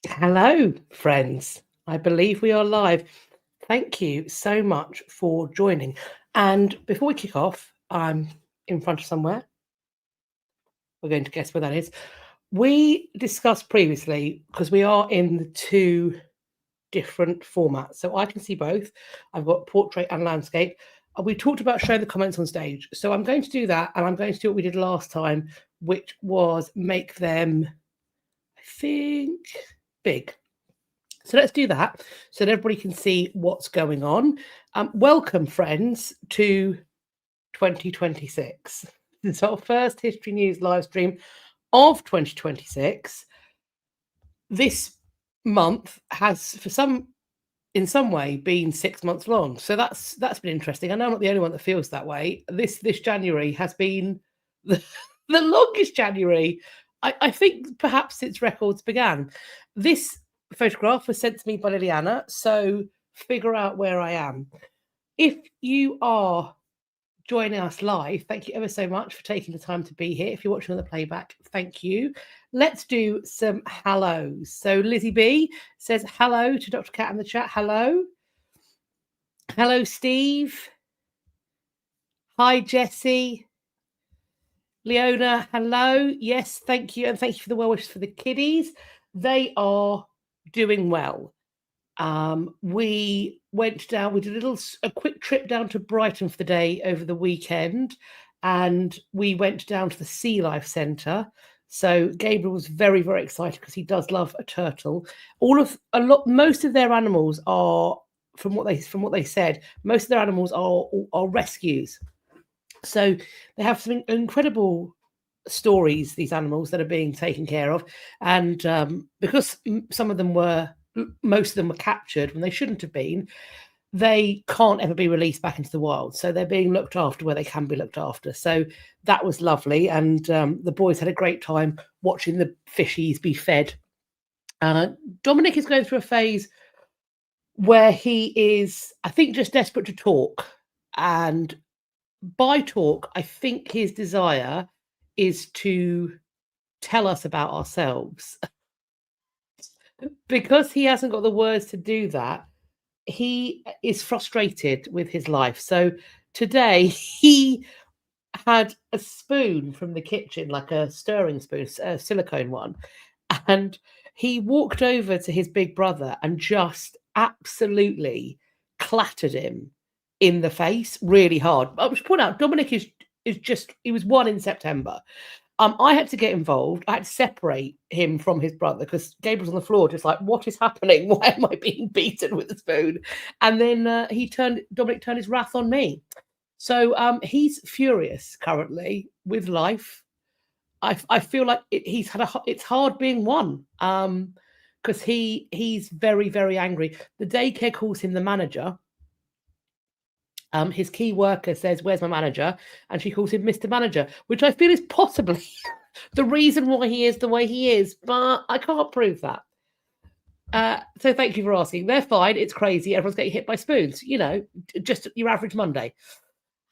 Hello, friends. I believe we are live. Thank you so much for joining. And before we kick off, I'm in front of somewhere. We're going to guess where that is. We discussed previously, because we are in the two different formats, so I can see both. I've got portrait and landscape. We talked about showing the comments on stage. So I'm going to do that, and I'm going to do what we did last time, which was make them, I think, big. So let's do that so that everybody can see what's going on. Welcome, friends, to 2026. It's our first History News live stream of 2026. This month has, in some way, been 6 months long. So that's been interesting. I know I'm not the only one that feels that way. This January has been the longest January, I think, perhaps since records began. This photograph was sent to me by Liliana, so figure out where I am. If you are joining us live, thank you ever so much for taking the time to be here. If you're watching on the playback, thank you. Let's do some hellos. So Lizzie B says hello to Dr. Cat in the chat. Hello. Hello, Steve. Hi, Jessie. Leona, hello. Yes, thank you. And thank you for the well wishes for the kiddies. They are doing well. We went down, we did a quick trip down to Brighton for the day over the weekend, and we went down to the Sea Life Centre. So Gabriel was very, very excited because he does love a turtle. Most of their animals are, from what they said, most of their animals are rescues. So they have some incredible stories, these animals that are being taken care of, and because most of them were captured when they shouldn't have been, they can't ever be released back into the wild. So they're being looked after where they can be looked after. So that was lovely, and the boys had a great time watching the fishies be fed. Dominic is going through a phase where he is, I think, just desperate to talk, and by talk, I think his desire is to tell us about ourselves. Because he hasn't got the words to do that, he is frustrated with his life. So today he had a spoon from the kitchen, like a stirring spoon, a silicone one, and he walked over to his big brother and just absolutely clattered him in the face really hard. I should point out, Dominic is just, he was 1 in September. I had to get involved. I had to separate him from his brother because Gabriel's on the floor, just like, what is happening? Why am I being beaten with a spoon? And then Dominic turned his wrath on me. So he's furious currently with life. I feel like it's hard being one because he's very, very angry. The daycare calls him the manager. His key worker says, "Where's my manager?" And she calls him Mr. Manager, which I feel is possibly the reason why he is the way he is, but I can't prove that. So thank you for asking. They're fine. It's crazy. Everyone's getting hit by spoons. You know, just your average Monday.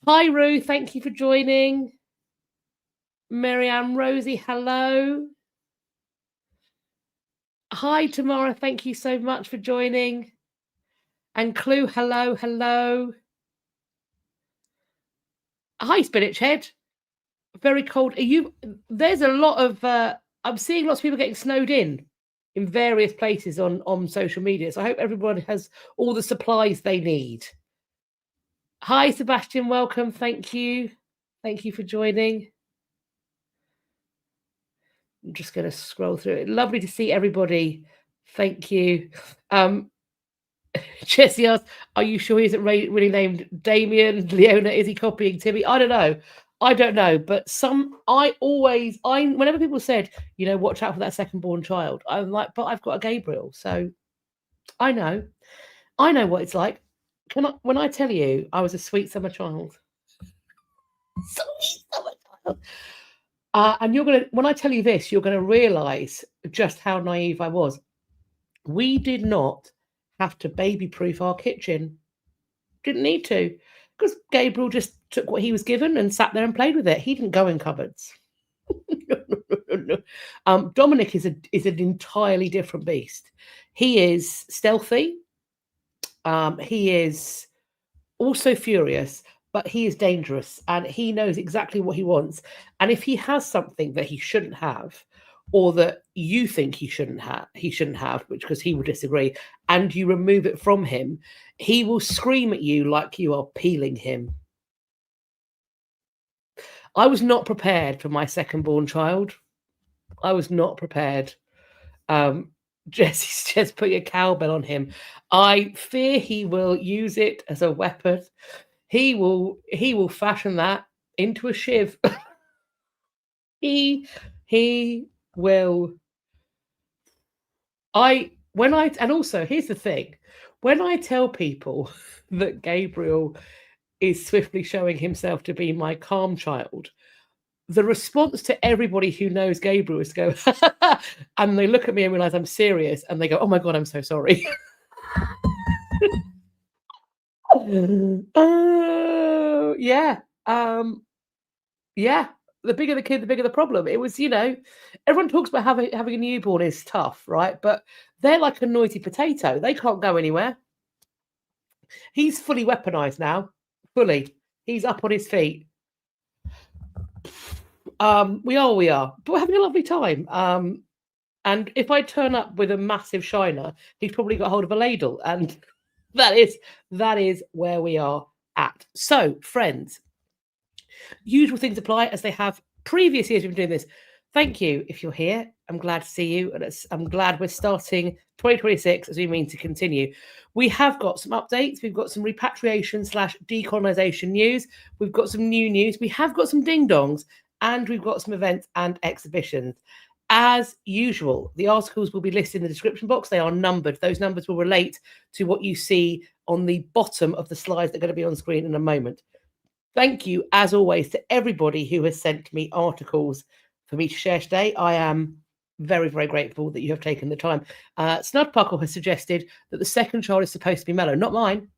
Hi, Rue. Thank you for joining. Miriam, Rosie, hello. Hi, Tamara. Thank you so much for joining. And Clue, hello, hello. Hi, Spinach Head. Very cold. There's a lot of, I'm seeing lots of people getting snowed in various places on social media. So I hope everyone has all the supplies they need. Hi, Sebastian. Welcome. Thank you. Thank you for joining. I'm just going to scroll through it. Lovely to see everybody. Thank you. Jessie asked, are you sure he isn't really named Damien? Leona, is he copying Timmy? I don't know. But whenever people said, watch out for that second born child, I'm like, but I've got a Gabriel. So I know what it's like. When I tell you I was a sweet summer child, sweet summer child. And when I tell you this, you're going to realize just how naive I was. We did not have to baby-proof our kitchen. Didn't need to, because Gabriel just took what he was given and sat there and played with it. He didn't go in cupboards. Dominic is an entirely different beast. He is stealthy. He is also furious, but he is dangerous, and he knows exactly what he wants. And if he has something that he shouldn't have, or that you think he shouldn't have, which because he will disagree, and you remove it from him, he will scream at you like you are peeling him. I was not prepared for my second born child. I was not prepared. Jesse's just putting a cowbell on him. I fear he will use it as a weapon. He will fashion that into a shiv. he will. And also here's the thing. When I tell people that Gabriel is swiftly showing himself to be my calm child, the response to everybody who knows Gabriel is to go, and they look at me and realize I'm serious, and they go, "Oh my God, I'm so sorry." Yeah. Yeah. The bigger the kid, the bigger the problem. It was, everyone talks about having a newborn is tough, right? But they're like a noisy potato. They can't go anywhere. He's fully weaponized now. Fully. He's up on his feet. We are. But we're having a lovely time. And if I turn up with a massive shiner, he's probably got hold of a ladle. And that is where we are at. So, friends, usual things apply as they have previous years we've been doing this. Thank you if you're here. I'm glad to see you. And I'm glad we're starting 2026 as we mean to continue. We have got some updates. We've got some repatriation / decolonization news. We've got some new news. We have got some ding-dongs. And we've got some events and exhibitions. As usual, the articles will be listed in the description box. They are numbered. Those numbers will relate to what you see on the bottom of the slides that are going to be on screen in a moment. Thank you, as always, to everybody who has sent me articles for me to share today. I am very, very grateful that you have taken the time. Snudpuckle has suggested that the second child is supposed to be mellow. Not mine.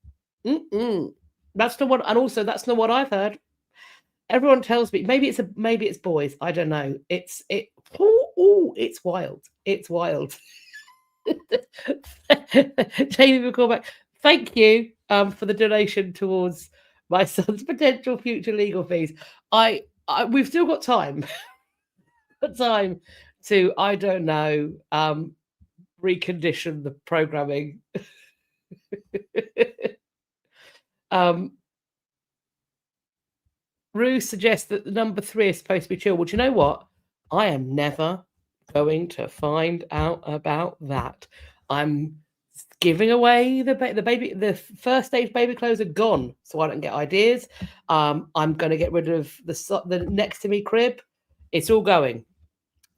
That's not what, and also that's not what I've heard. Everyone tells me maybe it's boys. I don't know. It's wild. It's wild. Jamie will call back. Thank you for the donation towards my son's potential future legal fees. We've still got time. Time to, I don't know, recondition the programming. Rue suggests that the number 3 is supposed to be chill. Well, do you know what? I am never going to find out about that. I'm giving away the baby. The first stage baby clothes are gone, so I don't get ideas. I'm going to get rid of the next to me crib. It's all going.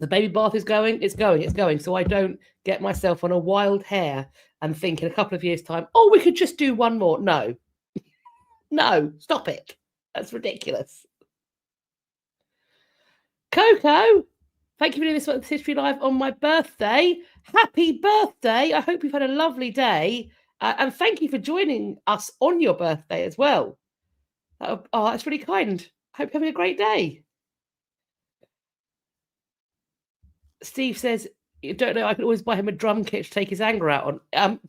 The baby bath is going. It's going. So I don't get myself on a wild hair and think in a couple of years' time, oh, we could just do one more. No, stop it. That's ridiculous. Coco, thank you for doing this History Live on my birthday. Happy birthday. I hope you've had a lovely day. And thank you for joining us on your birthday as well. That's really kind. I hope you're having a great day. Steve says, you don't know, I could always buy him a drum kit to take his anger out on.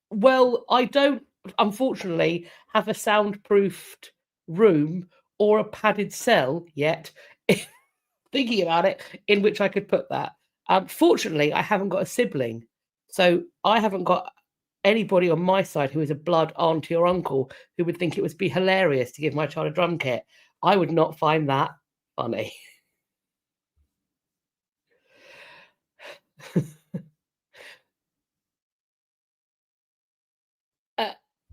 Well, I don't, unfortunately, have a soundproofed room or a padded cell yet. Thinking about it, in which I could put that. Fortunately, I haven't got a sibling, so I haven't got anybody on my side who is a blood auntie or uncle who would think it would be hilarious to give my child a drum kit. I would not find that funny.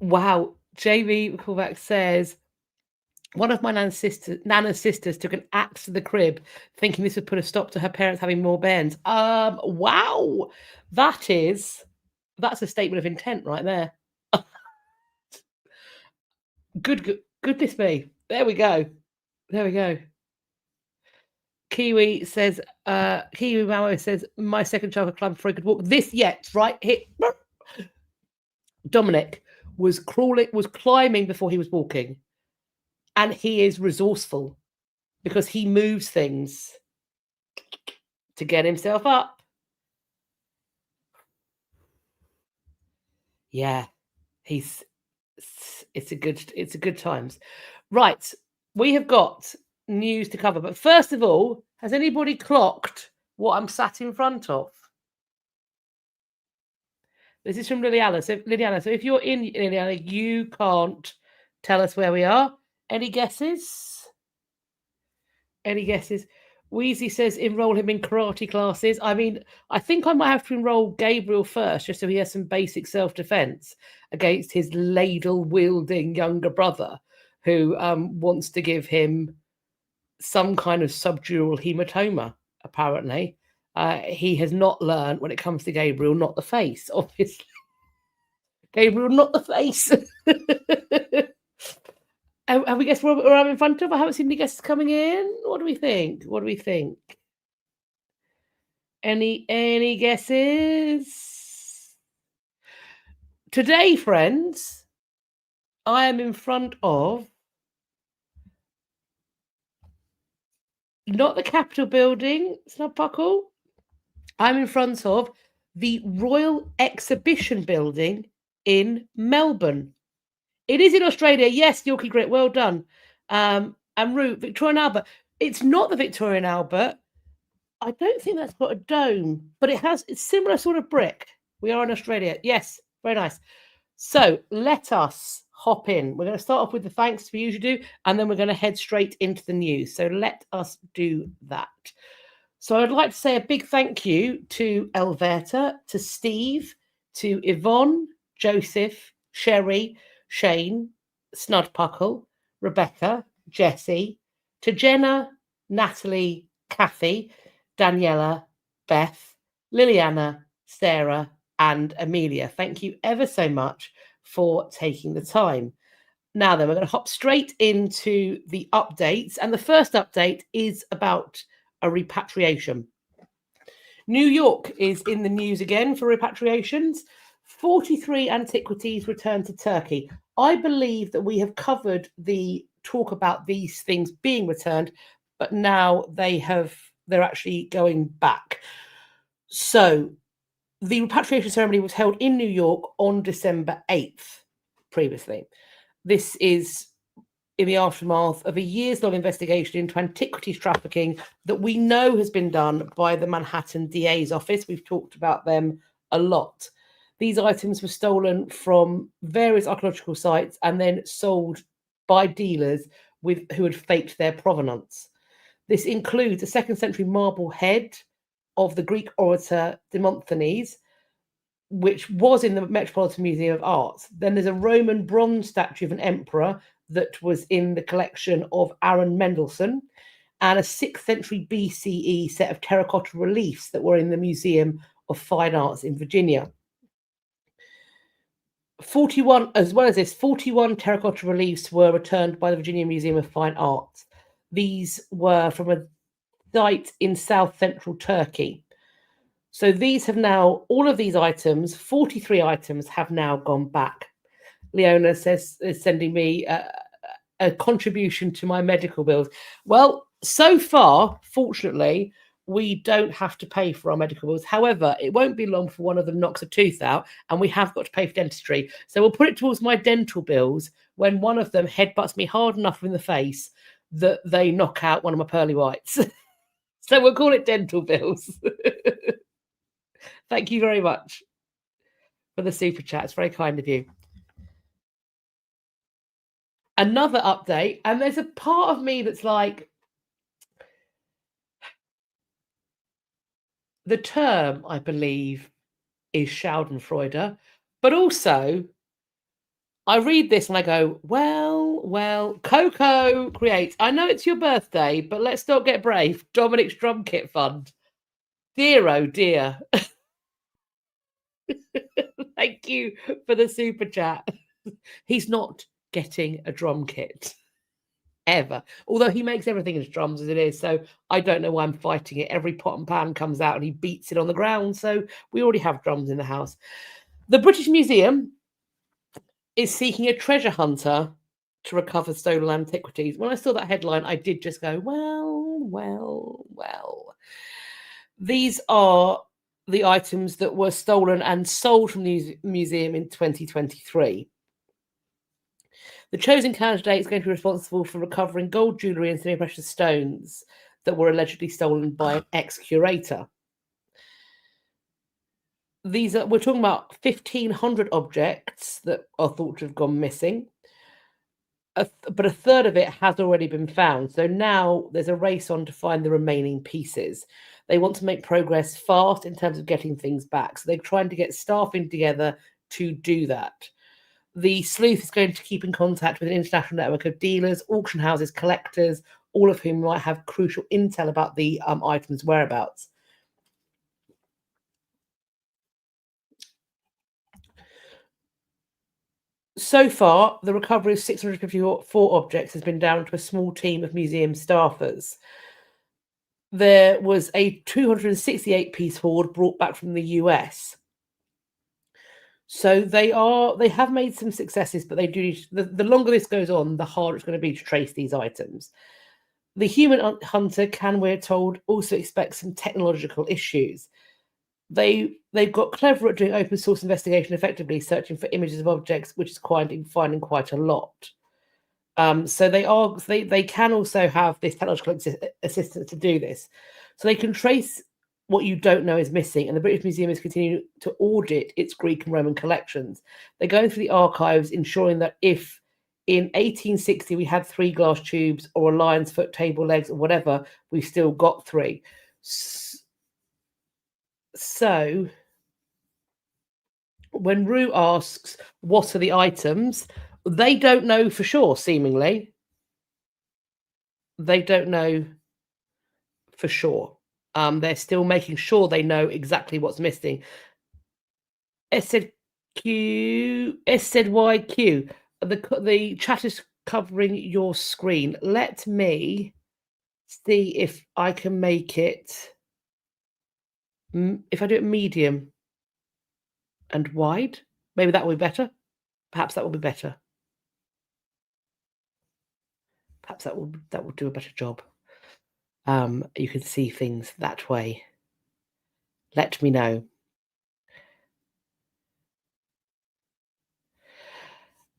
Wow. Jamie Callback says, one of my Nana's sisters took an axe to the crib, thinking this would put a stop to her parents having more bairns. Wow. That's a statement of intent right there. Goodness me. There we go. Kiwi says, Kiwi Mamo says, my second child could climb before he could walk. This yet, right? Dominic was climbing before he was walking. And he is resourceful because he moves things. to get himself up. Yeah, it's a good times. Right, we have got news to cover, but first of all, has anybody clocked what I'm sat in front of? This is from Liliana. So if you're in Liliana, you can't tell us where we are. Any guesses? Any guesses? Wheezy says enroll him in karate classes. I mean, I think I might have to enroll Gabriel first, just so he has some basic self-defense against his ladle-wielding younger brother, who wants to give him some kind of subdural hematoma, apparently. He has not learned when it comes to Gabriel, not the face, obviously. Gabriel, not the face. Have we guessed where I'm in front of? I haven't seen any guesses coming in. What do we think? What do we think? Any guesses? Today, friends, I am in front of not the Capitol building, Snudpuckle. I'm in front of the Royal Exhibition Building in Melbourne. It is in Australia. Yes, Yorkie Grit, well done. And Root, Victoria and Albert. It's not the Victoria and Albert. I don't think that's got a dome, but it's similar sort of brick. We are in Australia. Yes, very nice. So let us hop in. We're going to start off with the thanks we usually do, and then we're going to head straight into the news. So let us do that. So I'd like to say a big thank you to Elverta, to Steve, to Yvonne, Joseph, Sheri, Shane, Snudpuckle, Rebecca, Jessie, to Jenna, Natalie, Kathy, Daniella, Beth, Liliana, Sarah, and Emelia. Thank you ever so much for taking the time. Now then, we're going to hop straight into the updates. And the first update is about a repatriation. New York is in the news again for repatriations. 43 antiquities returned to Turkey. I believe that we have covered the talk about these things being returned, but now they're actually going back. So the repatriation ceremony was held in New York on December 8th previously. This is in the aftermath of a years-long investigation into antiquities trafficking that we know has been done by the Manhattan DA's office. We've talked about them a lot. These items were stolen from various archaeological sites and then sold by dealers who had faked their provenance. This includes a 2nd century marble head of the Greek orator Demosthenes, which was in the Metropolitan Museum of Art. Then there's a Roman bronze statue of an emperor that was in the collection of Aaron Mendelssohn, and a 6th century BCE set of terracotta reliefs that were in the Museum of Fine Arts in Virginia. 41 terracotta reliefs were returned by the Virginia Museum of Fine Arts. These were from a site in south central Turkey. So these have now, all of these items, 43 items, have now gone back. Leona is sending me a contribution to my medical bills. Well, so far, fortunately, we don't have to pay for our medical bills. However, it won't be long before one of them knocks a tooth out, and we have got to pay for dentistry. So we'll put it towards my dental bills when one of them headbutts me hard enough in the face that they knock out one of my pearly whites. So we'll call it dental bills. Thank you very much for the super chat. It's very kind of you. Another update, and there's a part of me that's like, the term, I believe, is Schadenfreude, but also I read this and I go, well, Coco creates. I know it's your birthday, but let's not get brave. Dominic's Drum Kit Fund. Dear, oh dear. Thank you for the super chat. He's not getting a drum kit ever, although he makes everything as drums as it is, so I don't know why I'm fighting it. Every pot and pan comes out and he beats it on the ground, so we already have drums in the house. The British Museum is seeking a treasure hunter to recover stolen antiquities. When I saw that headline, I did just go, well. These are the items that were stolen and sold from the museum in 2023. The chosen candidate is going to be responsible for recovering gold jewellery and semi-precious stones that were allegedly stolen by an ex-curator. We're talking about 1,500 objects that are thought to have gone missing. But a third of it has already been found. So now there's a race on to find the remaining pieces. They want to make progress fast in terms of getting things back. So they're trying to get staffing together to do that. The sleuth is going to keep in contact with an international network of dealers, auction houses, collectors, all of whom might have crucial intel about the items' whereabouts. So far, the recovery of 654 objects has been down to a small team of museum staffers. There was a 268-piece hoard brought back from the US. So they have made some successes, but they do need the longer this goes on, the harder it's going to be to trace these items. The human hunter can, we're told, also expect some technological issues. They've got clever at doing open source investigation effectively, searching for images of objects, which is finding quite a lot. So they can also have this technological assistance to do this. So they can trace what you don't know is missing, and the British Museum is continuing to audit its Greek and Roman collections. They're going through the archives, ensuring that if in 1860 we had 3 glass tubes or a lion's foot, table legs, or whatever, we've still got 3. So when Rue asks, what are the items? They don't know for sure, seemingly. They don't know for sure. They're still making sure they know exactly what's missing. SZYQ. The chat is covering your screen. Let me see if I can make it. If I do it medium and wide, maybe that will be better. Perhaps that will be better. Perhaps that will do a better job. You can see things that way. Let me know.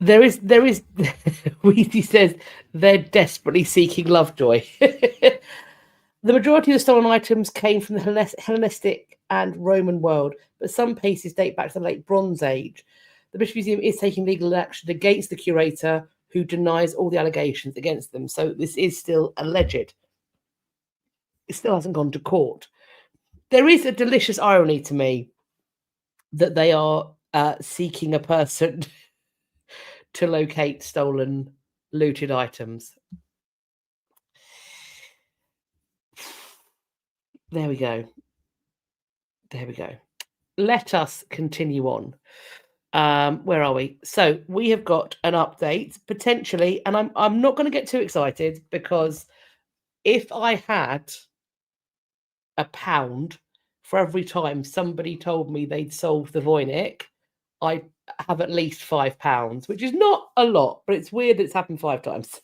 There is Weezy says they're desperately seeking Lovejoy. The majority of the stolen items came from the Hellenistic and Roman world, but some pieces date back to the late Bronze Age. The British Museum is taking legal action against the curator, who denies all the allegations against them. So this is still alleged. It still hasn't gone to court. There is a delicious irony to me that they are seeking a person to locate stolen, looted items. There we go. Let us continue on. Where are we? So we have got an update potentially, and I'm not going to get too excited, because if I had £1 for every time somebody told me they'd solved the Voynich, I have at least £5, which is not a lot, but it's weird that it's happened 5 times.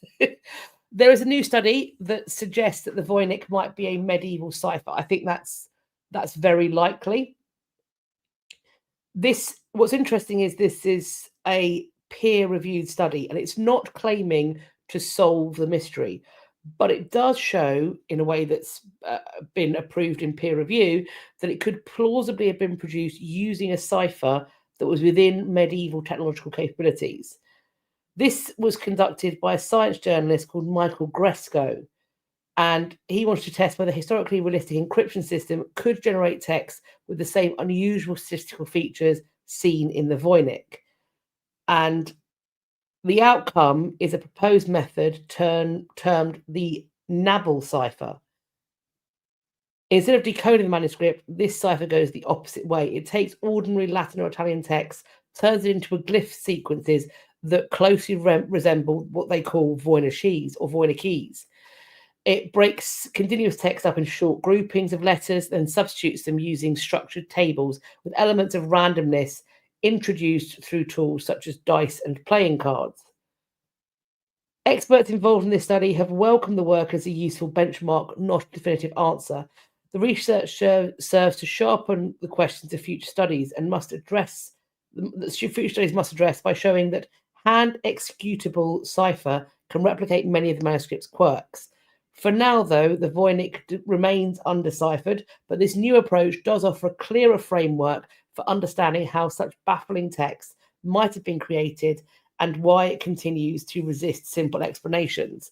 There is a new study that suggests that the Voynich might be a medieval cipher. I think that's very likely. What's interesting is this is a peer-reviewed study, and it's not claiming to solve the mystery, but it does show, in a way that's been approved in peer review, that it could plausibly have been produced using a cipher that was within medieval technological capabilities. This was conducted by a science journalist called Michael Gresko, and he wanted to test whether a historically realistic encryption system could generate text with the same unusual statistical features seen in the Voynich. And the outcome is a proposed method termed the Nabble cipher. Instead of decoding the manuscript, this cipher goes the opposite way. It takes ordinary Latin or Italian text, turns it into a glyph sequences that closely resemble what they call Voynichese or Voynichese. It breaks continuous text up in short groupings of letters, then substitutes them using structured tables with elements of randomness introduced through tools such as dice and playing cards. Experts involved in this study have welcomed the work as a useful benchmark, not a definitive answer. The research serves to sharpen the questions of future studies and must address future studies must address by showing that hand executable cipher can replicate many of the manuscript's quirks. For now, though, the Voynich remains undeciphered, but this new approach does offer a clearer framework for understanding how such baffling text might have been created and why it continues to resist simple explanations.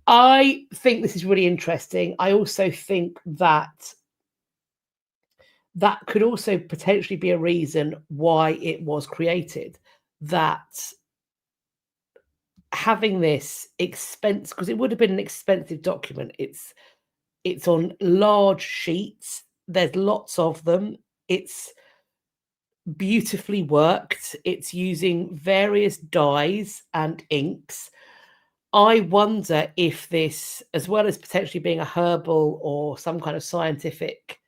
I think this is really interesting. I also think that that could also potentially be a reason why it was created. That having this expense, because it would have been an expensive document. It's on large sheets. There's lots of them. It's beautifully worked. It's using various dyes and inks. I wonder if this, as well as potentially being a herbal or some kind of scientific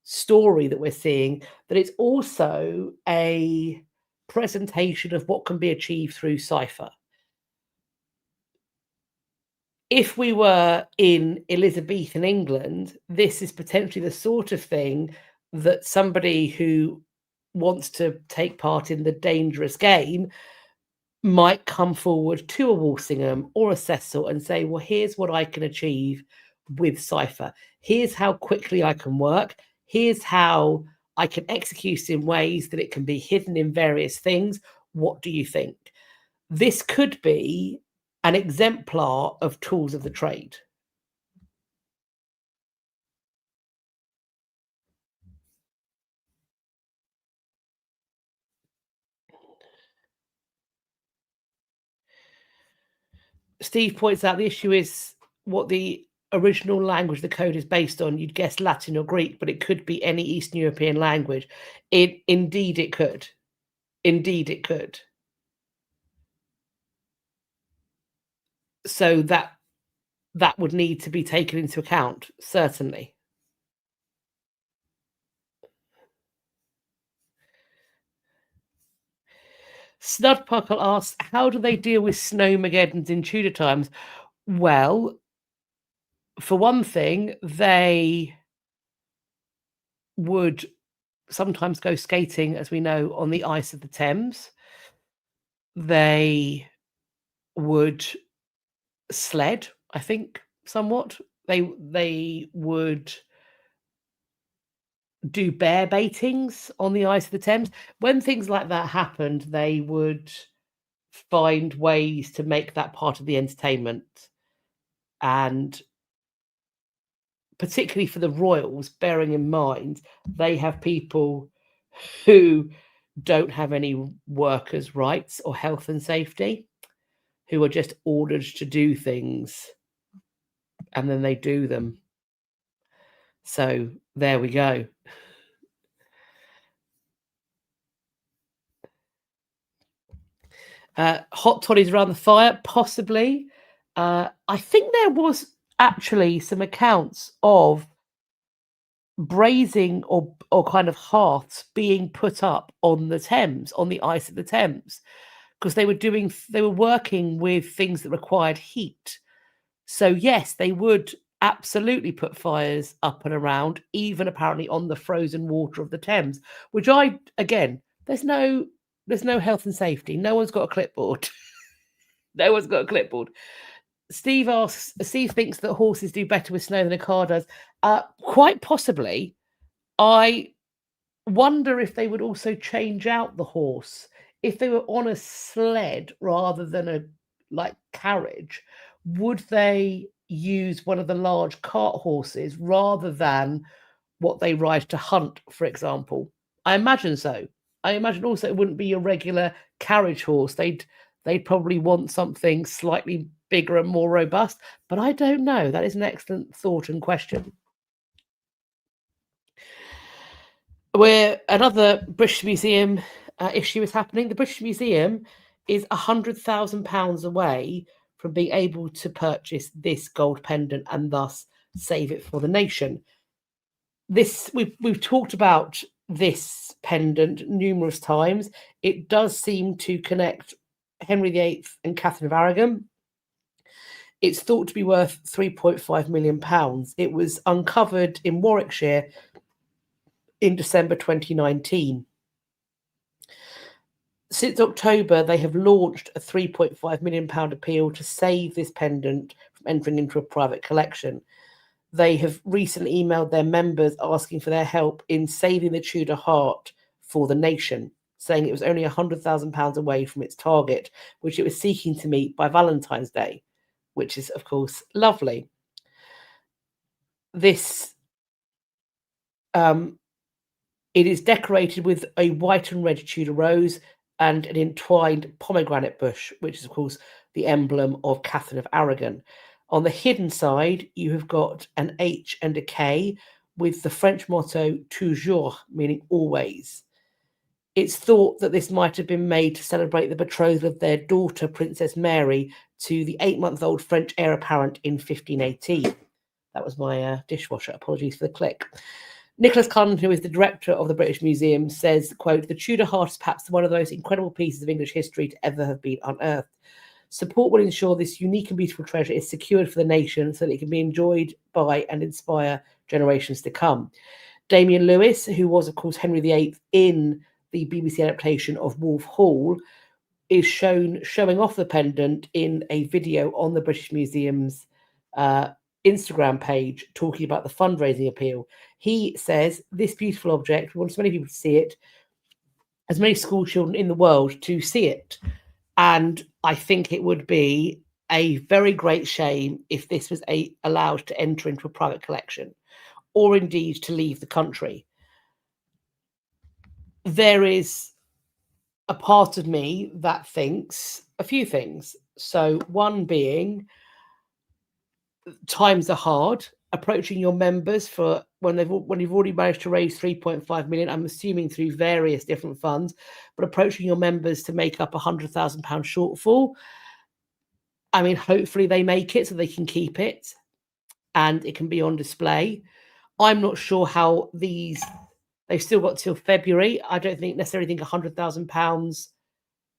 story that we're seeing, that it's also a presentation of what can be achieved through cipher. If we were in Elizabethan England, this is potentially the sort of thing that somebody who wants to take part in the dangerous game might come forward to a Walsingham or a Cecil and say, well, here's what I can achieve with cipher. Here's how quickly I can work. Here's how I can execute in ways that it can be hidden in various things. What do you think? This could be an exemplar of tools of the trade. Steve points out the issue is what the original language the code is based on. You'd guess Latin or Greek, but it could be any Eastern European language. Indeed it could. Indeed it could. So that would need to be taken into account, certainly. Snudpuckle asks, how do they deal with snowmageddons in Tudor times? Well, for one thing, they would sometimes go skating, as we know, on the ice of the Thames. They would sled, I think, somewhat. They would do bear baitings on the ice of the Thames. When things like that happened, they would find ways to make that part of the entertainment. And particularly for the royals, bearing in mind they have people who don't have any workers' rights or health and safety, who are just ordered to do things, and then they do them. So there we go. Hot toddies around the fire, possibly. I think there was actually some accounts of braising or kind of hearths being put up on the Thames, on the ice of the Thames, because they were working with things that required heat. So yes, they would absolutely put fires up and around, even apparently on the frozen water of the Thames, which there's no health and safety. No one's got a clipboard. No one's got a clipboard. Steve thinks that horses do better with snow than a car does. Quite possibly. I wonder if they would also change out the horse if they were on a sled rather than a carriage. Would they use one of the large cart horses rather than what they ride to hunt, for example? I imagine so. I imagine also it wouldn't be your regular carriage horse. They'd probably want something slightly bigger and more robust, but I don't know. That is an excellent thought and question. Where another British Museum issue is happening, the British Museum is £100,000 away from being able to purchase this gold pendant and thus save it for the nation. We've talked about this pendant numerous times. It does seem to connect Henry VIII and Catherine of Aragon. It's thought to be worth £3.5 million. It was uncovered in Warwickshire in December 2019. Since October, they have launched a £3.5 million appeal to save this pendant from entering into a private collection. They have recently emailed their members asking for their help in saving the Tudor heart for the nation, saying it was only £100,000 away from its target, which it was seeking to meet by Valentine's Day, which is, of course, lovely. This it is decorated with a white and red Tudor rose and an entwined pomegranate bush, which is, of course, the emblem of Catherine of Aragon. On the hidden side, you have got an H and a K with the French motto toujours, meaning always. It's thought that this might have been made to celebrate the betrothal of their daughter, Princess Mary, to the 8-month-old French heir apparent in 1518. That was my dishwasher. Apologies for the click. Nicholas Cullen, who is the director of the British Museum, says, quote, "The Tudor heart is perhaps one of the most incredible pieces of English history to ever have been unearthed. Support will ensure this unique and beautiful treasure is secured for the nation so that it can be enjoyed by and inspire generations to come." Damien Lewis, who was, of course, Henry VIII in the BBC adaptation of Wolf Hall, is showing off the pendant in a video on the British Museum's Instagram page talking about the fundraising appeal. He says, "This beautiful object, we want as many people to see it, as many school children in the world to see it." And I think it would be a very great shame if this was allowed to enter into a private collection or indeed to leave the country. There is a part of me that thinks a few things. So one being, times are hard. Approaching your members for when you've already managed to raise 3.5 million, I'm assuming through various different funds, but approaching your members to make up £100,000 shortfall. I mean, hopefully they make it so they can keep it and it can be on display. I'm not sure how they've still got till February. I don't necessarily think £100,000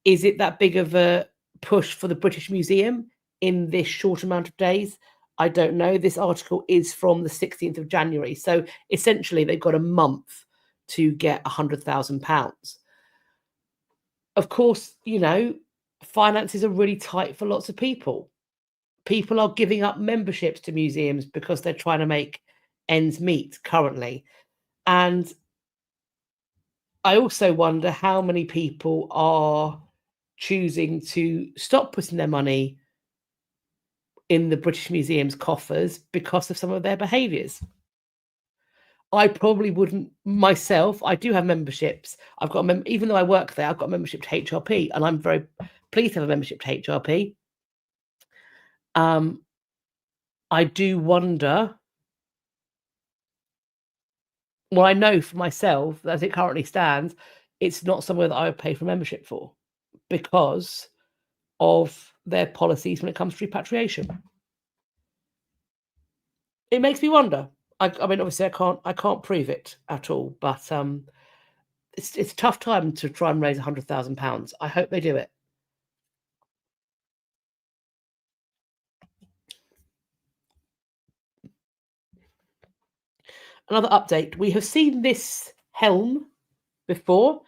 is it that big of a push for the British Museum in this short amount of days. I don't know. This article is from the 16th of January. So essentially they've got a month to get £100,000. Of course, finances are really tight for lots of people. People are giving up memberships to museums because they're trying to make ends meet currently. And I also wonder how many people are choosing to stop putting their money in the British Museum's coffers because of some of their behaviours. I probably wouldn't myself. I do have memberships. I've got even though I work there, I've got a membership to HRP, and I'm very pleased to have a membership to HRP. I do wonder. Well, I know for myself, as it currently stands, it's not somewhere that I would pay for membership for because of their policies when it comes to repatriation. It makes me wonder. I mean, obviously, I can't prove it at all, but it's a tough time to try and raise £100,000. I hope they do it. Another update. We have seen this helm before.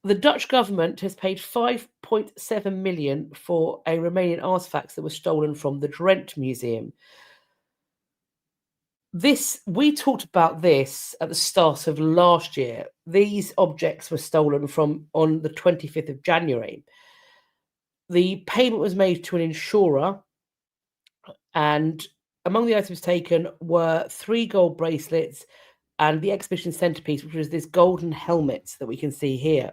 The Dutch government has paid 5.7 million for a Romanian artifacts that was stolen from the Drent Museum. We talked about this at the start of last year. These objects were stolen on the 25th of January. The payment was made to an insurer, and among the items taken were 3 gold bracelets and the exhibition centerpiece, which was this golden helmet that we can see here.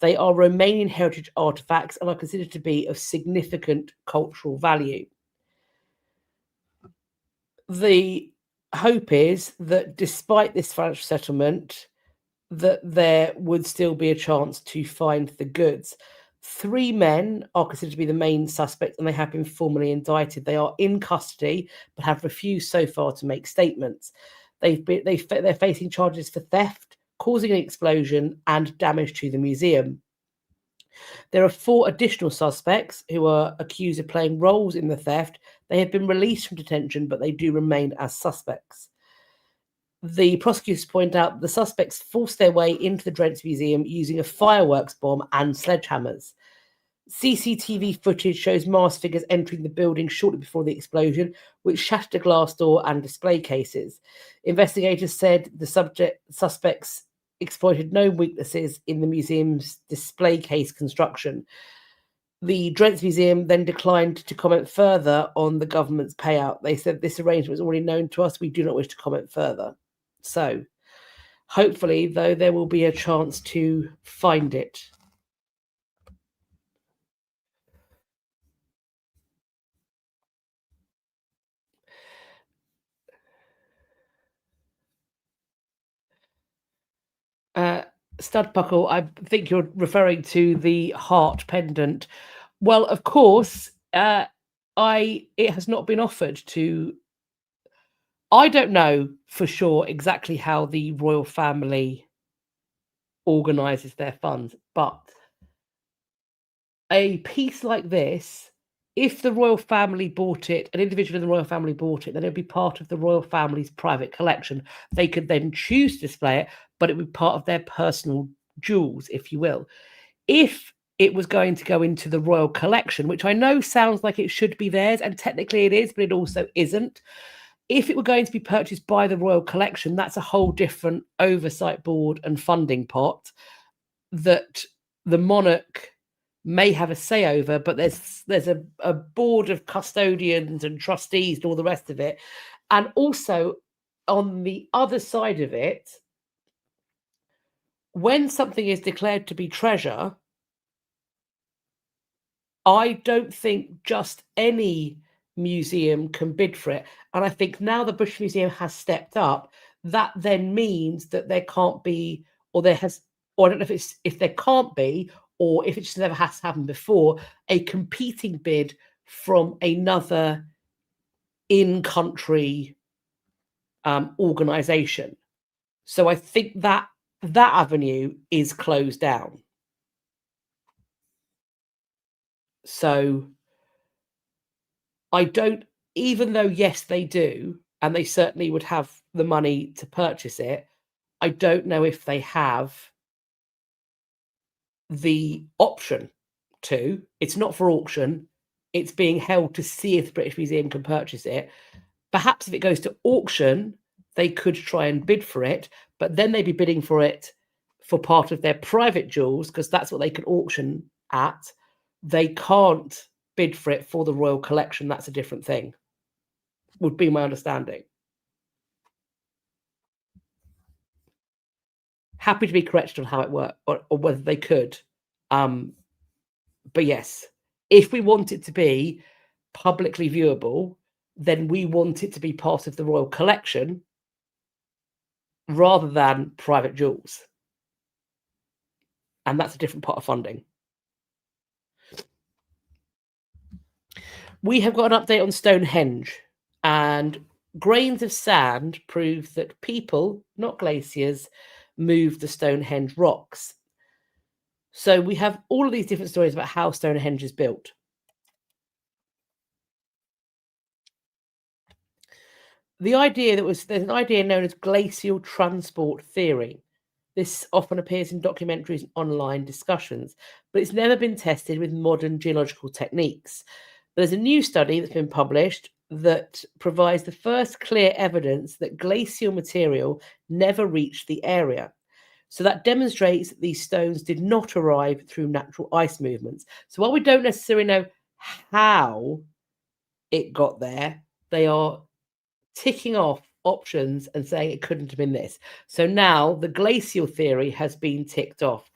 They are Romanian heritage artifacts and are considered to be of significant cultural value. The hope is that despite this financial settlement, that there would still be a chance to find the goods. 3 men are considered to be the main suspects, and they have been formally indicted. They are in custody, but have refused so far to make statements. They're facing charges for theft, causing an explosion, and damage to the museum. There are 4 additional suspects who are accused of playing roles in the theft. They have been released from detention, but they do remain as suspects. The prosecutors point out the suspects forced their way into the Drench Museum using a fireworks bomb and sledgehammers. CCTV footage shows masked figures entering the building shortly before the explosion, which shattered a glass door and display cases. Investigators said the suspects exploited known weaknesses in the museum's display case construction. The Drench Museum then declined to comment further on the government's payout. They said this arrangement was already known to us. We do not wish to comment further. So, hopefully, though, there will be a chance to find it. Snudpuckle, I think you're referring to the heart pendant. Well, of course, it has not been offered to. I don't know for sure exactly how the royal family organises their funds, but a piece like this, if the royal family bought it, an individual in the royal family bought it, then it would be part of the royal family's private collection. They could then choose to display it, but it would be part of their personal jewels, if you will. If it was going to go into the royal collection, which I know sounds like it should be theirs, and technically it is, but it also isn't. If it were going to be purchased by the royal collection, that's a whole different oversight board and funding pot that the monarch may have a say over, but there's a board of custodians and trustees and all the rest of it. And also on the other side of it, when something is declared to be treasure, I don't think just any museum can bid for it. And I think now the British Museum has stepped up, that then means that there can't be, or there has, or I don't know if there can't be, or if it just never has happened before, a competing bid from another in-country organization. So I think that avenue is closed down. So I don't, even though, yes, they do, and they certainly would have the money to purchase it, I don't know if they have the option to. It's not for auction. It's being held to see if the British Museum can purchase it. Perhaps if it goes to auction, they could try and bid for it, but then they'd be bidding for it for part of their private jewels, because that's what they can auction at. They can't bid for it for the royal collection. That's a different thing, would be my understanding. Happy to be corrected on how it worked, or whether they could. But yes, if we want it to be publicly viewable, then we want it to be part of the royal collection rather than private jewels. And that's a different pot of funding. We have got an update on Stonehenge, and grains of sand prove that people, not glaciers, moved the Stonehenge rocks. So we have all of these different stories about how Stonehenge is built. There's an idea known as glacial transport theory. This often appears in documentaries and online discussions, but it's never been tested with modern geological techniques. There's a new study that's been published that provides the first clear evidence that glacial material never reached the area. So that demonstrates that these stones did not arrive through natural ice movements. So while we don't necessarily know how it got there, they are ticking off options and saying it couldn't have been this. So now the glacial theory has been ticked off.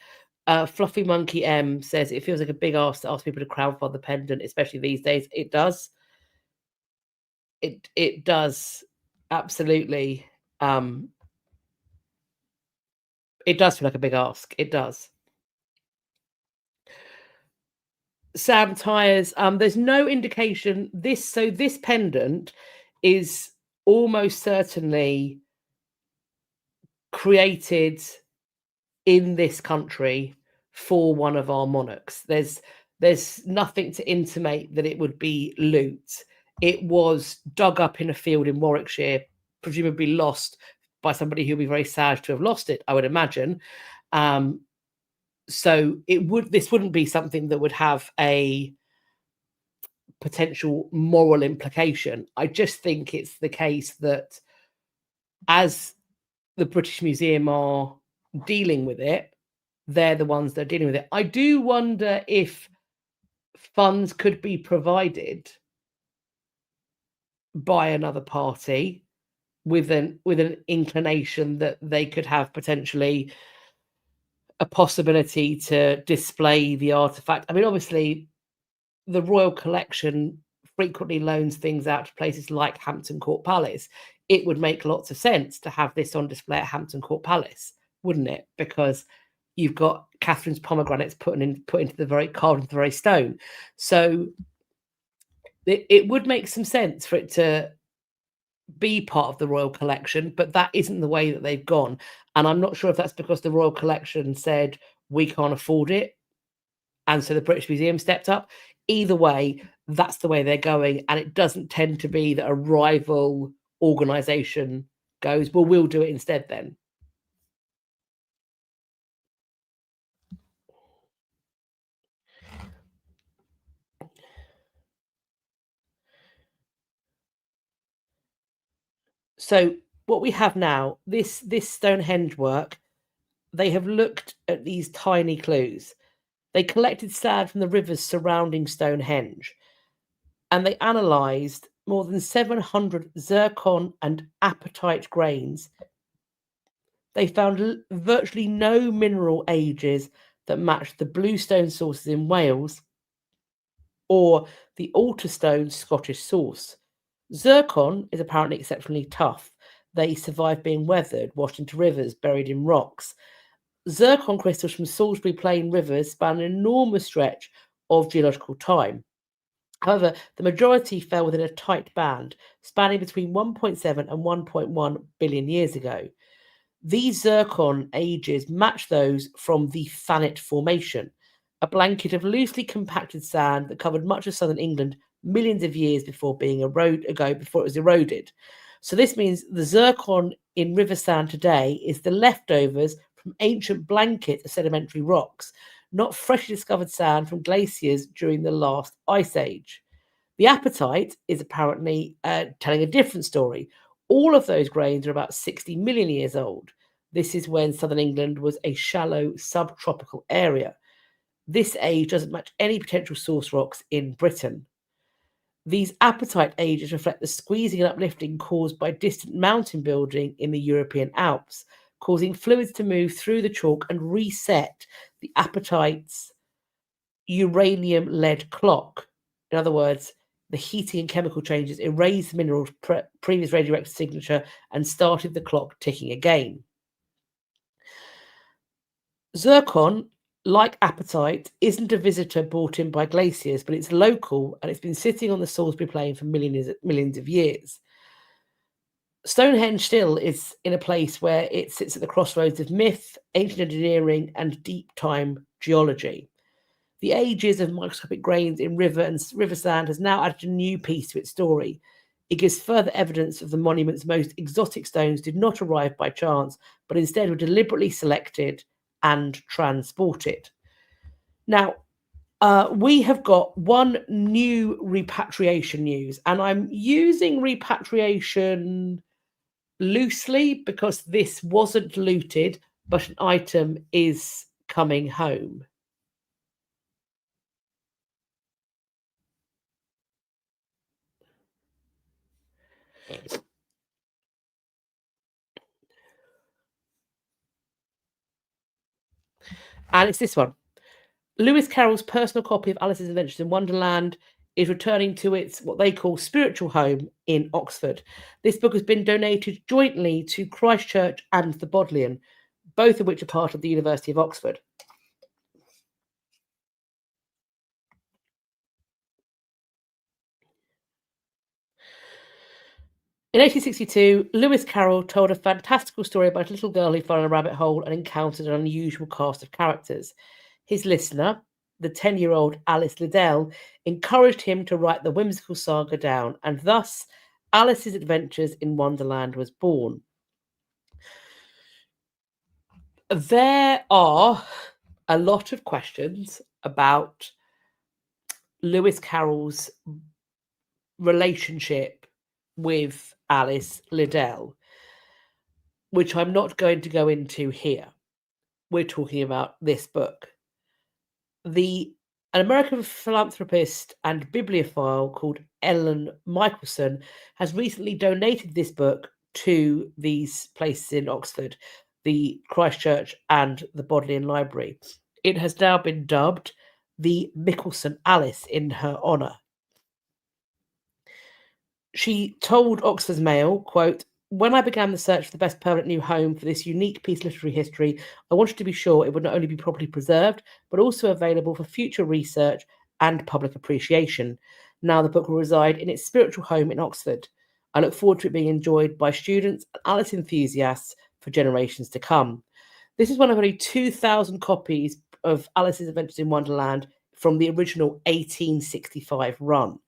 Fluffy Monkey M says it feels like a big ask to ask people to crowdfund the pendant, especially these days. It does. It does absolutely. It does feel like a big ask. It does. Sam Tyres, there's no indication this pendant is almost certainly created in this country for one of our monarchs. There's nothing to intimate that it would be loot. It was dug up in a field in Warwickshire, presumably lost by somebody who'll be very sad to have lost it, I would imagine. So this wouldn't be something that would have a potential moral implication. I just think it's the case that as the British Museum are dealing with it, they're the ones that are dealing with it. I do wonder if funds could be provided by another party with an inclination that they could have potentially a possibility to display the artifact. I mean, obviously, the Royal Collection frequently loans things out to places like Hampton Court Palace. It would make lots of sense to have this on display at Hampton Court Palace, wouldn't it? Because you've got Catherine's pomegranates put into the very stone. So it would make some sense for it to be part of the Royal Collection, but that isn't the way that they've gone. And I'm not sure if that's because the Royal Collection said we can't afford it, and so the British Museum stepped up. Either way, that's the way they're going, and it doesn't tend to be that a rival organisation goes, well, we'll do it instead then. So what we have now, this Stonehenge work, they have looked at these tiny clues. They collected sand from the rivers surrounding Stonehenge, and they analysed more than 700 zircon and apatite grains. They found virtually no mineral ages that matched the bluestone sources in Wales or the Alterstone Scottish source. Zircon is apparently exceptionally tough. They survive being weathered, washed into rivers, buried in rocks. Zircon crystals from Salisbury Plain rivers span an enormous stretch of geological time. However, the majority fell within a tight band, spanning between 1.7 and 1.1 billion years ago. These zircon ages match those from the Thanet Formation, a blanket of loosely compacted sand that covered much of southern England millions of years before it was eroded. So this means the zircon in river sand today is the leftovers from ancient blankets of sedimentary rocks, not freshly discovered sand from glaciers during the last ice age. The apatite is apparently telling a different story. All of those grains are about 60 million years old. This is when southern England was a shallow subtropical area. This age doesn't match any potential source rocks in Britain. These apatite ages reflect the squeezing and uplifting caused by distant mountain building in the European Alps, causing fluids to move through the chalk and reset the apatite's uranium-lead clock. In other words, the heating and chemical changes erased the mineral's previous radioactive signature and started the clock ticking again. Zircon, like apatite, isn't a visitor brought in by glaciers, but it's local and it's been sitting on the Salisbury Plain for millions of years. Stonehenge still is in a place where it sits at the crossroads of myth, ancient engineering, and deep time geology. The ages of microscopic grains in river sand has now added a new piece to its story. It gives further evidence of the monument's most exotic stones did not arrive by chance, but instead were deliberately selected and transported. Now, we have got one new repatriation news, and I'm using repatriation loosely because this wasn't looted, but an item is coming home. And it's this one. Lewis Carroll's personal copy of Alice's Adventures in Wonderland is returning to its what they call spiritual home in Oxford. This book has been donated jointly to Christ Church and the Bodleian, both of which are part of the University of Oxford. In 1862, Lewis Carroll told a fantastical story about a little girl who fell in a rabbit hole and encountered an unusual cast of characters. His listener, the 10-year-old Alice Liddell, encouraged him to write the whimsical saga down, and thus Alice's Adventures in Wonderland was born. There are a lot of questions about Lewis Carroll's relationship with Alice Liddell, which I'm not going to go into here. We're talking about this book. An American philanthropist and bibliophile called Ellen Michelson has recently donated this book to these places in Oxford, the Christ Church and the Bodleian Library. It has now been dubbed the Michelson Alice in her honour. She told Oxford's Mail, quote, "When I began the search for the best permanent new home for this unique piece of literary history, I wanted to be sure it would not only be properly preserved, but also available for future research and public appreciation. Now the book will reside in its spiritual home in Oxford. I look forward to it being enjoyed by students and Alice enthusiasts for generations to come." This is one of only 2,000 copies of Alice's Adventures in Wonderland from the original 1865 run.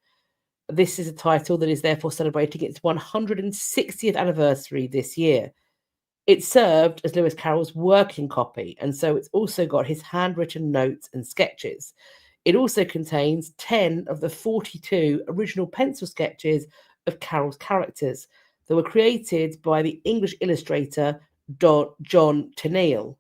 This is a title that is therefore celebrating its 160th anniversary this year. It served as Lewis Carroll's working copy, and so it's also got his handwritten notes and sketches. It also contains 10 of the 42 original pencil sketches of Carroll's characters that were created by the English illustrator John Tenniel.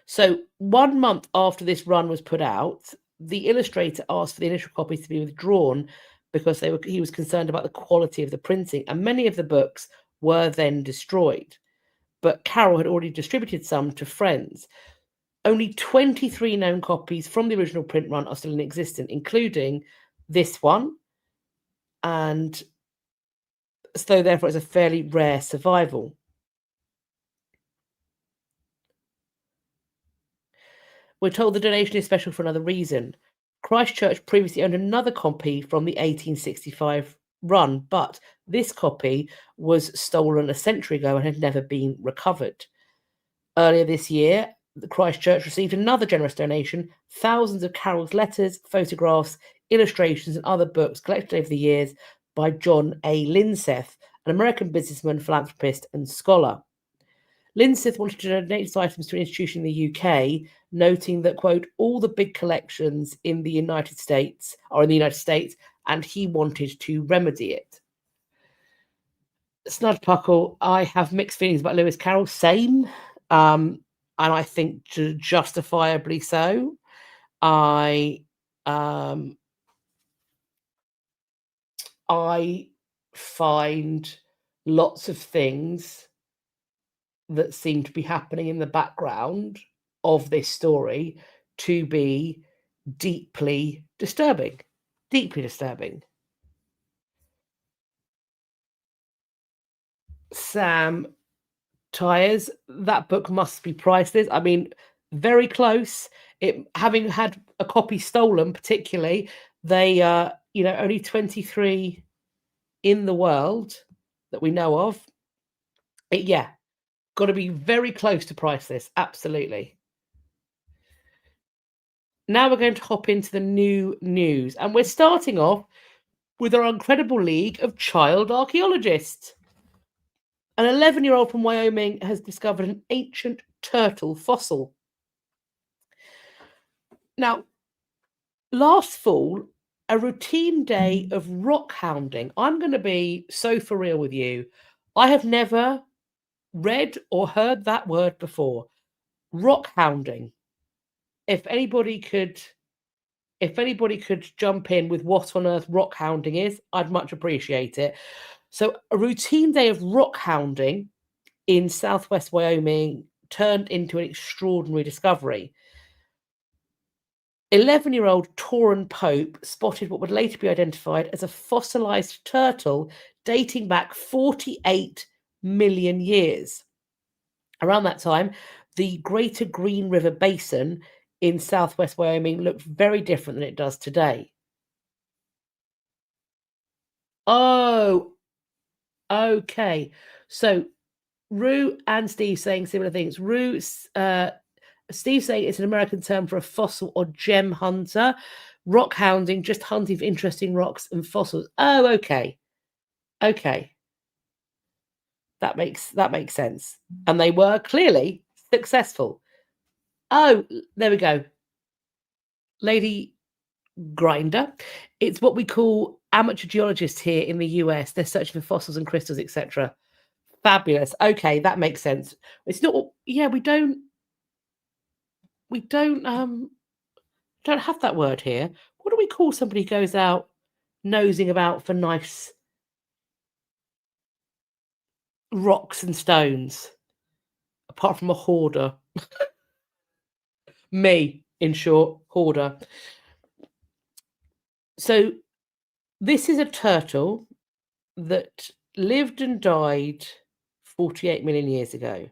So 1 month after this run was put out, the illustrator asked for the initial copies to be withdrawn because he was concerned about the quality of the printing, and many of the books were then destroyed. But Carroll had already distributed some to friends. Only 23 known copies from the original print run are still in existence, including this one, and so therefore it's a fairly rare survival. We're told the donation is special for another reason. Christchurch previously owned another copy from the 1865 run, but this copy was stolen a century ago and had never been recovered. Earlier this year, the Christchurch received another generous donation, thousands of Carroll's letters, photographs, illustrations, and other books collected over the years by John A. Linseth, an American businessman, philanthropist, and scholar. Linseth wanted to donate his items to an institution in the UK, noting that, quote, all the big collections in the United States are in the United States, and he wanted to remedy it. Snudpuckle, I have mixed feelings about Lewis Carroll, same, and I think justifiably so. I find lots of things that seem to be happening in the background of this story to be deeply disturbing. Deeply disturbing. Sam Tyers, that book must be priceless. I mean, very close. It having had a copy stolen, particularly, they only 23 in the world that we know of. Got to be very close to priceless. Absolutely. Now we're going to hop into the new news, and we're starting off with our incredible league of child archaeologists. An 11-year-old from Wyoming has discovered an ancient turtle fossil. Now, last fall, a routine day of rock hounding. I'm going to be so for real with you. I have never read or heard that word before. Rock hounding. If anybody could jump in with what on earth rock hounding is, I'd much appreciate it. So a routine day of rock hounding in southwest Wyoming turned into an extraordinary discovery. 11-year-old Torin Pope spotted what would later be identified as a fossilized turtle dating back 48 million years. Around that time, the Greater Green River Basin in southwest Wyoming looked very different than it does today. Oh, Okay. So Rue and Steve saying similar things. Steve saying it's an American term for a fossil or gem hunter. Rock hounding, just hunting for interesting rocks and fossils. Oh, okay. Okay. That makes sense. And they were clearly successful. Oh, there we go. Lady Grinder. It's what we call amateur geologists here in the US. They're searching for fossils and crystals, etc. Fabulous. Okay, that makes sense. It's not. Yeah, we don't have that word here. What do we call somebody who goes out nosing about for nice rocks and stones? Apart from a hoarder. Me, in short, hoarder. So this is a turtle that lived and died 48 million years ago.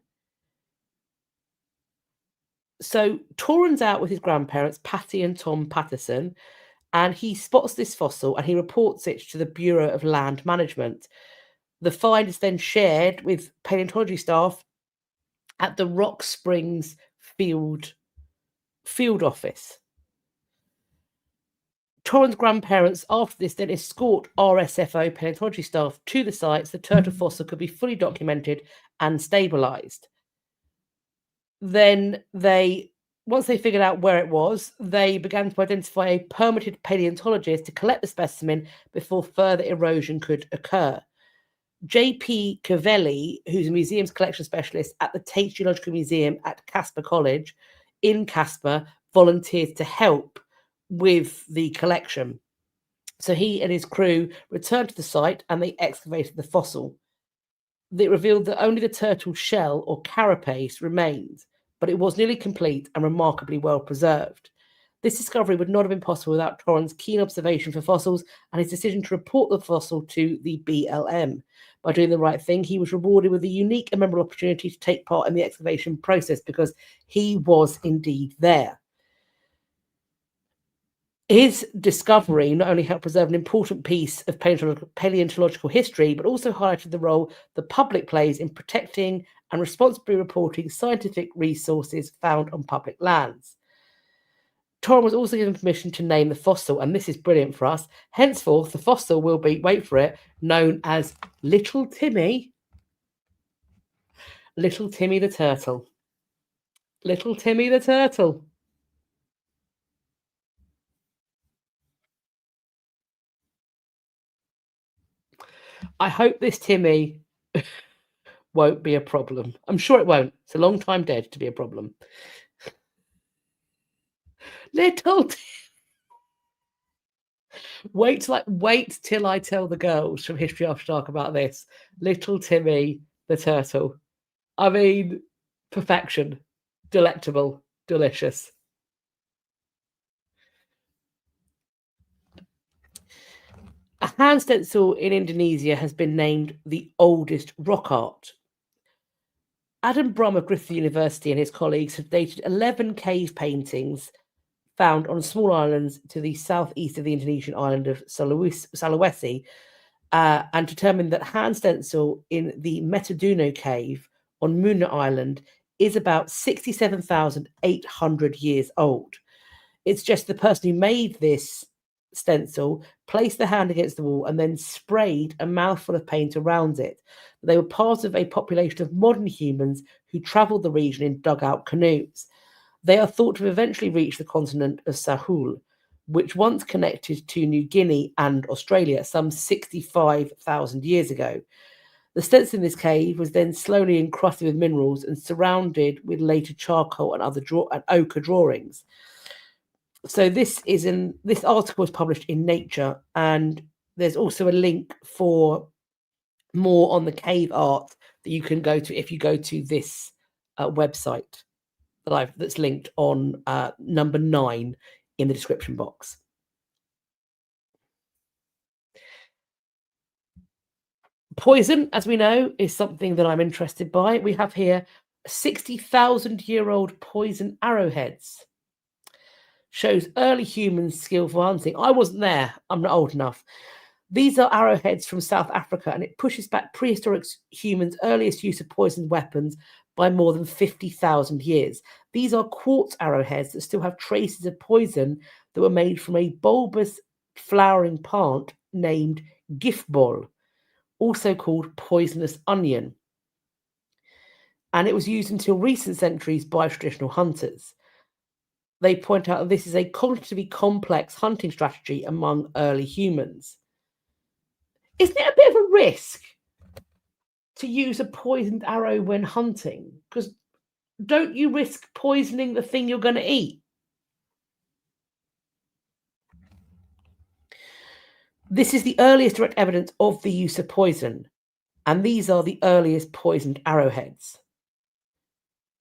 So Torrens out with his grandparents, Patty and Tom Patterson, and he spots this fossil and he reports it to the Bureau of Land Management. The find is then shared with paleontology staff at the Rock Springs field office. Torrens' grandparents, after this, then escort RSFO paleontology staff to the site so the turtle fossil could be fully documented and stabilised. Then once they figured out where it was, they began to identify a permitted paleontologist to collect the specimen before further erosion could occur. J.P. Cavelli, who's a museums collection specialist at the Tate Geological Museum at Casper College in Casper, volunteered to help with the collection. So he and his crew returned to the site and they excavated the fossil. It revealed that only the turtle's shell or carapace remained, but it was nearly complete and remarkably well preserved. This discovery would not have been possible without Torrens' keen observation for fossils and his decision to report the fossil to the BLM. By doing the right thing, he was rewarded with a unique and memorable opportunity to take part in the excavation process because he was indeed there. His discovery not only helped preserve an important piece of paleontological history, but also highlighted the role the public plays in protecting and responsibly reporting scientific resources found on public lands. Torren was also given permission to name the fossil, and this is brilliant for us. Henceforth, the fossil will be, wait for it, known as Little Timmy. Little Timmy the Turtle. Little Timmy the Turtle. I hope this Timmy won't be a problem. I'm sure it won't. It's a long time dead to be a problem. Little wait till I tell the girls from History After Dark about this. Little Timmy the Turtle. I mean, perfection. Delectable. Delicious. A hand stencil in Indonesia has been named the oldest rock art. Adam Brum of Griffith University and his colleagues have dated 11 cave paintings found on small islands to the southeast of the Indonesian island of Sulawesi, and determined that hand stencil in the Metaduno cave on Muna Island is about 67,800 years old. It's just the person who made this stencil placed their hand against the wall and then sprayed a mouthful of paint around it. They were part of a population of modern humans who travelled the region in dugout canoes. They are thought to have eventually reached the continent of Sahul, which once connected to New Guinea and Australia some 65,000 years ago. The stencil in this cave was then slowly encrusted with minerals and surrounded with later charcoal and other ochre drawings. So this article was published in Nature, and there's also a link for more on the cave art that you can go to if you go to this website that's linked on number 9 in the description box. Poison, as we know, is something that I'm interested by. We have here 60,000-year-old poison arrowheads. Shows early humans' skillful hunting. I wasn't there. I'm not old enough. These are arrowheads from South Africa, and it pushes back prehistoric humans' earliest use of poisoned weapons by more than 50,000 years. These are quartz arrowheads that still have traces of poison that were made from a bulbous flowering plant named gifbol, also called poisonous onion. And it was used until recent centuries by traditional hunters. They point out that this is a cognitively complex hunting strategy among early humans. Isn't it a bit of a risk to use a poisoned arrow when hunting? Because don't you risk poisoning the thing you're going to eat? This is the earliest direct evidence of the use of poison, and these are the earliest poisoned arrowheads.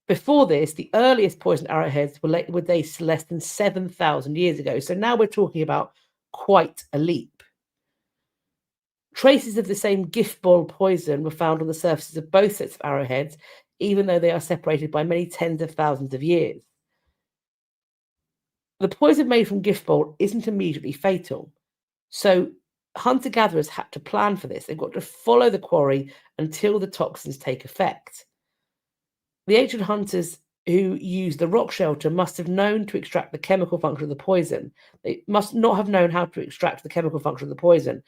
Before this, the earliest poisoned arrowheads were dated less than 7,000 years ago. So now we're talking about quite a leap. Traces of the same gift ball poison were found on the surfaces of both sets of arrowheads, even though they are separated by many tens of thousands of years. The poison made from gift ball isn't immediately fatal. So hunter-gatherers had to plan for this. They've got to follow the quarry until the toxins take effect. The ancient hunters who used the rock shelter must have known to extract the chemical function of the poison. They must not have known how to extract the chemical function of the poison.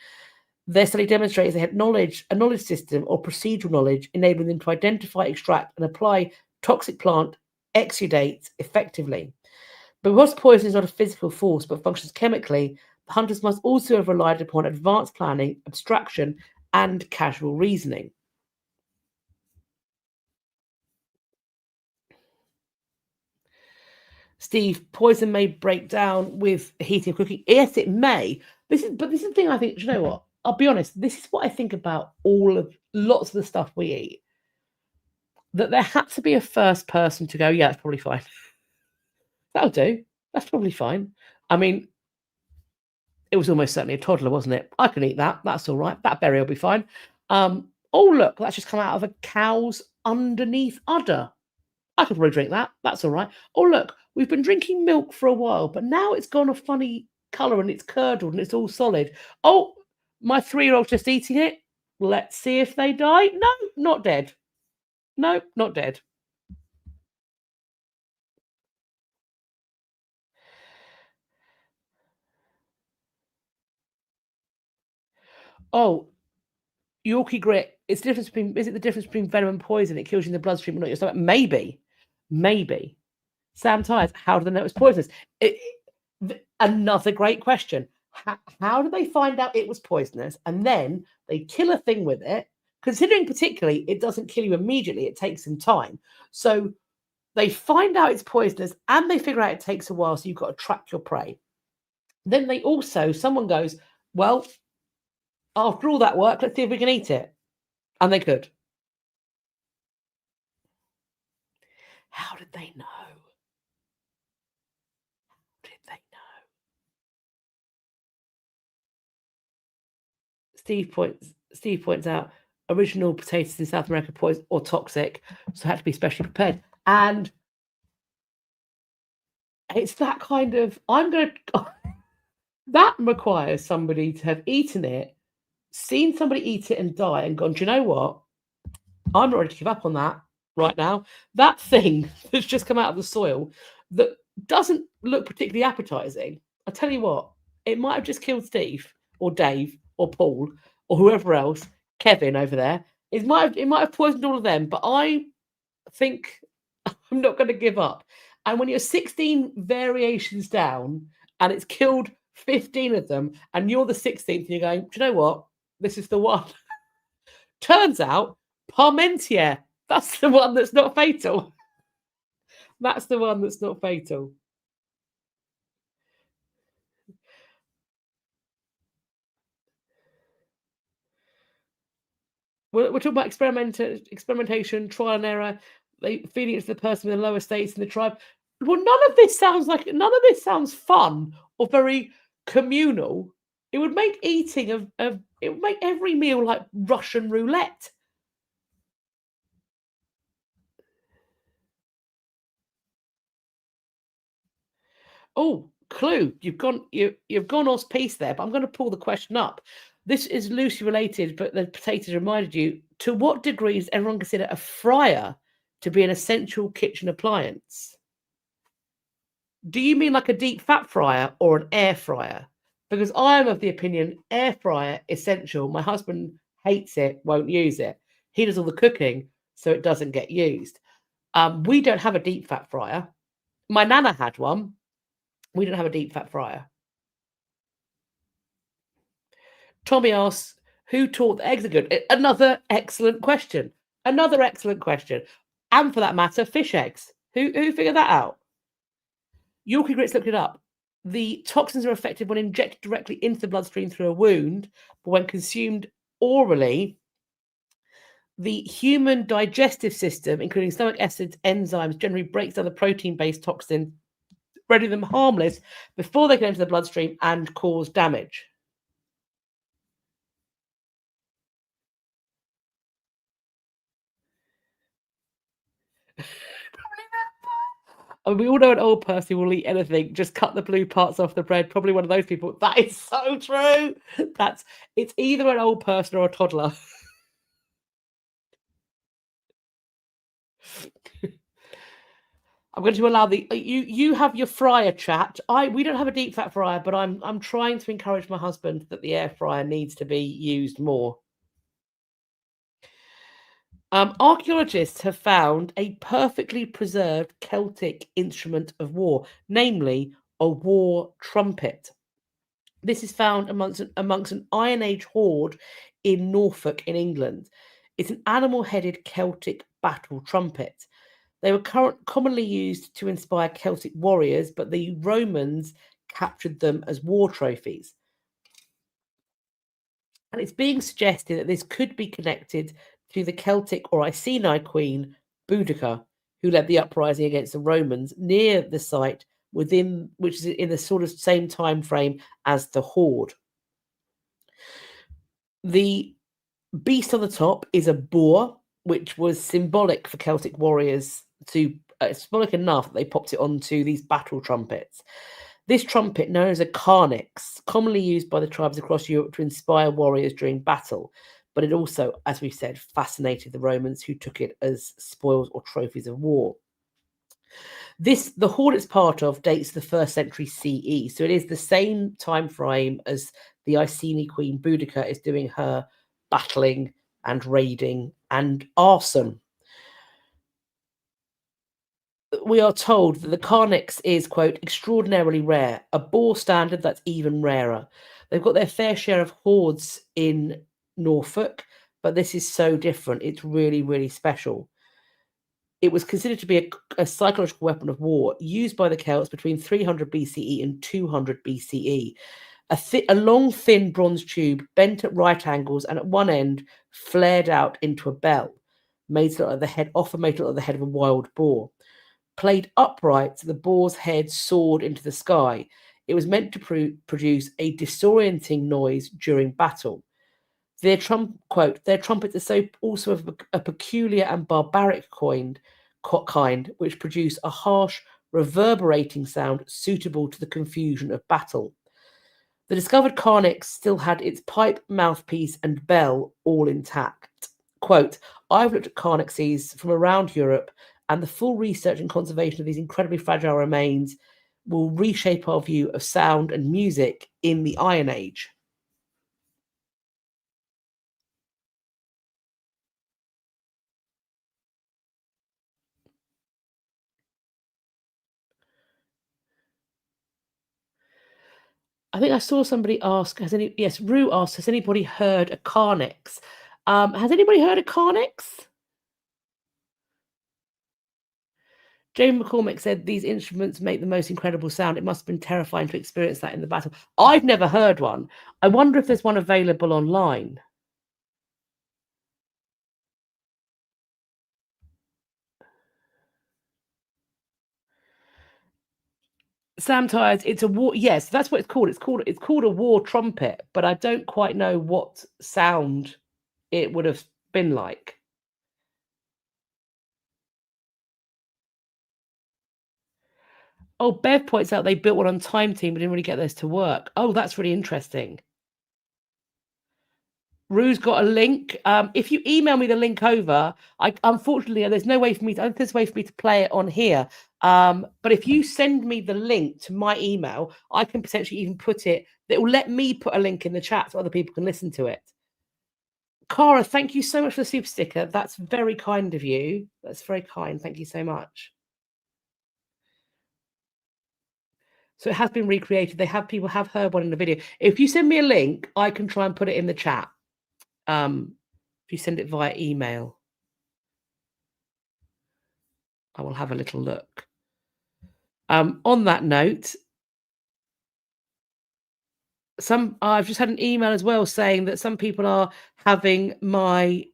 Their study demonstrates they had a knowledge system or procedural knowledge enabling them to identify, extract, and apply toxic plant exudates effectively. But because poison is not a physical force but functions chemically, the hunters must also have relied upon advanced planning, abstraction, and casual reasoning. Steve, poison may break down with heating and cooking. Yes, it may. This is the thing I think, do you know what? I'll be honest, this is what I think about lots of the stuff we eat. That there had to be a first person to go, yeah, that's probably fine. That'll do. That's probably fine. I mean, it was almost certainly a toddler, wasn't it? I can eat that. That's all right. That berry will be fine. Oh, look, that's just come out of a cow's underneath udder. I could probably drink that. That's all right. Oh, look, we've been drinking milk for a while, but now it's gone a funny colour and it's curdled and it's all solid. Oh, my 3-year-old's just eating it. Let's see if they die. No, not dead. No, not dead. Oh, Yorkie grit. It's the difference between. Is it the difference between venom and poison? It kills you in the bloodstream, but not your stomach. Maybe. Sam Tyres. How do they know it was poisonous? Another great question. How do they find out it was poisonous, and then they kill a thing with it? Considering particularly, it doesn't kill you immediately. It takes some time. So they find out it's poisonous, and they figure out it takes a while. So you've got to track your prey. Then someone goes, well, after all that work, let's see if we can eat it. And they could. How did they know? Steve points out original potatoes in South America poison or toxic, so had to be specially prepared. And it's that kind of that requires somebody to have eaten it, seen somebody eat it and die, and gone, do you know what? I'm not ready to give up on that right now. That thing that's just come out of the soil that doesn't look particularly appetizing. I tell you what, it might have just killed Steve or Dave or Paul or whoever else, Kevin over there. It might have poisoned all of them, but I think I'm not going to give up. And when you're 16 variations down and it's killed 15 of them, and you're the 16th, and you're going, do you know what? This is the one. Turns out, Parmentier. That's the one that's not fatal. That's the one that's not fatal. We're talking about experimentation, trial and error, feeding it to the person with the lower states in the tribe. Well, none of this sounds fun or very communal. It would make eating it would make every meal like Russian roulette. Oh, clue! You've gone off piece there, but I'm going to pull the question up. This is loosely related, but the potatoes reminded you, to what degree does everyone consider a fryer to be an essential kitchen appliance? Do you mean like a deep fat fryer or an air fryer? Because I am of the opinion air fryer essential. My husband hates it, won't use it. He does all the cooking, so it doesn't get used. We don't have a deep fat fryer. My nana had one. We don't have a deep fat fryer. Tommy asks, who taught the eggs are good? Another excellent question. Another excellent question. And for that matter, fish eggs. Who figured that out? Yorkie Grits looked it up. The toxins are effective when injected directly into the bloodstream through a wound, but when consumed orally, the human digestive system, including stomach acids, enzymes, generally breaks down the protein-based toxin, rendering them harmless before they get into the bloodstream and cause damage. I mean, we all know an old person will eat anything, just cut the blue parts off the bread. Probably one of those people. That is so true. It's either an old person or a toddler. I'm going to allow you have your fryer chat. We don't have a deep fat fryer, but I'm trying to encourage my husband that the air fryer needs to be used more. Archaeologists have found a perfectly preserved Celtic instrument of war, namely a war trumpet. This is found amongst an Iron Age hoard in Norfolk, in England. It's an animal-headed Celtic battle trumpet. They were commonly used to inspire Celtic warriors, but the Romans captured them as war trophies. And it's being suggested that this could be connected to the Celtic or Iceni queen Boudica, who led the uprising against the Romans near the site, which is in the sort of same time frame as the hoard. The beast on the top is a boar, which was symbolic for Celtic warriors. Symbolic enough that they popped it onto these battle trumpets. This trumpet, known as a carnix, commonly used by the tribes across Europe to inspire warriors during battle, but it also, as we said, fascinated the Romans, who took it as spoils or trophies of war. The hoard it's part of dates to the 1st century CE, so it is the same time frame as the Iceni queen Boudica is doing her battling and raiding and arson. We are told that the carnix is, quote, extraordinarily rare, a boar standard that's even rarer. They've got their fair share of hoards in Norfolk, but this is so different. It's really, really special. It was considered to be a psychological weapon of war used by the Celts between 300 BCE and 200 BCE. A long, thin bronze tube bent at right angles and at one end flared out into a bell, made to look like the head, often made to look like the head of a wild boar. Played upright, so the boar's head soared into the sky. It was meant to produce a disorienting noise during battle. Their trumpets are also of a peculiar and barbaric kind, which produce a harsh, reverberating sound suitable to the confusion of battle. The discovered carnix still had its pipe, mouthpiece, and bell all intact. Quote, I've looked at carnixes from around Europe, and the full research and conservation of these incredibly fragile remains will reshape our view of sound and music in the Iron Age. I think I saw somebody ask, Rue asked, has anybody heard a carnix? Has anybody heard a carnix? Jane McCormick said these instruments make the most incredible sound. It must have been terrifying to experience that in the battle. I've never heard one. I wonder if there's one available online. Sam Tyres, it's a war. Yes, that's what it's called. It's called a war trumpet, but I don't quite know what sound it would have been like. Oh, Bev points out they built one on Time Team, but didn't really get those to work. Oh, that's really interesting. Rue's got a link. If you email me the link over, unfortunately there's no way for me to. I think there's a way for me to play it on here. But if you send me the link to my email, I can potentially even put it. That will let me put a link in the chat so other people can listen to it. Cara, thank you so much for the super sticker. That's very kind of you. That's very kind. Thank you so much. So it has been recreated. People have heard one in the video. If you send me a link, I can try and put it in the chat. If you send it via email, I will have a little look. On that note, I've just had an email as well saying that some people are having my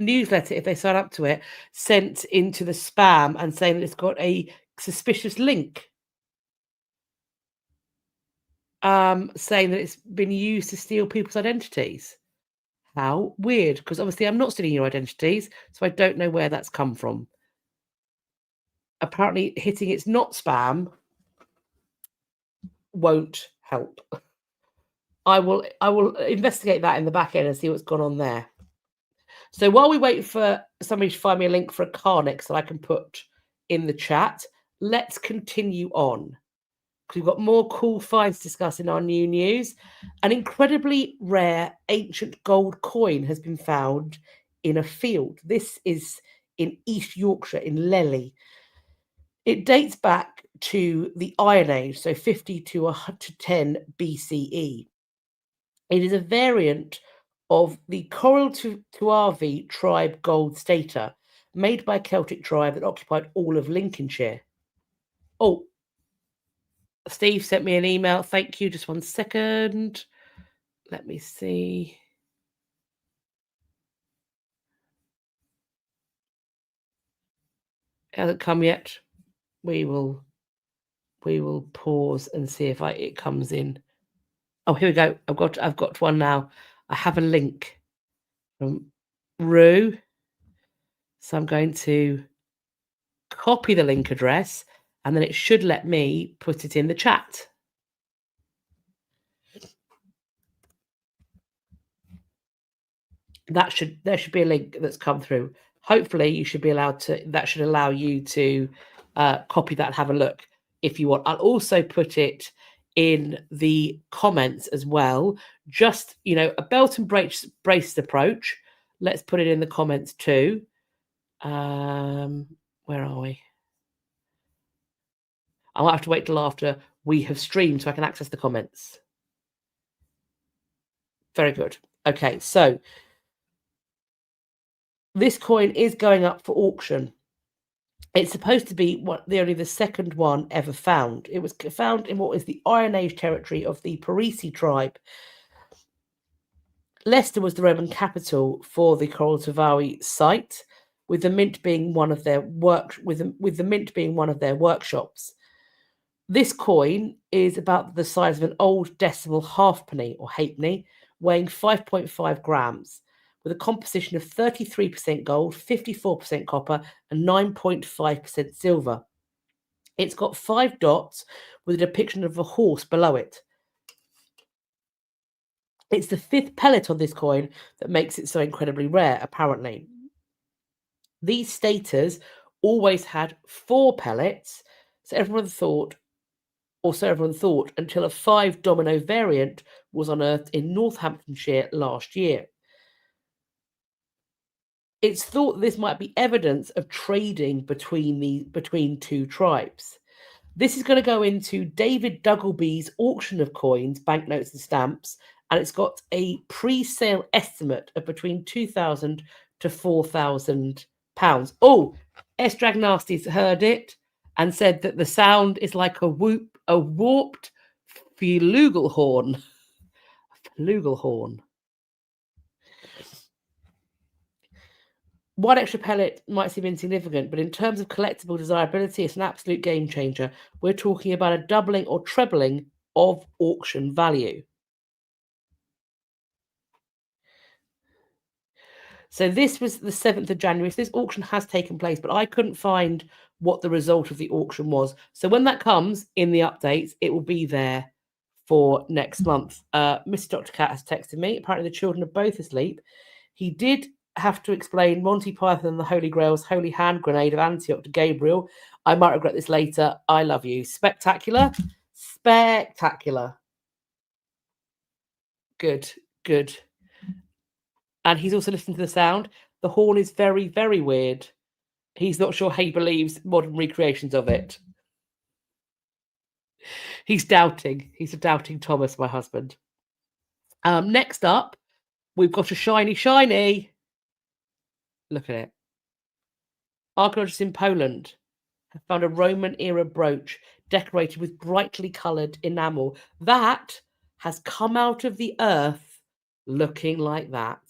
newsletter, if they sign up to it, sent into the spam and saying that it's got a suspicious link. Saying that it's been used to steal people's identities. How weird, because obviously I'm not stealing your identities, so I don't know where that's come from. Apparently hitting it's not spam won't help. I will investigate that in the back end and see what's gone on there. So while we wait for somebody to find me a link for a car next that I can put in the chat, let's continue on. We've got more cool finds to discuss in our new news. An incredibly rare ancient gold coin has been found in a field. This is in East Yorkshire, in Lely. It dates back to the Iron Age, so 50 to 10 BCE. It is a variant of the Coral Tuavi tribe gold stater, made by a Celtic tribe that occupied all of Lincolnshire. Oh, Steve sent me an email. Thank you. Just 1 second. Let me see. It hasn't come yet. We will pause and see if it comes in. Oh, here we go. I've got one now. I have a link from Rue. So I'm going to copy the link address and then it should let me put it in the chat. There should be a link that's come through. Hopefully you should be allowed to, that should allow you to copy that and have a look if you want. I'll also put it in the comments as well. Just, a belt and brace approach. Let's put it in the comments too. Where are we? I'll have to wait till after we have streamed so I can access the comments. Very good. Okay, so this coin is going up for auction. It's supposed to be only the second one ever found. It was found in what is the Iron Age territory of the Parisi tribe. Leicester was the Roman capital for the Coral Tuavi site, with the mint being one of their workshops. This coin is about the size of an old decimal halfpenny or halfpenny, weighing 5.5 grams, with a composition of 33% gold, 54% copper, and 9.5% silver. It's got 5 dots with a depiction of a horse below it. It's the 5th pellet on this coin that makes it so incredibly rare, apparently. These staters always had 4 pellets, so everyone thought, until a 5 domino variant was unearthed in Northamptonshire last year. It's thought this might be evidence of trading between two tribes. This is going to go into David Duggleby's auction of coins, banknotes and stamps, and it's got a pre-sale estimate of between £2,000 to £4,000. Oh, S-Drag Nasty's heard it and said that the sound is like a warped flugelhorn. Flugelhorn. One extra pellet might seem insignificant, but in terms of collectible desirability, it's an absolute game changer. We're talking about a doubling or trebling of auction value. So this was the 7th of January. So this auction has taken place, but I couldn't find what the result of the auction was. So when that comes in the updates, it will be there for next month. Mr. Dr. Cat has texted me. Apparently the children are both asleep. He did have to explain Monty Python and the Holy Grail's holy hand grenade of Antioch to Gabriel. I might regret this later. I love you. Spectacular. Spectacular. Good, good. And he's also listened to the sound. The horn is very, very weird. He's not sure how he believes modern recreations of it. He's doubting. He's a doubting Thomas, my husband. Next up, we've got a shiny. Look at it. Archaeologists in Poland have found a Roman-era brooch decorated with brightly coloured enamel that has come out of the earth looking like that.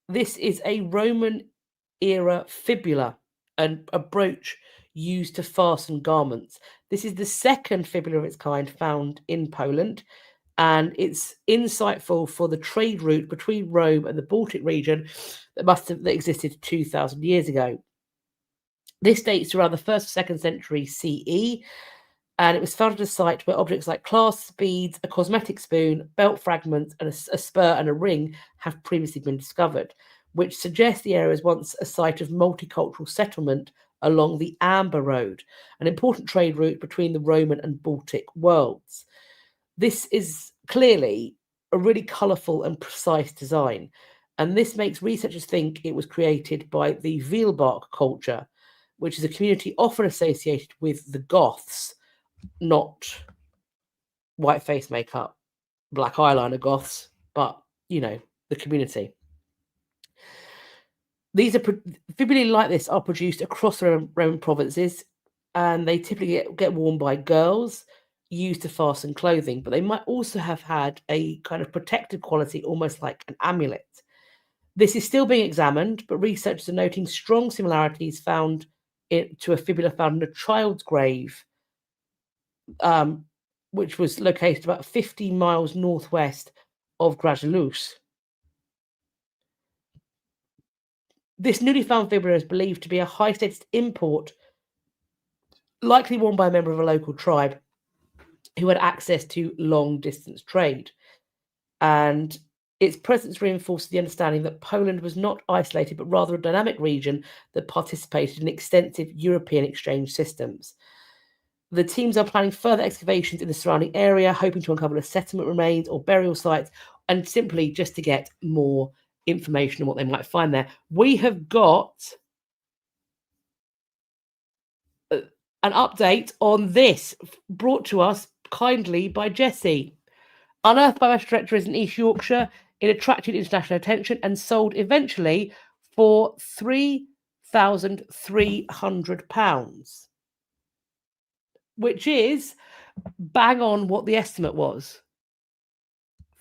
This is a Roman-era fibula, and a brooch used to fasten garments. This is the second fibula of its kind found in Poland, and it's insightful for the trade route between Rome and the Baltic region that existed 2,000 years ago. This dates to around the 1st or 2nd century CE, and it was found at a site where objects like clasps, beads, a cosmetic spoon, belt fragments, and a spur and a ring have previously been discovered, which suggests the area was once a site of multicultural settlement along the Amber Road, an important trade route between the Roman and Baltic worlds. This is clearly a really colourful and precise design, and this makes researchers think it was created by the Veilbark culture, which is a community often associated with the Goths, not white face makeup, black eyeliner Goths, but, you know, the community. These are fibulae like this are produced across the Roman provinces, and they typically get worn by girls, used to fasten clothing, but they might also have had a kind of protective quality, almost like an amulet. This is still being examined, but researchers are noting strong similarities found to a fibula found in a child's grave, which was located about 50 miles northwest of Grajalous. This newly found fibula is believed to be a high-status import, likely worn by a member of a local tribe who had access to long-distance trade. And its presence reinforces the understanding that Poland was not isolated, but rather a dynamic region that participated in extensive European exchange systems. The teams are planning further excavations in the surrounding area, hoping to uncover settlement remains or burial sites, and simply just to get more information on what they might find there. We have got an update on this, brought to us kindly by Jessie. Unearthed by West Directors in East Yorkshire, it attracted international attention and sold eventually for £3,300, which is bang on what the estimate was.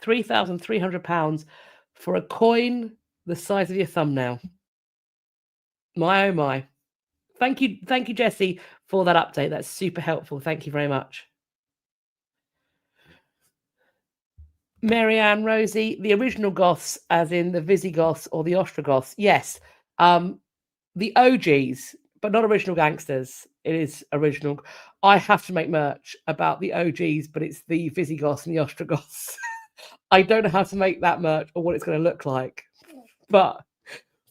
£3,300 for a coin the size of your thumbnail. My oh my. Thank you, Jessie, for that update. That's super helpful. Thank you very much. Marianne, Rosie, the original Goths, as in the Visigoths or the Ostrogoths. Yes. The OGs, but not original gangsters. It is original. I have to make merch about the OGs, but it's the Visigoths and the Ostrogoths. I don't know how to make that merch or what it's going to look like. But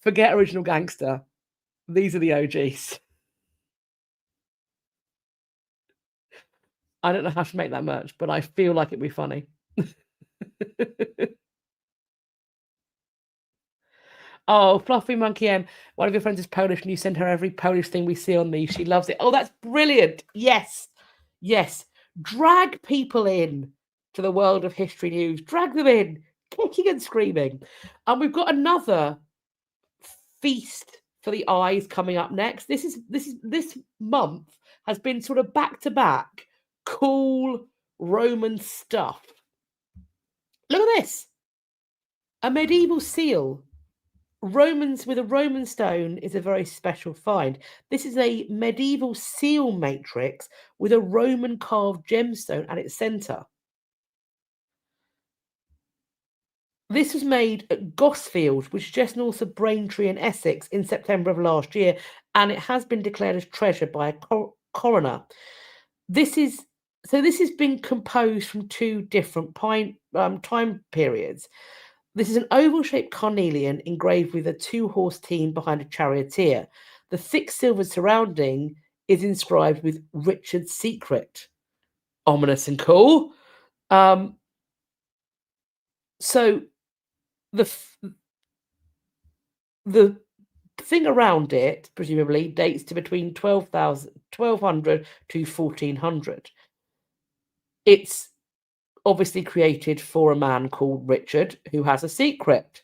forget original gangster. These are the OGs. I don't know how to make that merch, but I feel like it'd be funny. Oh, Fluffy Monkey M. One of your friends is Polish and you send her every Polish thing we see on these. She loves it. Oh, that's brilliant. Yes. Yes. Drag people in to the world of history news. Drag them in, kicking and screaming. And we've got another feast for the eyes coming up next. This month has been sort of back-to-back cool Roman stuff. Look at this. A medieval seal. Romans with a Roman stone is a very special find. This is a medieval seal matrix with a Roman carved gemstone at its centre. This was made at Gosfield, which is just north of Braintree in Essex, in September of last year, and it has been declared as treasure by a coroner. This is So this has been composed from two different time periods. This is an oval-shaped carnelian engraved with a two-horse team behind a charioteer. The thick silver surrounding is inscribed with Richard's secret. Ominous and cool. So the the thing around it presumably dates to between 1200 to 1400. It's obviously created for a man called Richard who has a secret.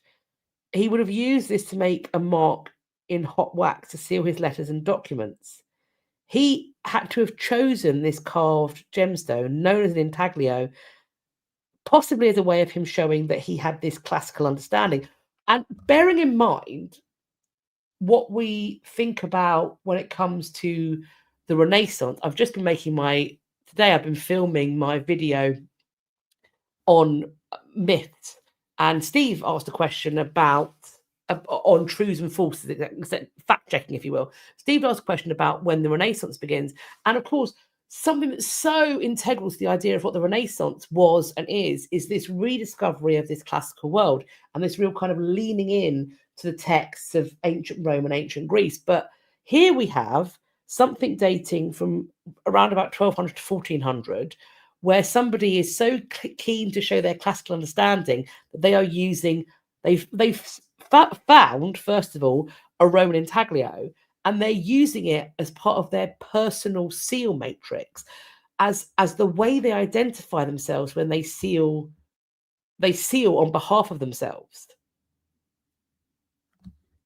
He would have used this to make a mark in hot wax to seal his letters and documents. He had to have chosen this carved gemstone known as an intaglio, possibly as a way of him showing that he had this classical understanding. And bearing in mind what we think about when it comes to the Renaissance, I've just been today I've been filming my video on myths, and Steve asked a question about on truths and falses, fact checking, if you will. Steve asked a question about when the Renaissance begins, and of course, something that's so integral to the idea of what the Renaissance was and is this rediscovery of this classical world and this real kind of leaning in to the texts of ancient Rome and ancient Greece. But here we have something dating from around about 1200 to 1400, where somebody is so keen to show their classical understanding that they are using, they've found, first of all, a Roman intaglio, and they're using it as part of their personal seal matrix, as the way they identify themselves when they seal on behalf of themselves.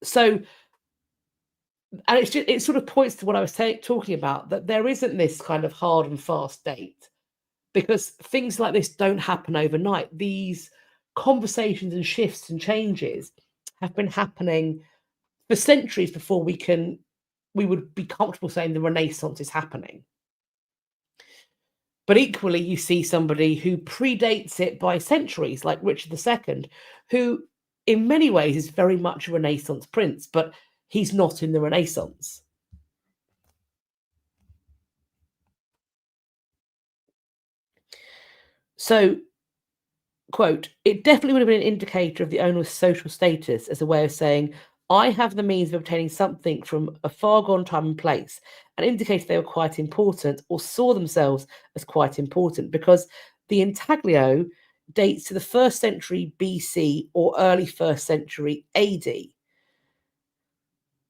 So, and it sort of points to what I was talking about, that there isn't this kind of hard and fast date, because things like this don't happen overnight. These conversations and shifts and changes have been happening for centuries before we would be comfortable saying the Renaissance is happening. But equally, you see somebody who predates it by centuries, like Richard II, who in many ways is very much a Renaissance prince, but he's not in the Renaissance. So, quote, it definitely would have been an indicator of the owner's social status as a way of saying, I have the means of obtaining something from a far gone time and place, and indicated they were quite important or saw themselves as quite important, because the intaglio dates to the 1st century BC or early 1st century AD.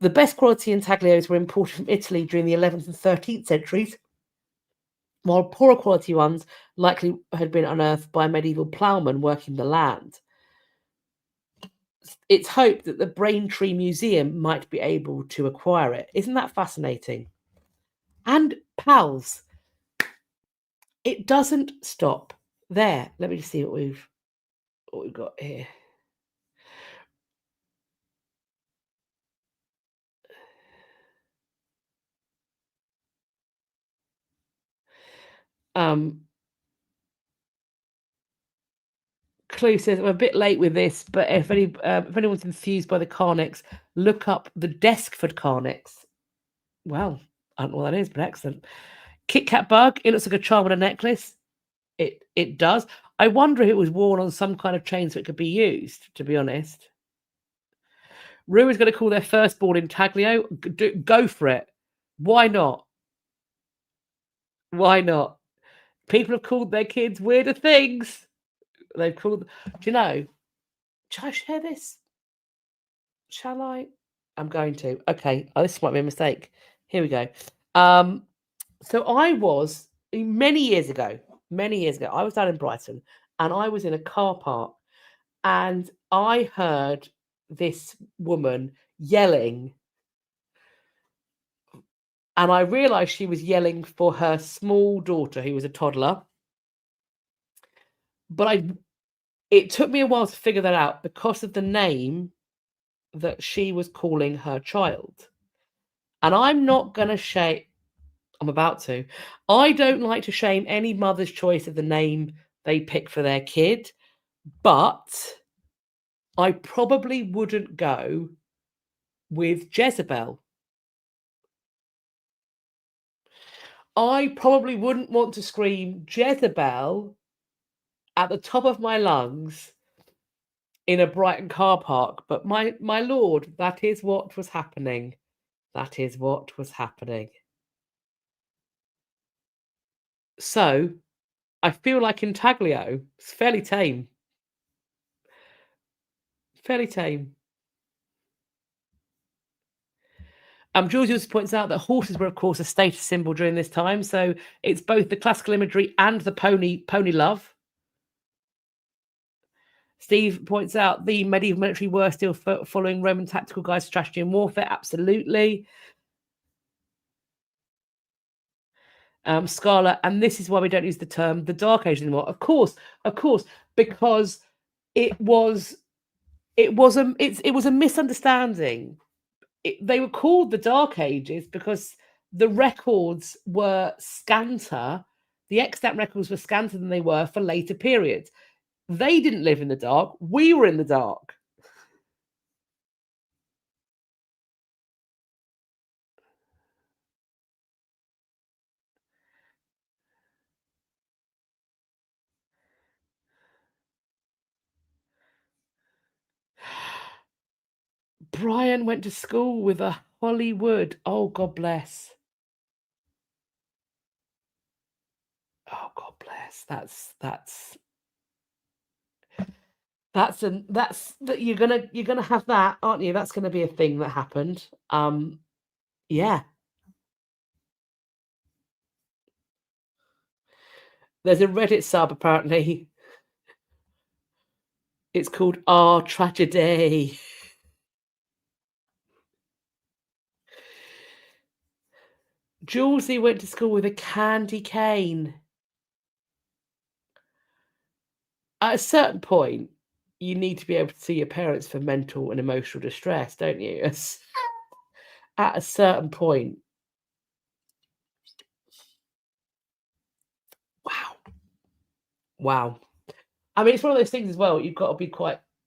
The best quality intaglios were imported from Italy during the 11th and 13th centuries, while poorer quality ones likely had been unearthed by medieval ploughmen working the land. It's hoped that the Braintree Museum might be able to acquire it. Isn't that fascinating? And pals, it doesn't stop there. Let me just see what we've got here. Chloe says, I'm a bit late with this, but if anyone's enthused by the Carnix, look up the Deskford Carnix. Well, I don't know what that is, but excellent. Kit Kat bug. It looks like a charm on a necklace. It does. I wonder if it was worn on some kind of chain so it could be used, to be honest. Rue is going to call their firstborn intaglio. Go for it. Why not? Why not? People have called their kids weirder things. They've called. Do you know? Shall I share this? Shall I? I'm going to. Okay. Oh, this might be a mistake. Here we go. So I was many years ago, I was down in Brighton, and I was in a car park, and I heard this woman yelling, and I realized she was yelling for her small daughter, who was a toddler. But it took me a while to figure that out because of the name that she was calling her child. And I'm not going to shame, I'm about to. I don't like to shame any mother's choice of the name they pick for their kid, but I probably wouldn't go with Jezebel. I probably wouldn't want to scream Jezebel at the top of my lungs in a Brighton car park, but my lord, that is what was happening. That is what was happening. So I feel like Intaglio, it's fairly tame. Fairly tame. Jules also points out that horses were, of course, a status symbol during this time. So it's both the classical imagery and the pony love. Steve points out the medieval military were still following Roman tactical guides, strategy and warfare. Absolutely. Scarlett, and this is why we don't use the term the Dark Age anymore. Of course, because it was a misunderstanding. They were called the Dark Ages because the records were scanter. The extant records were scanter than they were for later periods. They didn't live in the dark. We were in the dark. Brian went to school with a Hollywood. Oh, God bless. Oh, God bless. That you're gonna have that, aren't you? That's gonna be a thing that happened. Yeah. There's a Reddit sub apparently. It's called Our Tragedy. Julesy went to school with a candy cane. At a certain point, you need to be able to see your parents for mental and emotional distress, don't you? At a certain point. Wow. I mean, it's one of those things as well. You've got to be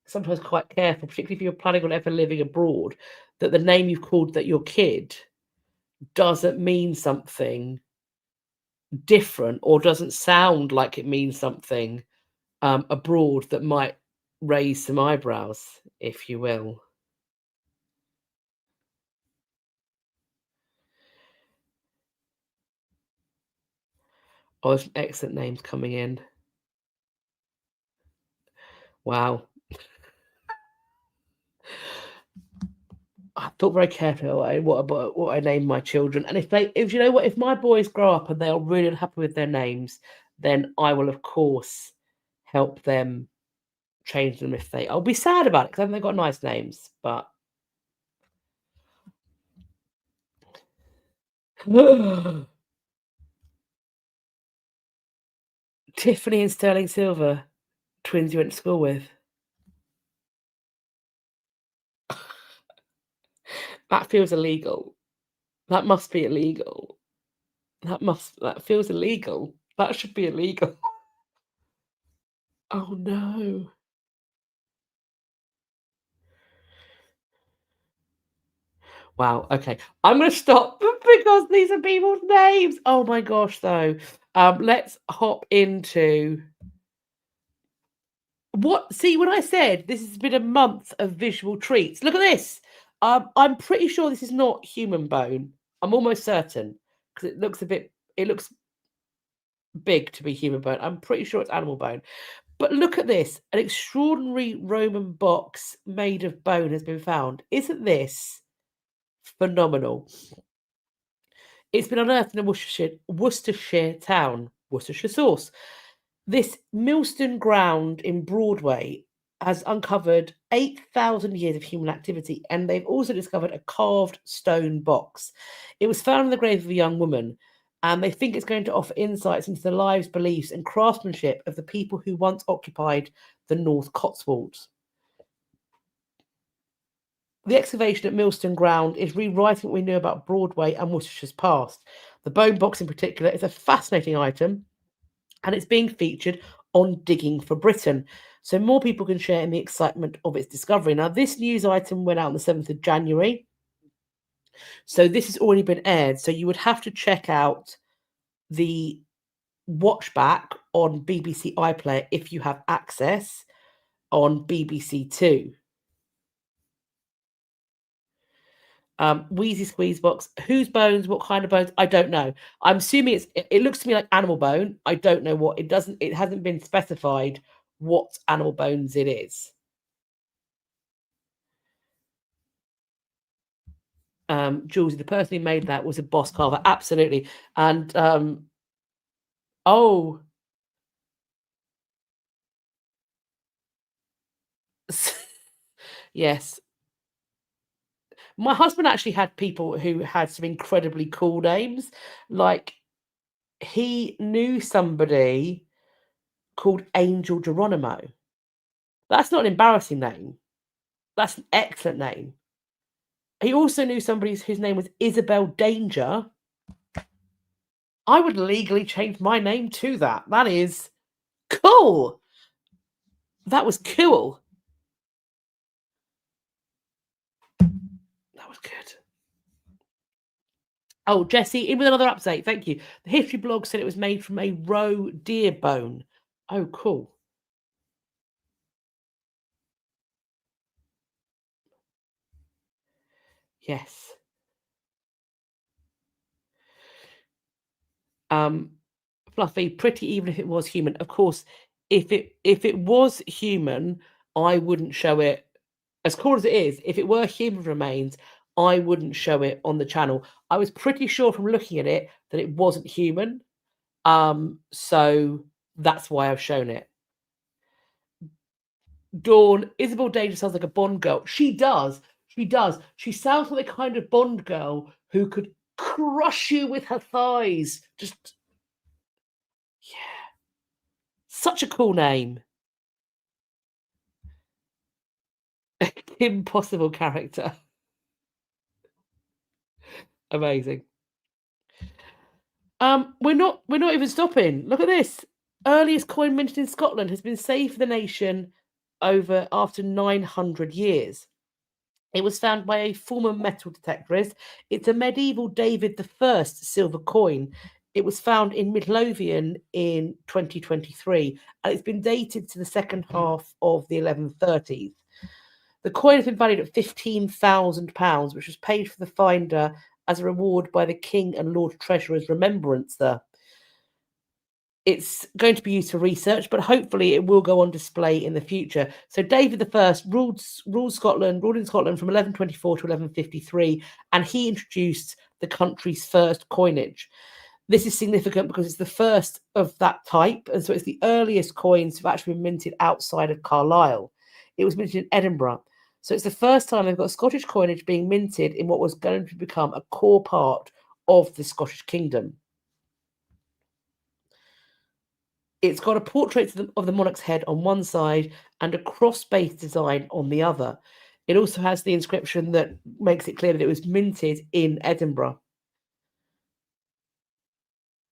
sometimes quite careful, particularly if you're planning on ever living abroad, that the name you've called that your kid doesn't mean something different or doesn't sound like it means something abroad that might raise some eyebrows, if you will. Oh, there's some excellent names coming in. Wow. I thought very carefully what I name my children, and if you know what, if my boys grow up and they are really unhappy with their names, then I will of course help them change them. I'll be sad about it because I think they've got nice names, but Tiffany and Sterling Silver, twins you went to school with. That feels illegal. That must be illegal. That feels illegal. That should be illegal. Oh no. Wow. Okay. I'm going to stop because these are people's names. Oh my gosh, though. Let's hop into see, when I said this has been a month of visual treats, look at this. I'm pretty sure this is not human bone. I'm almost certain because it looks big to be human bone. I'm pretty sure it's animal bone. But look at this. An extraordinary Roman box made of bone has been found. Isn't this phenomenal? It's been unearthed in a Worcestershire town, Worcestershire sauce. This Millstone ground in Broadway has uncovered 8,000 years of human activity, and they've also discovered a carved stone box. It was found in the grave of a young woman, and they think it's going to offer insights into the lives, beliefs, and craftsmanship of the people who once occupied the North Cotswolds. The excavation at Millstone Ground is rewriting what we knew about Broadway and Worcestershire's past. The bone box in particular is a fascinating item, and it's being featured on Digging for Britain, so more people can share in the excitement of its discovery. Now, this news item went out on the 7th of January, so this has already been aired, so you would have to check out the watch back on BBC iPlayer if you have access on BBC Two. Wheezy Squeeze Box. Whose bones? What kind of bones? I don't know. I'm assuming it looks to me like animal bone. I don't know what it doesn't. It hasn't been specified what animal bones it is. Julesy, the person who made that was a boss carver, absolutely. And oh, yes. My husband actually had people who had some incredibly cool names. Like he knew somebody called Angel Geronimo. That's not an embarrassing name. That's an excellent name. He also knew somebody whose name was Isabel Danger. I would legally change my name to that. That is cool. That was cool. That was good. Oh, Jessie, in with another update. Thank you. The history blog said it was made from a roe deer bone. Oh, cool. Yes. Fluffy, pretty even if it was human. Of course, if it was human, I wouldn't show it. As cool as it is, if it were human remains, I wouldn't show it on the channel. I was pretty sure from looking at it that it wasn't human. So that's why I've shown it. Dawn, Isabel Danger sounds like a Bond girl. She does. She does. She sounds like the kind of Bond girl who could crush you with her thighs. Just, yeah. Such a cool name. Impossible character. Amazing. We're not even stopping. Look at this. Earliest coin minted in Scotland has been saved for the nation after 900 years. It was found by a former metal detectorist. It's a medieval David I silver coin. It was found in Midlothian in 2023, and it's been dated to the second half of the 1130s. The coin has been valued at £15,000, which was paid for the finder as a reward by the King and Lord Treasurer's remembrance there. It's going to be used for research, but hopefully it will go on display in the future. So David I ruled in Scotland from 1124 to 1153, and he introduced the country's first coinage. This is significant because it's the first of that type, and so it's the earliest coins to have actually been minted outside of Carlisle. It was minted in Edinburgh. So it's the first time they've got Scottish coinage being minted in what was going to become a core part of the Scottish kingdom. It's got a portrait of the monarch's head on one side and a cross-based design on the other. It also has the inscription that makes it clear that it was minted in Edinburgh.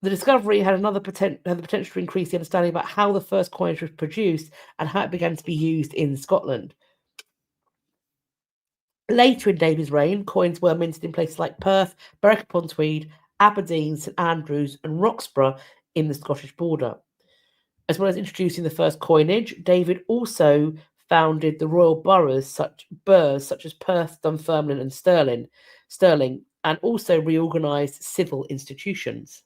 The discovery had the potential to increase the understanding about how the first coinage was produced and how it began to be used in Scotland. Later in David's reign, coins were minted in places like Perth, Berwick-upon-Tweed, Aberdeen, St Andrews, and Roxburgh in the Scottish border. As well as introducing the first coinage, David also founded the royal boroughs such as Perth, Dunfermline, and Stirling, and also reorganised civil institutions.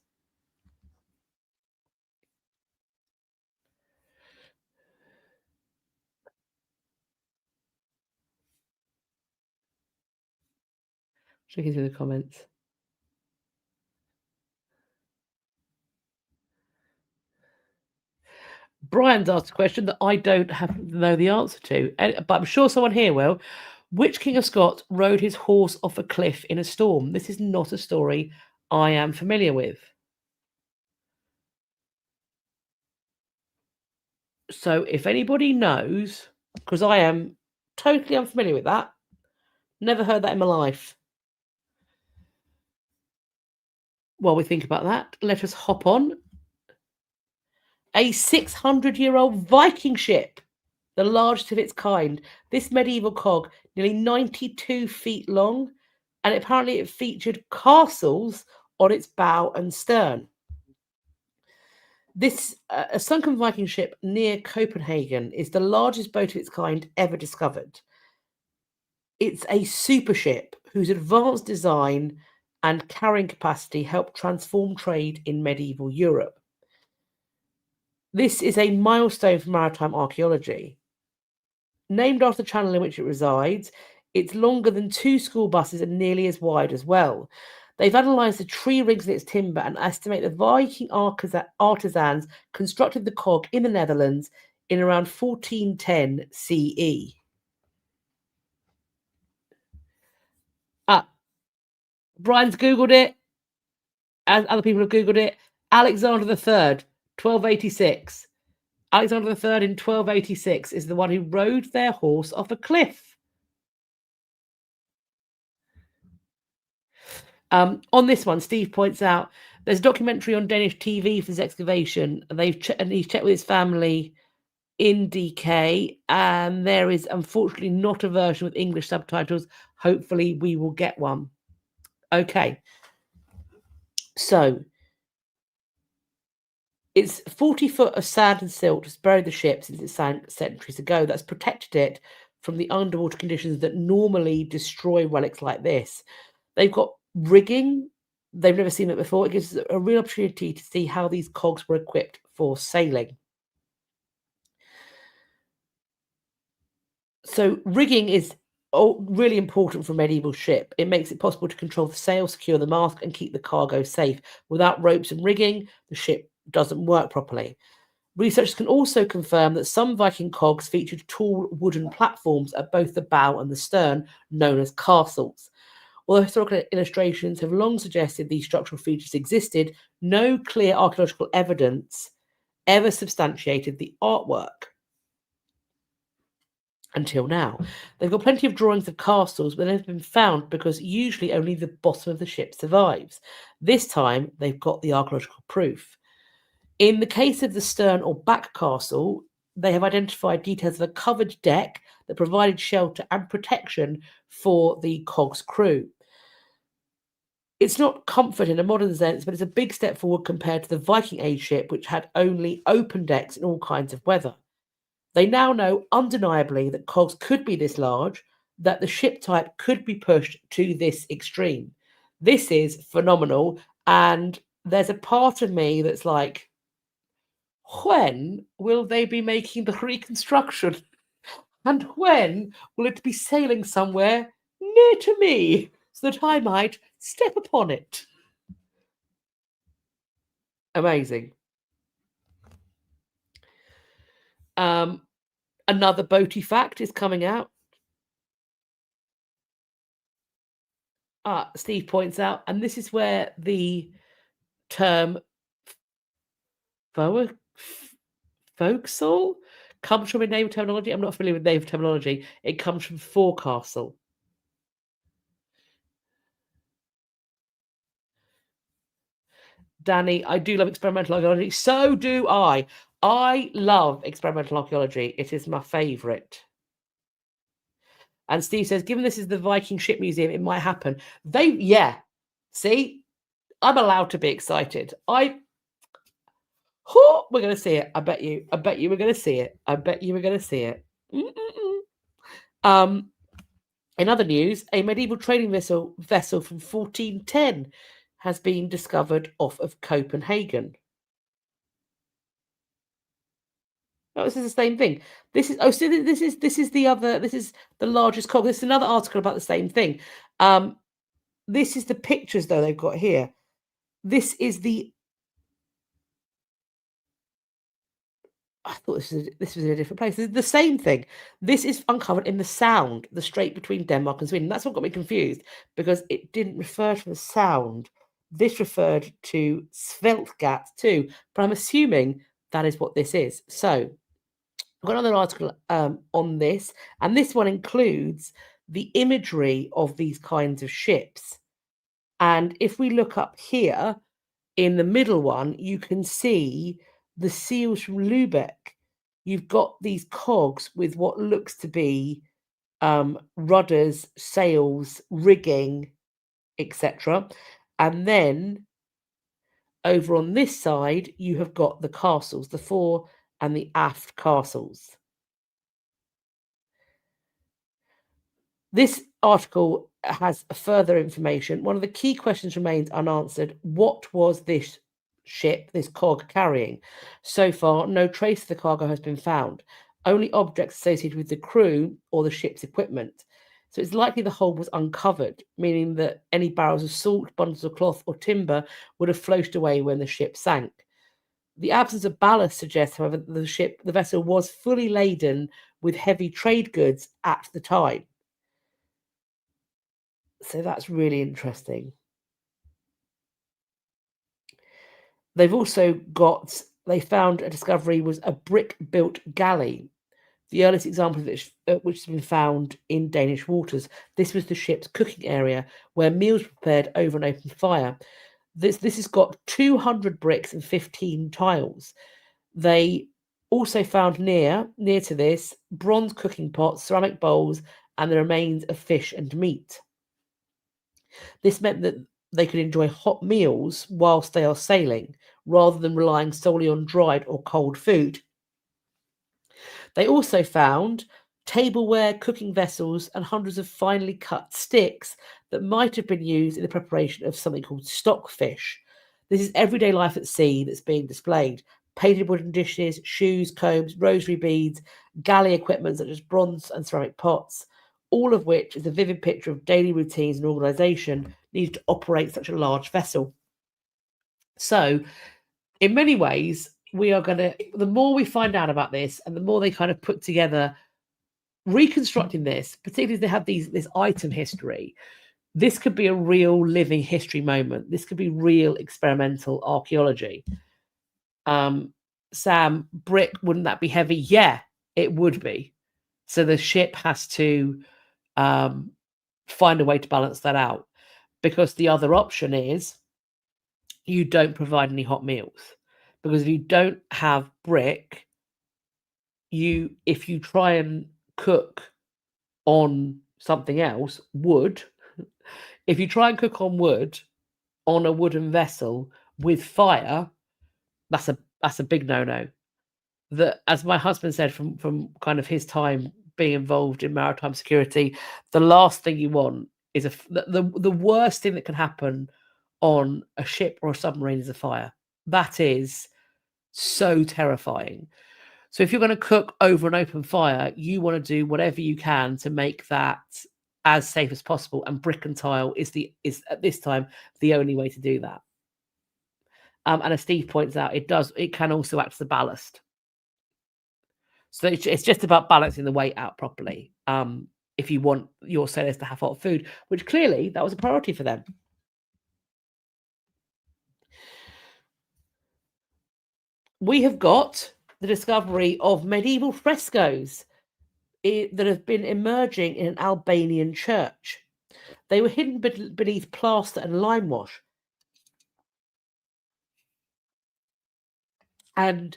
Looking through the comments. Brian's asked a question that I don't know the answer to, but I'm sure someone here will. Which King of Scots rode his horse off a cliff in a storm? This is not a story I am familiar with. So if anybody knows, because I am totally unfamiliar with that, never heard that in my life. While we think about that, let us hop on. A 600-year-old Viking ship, the largest of its kind. This medieval cog, nearly 92 feet long, and apparently it featured castles on its bow and stern. This a sunken Viking ship near Copenhagen is the largest boat of its kind ever discovered. It's a super ship whose advanced design and carrying capacity helped transform trade in medieval Europe. This is a milestone for maritime archaeology. Named after the channel in which it resides, it's longer than 2 school buses and nearly as wide as well. They've analysed the tree rings in its timber and estimate the Viking artisans constructed the cog in the Netherlands in around 1410 CE. Brian's Googled it, as other people have Googled it. Alexander III, 1286. Alexander III in 1286 is the one who rode their horse off a cliff. On this one, Steve points out there's a documentary on Danish TV for this excavation. And he's checked with his family in DK, and there is unfortunately not a version with English subtitles. Hopefully, we will get one. Okay. So it's 40 foot of sand and silt has buried the ship since it sank centuries ago. That's protected it from the underwater conditions that normally destroy relics like this. They've got rigging. They've never seen it before. It gives us a real opportunity to see how these cogs were equipped for sailing. So rigging is really important for a medieval ship. It makes it possible to control the sail, secure the mast, and keep the cargo safe. Without ropes and rigging, the ship doesn't work properly. Researchers can also confirm that some Viking cogs featured tall wooden platforms at both the bow and the stern, known as castles. Although historical illustrations have long suggested these structural features existed, no clear archaeological evidence ever substantiated the artwork. Until now. They've got plenty of drawings of castles, but they've been found because usually only the bottom of the ship survives. This time, they've got the archaeological proof. In the case of the stern or back castle, they have identified details of a covered deck that provided shelter and protection for the cog's crew. It's not comfort in a modern sense, but it's a big step forward compared to the Viking Age ship, which had only open decks in all kinds of weather. They now know undeniably that cogs could be this large, that the ship type could be pushed to this extreme. This is phenomenal, and there's a part of me that's like, when will they be making the reconstruction? And when will it be sailing somewhere near to me so that I might step upon it? Amazing. Another boaty fact is coming out. Steve points out, and this is where the term forecastle comes from in naval terminology. I'm not familiar with naval terminology. It comes from forecastle. Danny, I do love experimental archaeology. So do I. I love experimental archaeology. It is my favourite. And Steve says, given this is the Viking Ship Museum, it might happen. See, I'm allowed to be excited. We're going to see it. I bet you we're going to see it. I bet you we're going to see it. In other news, a medieval trading vessel from 1410 has been discovered off of Copenhagen. Oh, this is the same thing. This is the largest cog. This is another article about the same thing. This is the pictures though they've got here. This is the. I thought this was in a different place. This is the same thing. This is uncovered in the Sound, the strait between Denmark and Sweden. That's what got me confused because it didn't refer to the Sound. This referred to Sveltgat too, but I'm assuming that is what this is. So I've got another article on this, and this one includes the imagery of these kinds of ships. And if we look up here in the middle one, you can see the seals from Lubeck. You've got these cogs with what looks to be rudders, sails, rigging, etc. And then over on this side, you have got the castles, the fore and the aft castles. This article has further information. One of the key questions remains unanswered. What was this ship, this cog, carrying? So far, no trace of the cargo has been found, only objects associated with the crew or the ship's equipment. So it's likely the hull was uncovered, meaning that any barrels of salt, bundles of cloth, or timber would have floated away when the ship sank. The absence of ballast suggests, however, that the vessel was fully laden with heavy trade goods at the time. So that's really interesting. They've also they found a discovery was a brick-built galley, the earliest example of which has been found in Danish waters. This was the ship's cooking area, where meals were prepared over an open fire. This has got 200 bricks and 15 tiles. They also found near to this bronze cooking pots, ceramic bowls, and the remains of fish and meat. This meant that they could enjoy hot meals whilst they are sailing, rather than relying solely on dried or cold food. They also found tableware, cooking vessels, and hundreds of finely cut sticks that might have been used in the preparation of something called stockfish. This is everyday life at sea that's being displayed. Painted wooden dishes, shoes, combs, rosary beads, galley equipment such as bronze and ceramic pots, all of which is a vivid picture of daily routines and organisation needed to operate such a large vessel. So, in many ways, we are going to, the more we find out about this and the more they kind of put together reconstructing this, particularly if they have this item history, this could be a real living history moment. This could be real experimental archaeology. Sam, brick, wouldn't that be heavy? Yeah, it would be. So the ship has to find a way to balance that out, because the other option is you don't provide any hot meals, because if you don't have brick, if you try and cook on something else, wood, if you try and cook on wood on a wooden vessel with fire, that's a big no-no. That, as my husband said, from kind of his time being involved in maritime security, the last thing you want is the worst thing that can happen on a ship or a submarine is a fire. That is so terrifying. So if you're going to cook over an open fire, you want to do whatever you can to make that as safe as possible. And brick and tile is at this time the only way to do that. And as Steve points out, it can also act as a ballast. So it's just about balancing the weight out properly. If you want your sailors to have hot food, which clearly that was a priority for them. We have got the discovery of medieval frescoes that have been emerging in an Albanian church. They were hidden beneath plaster and lime wash. And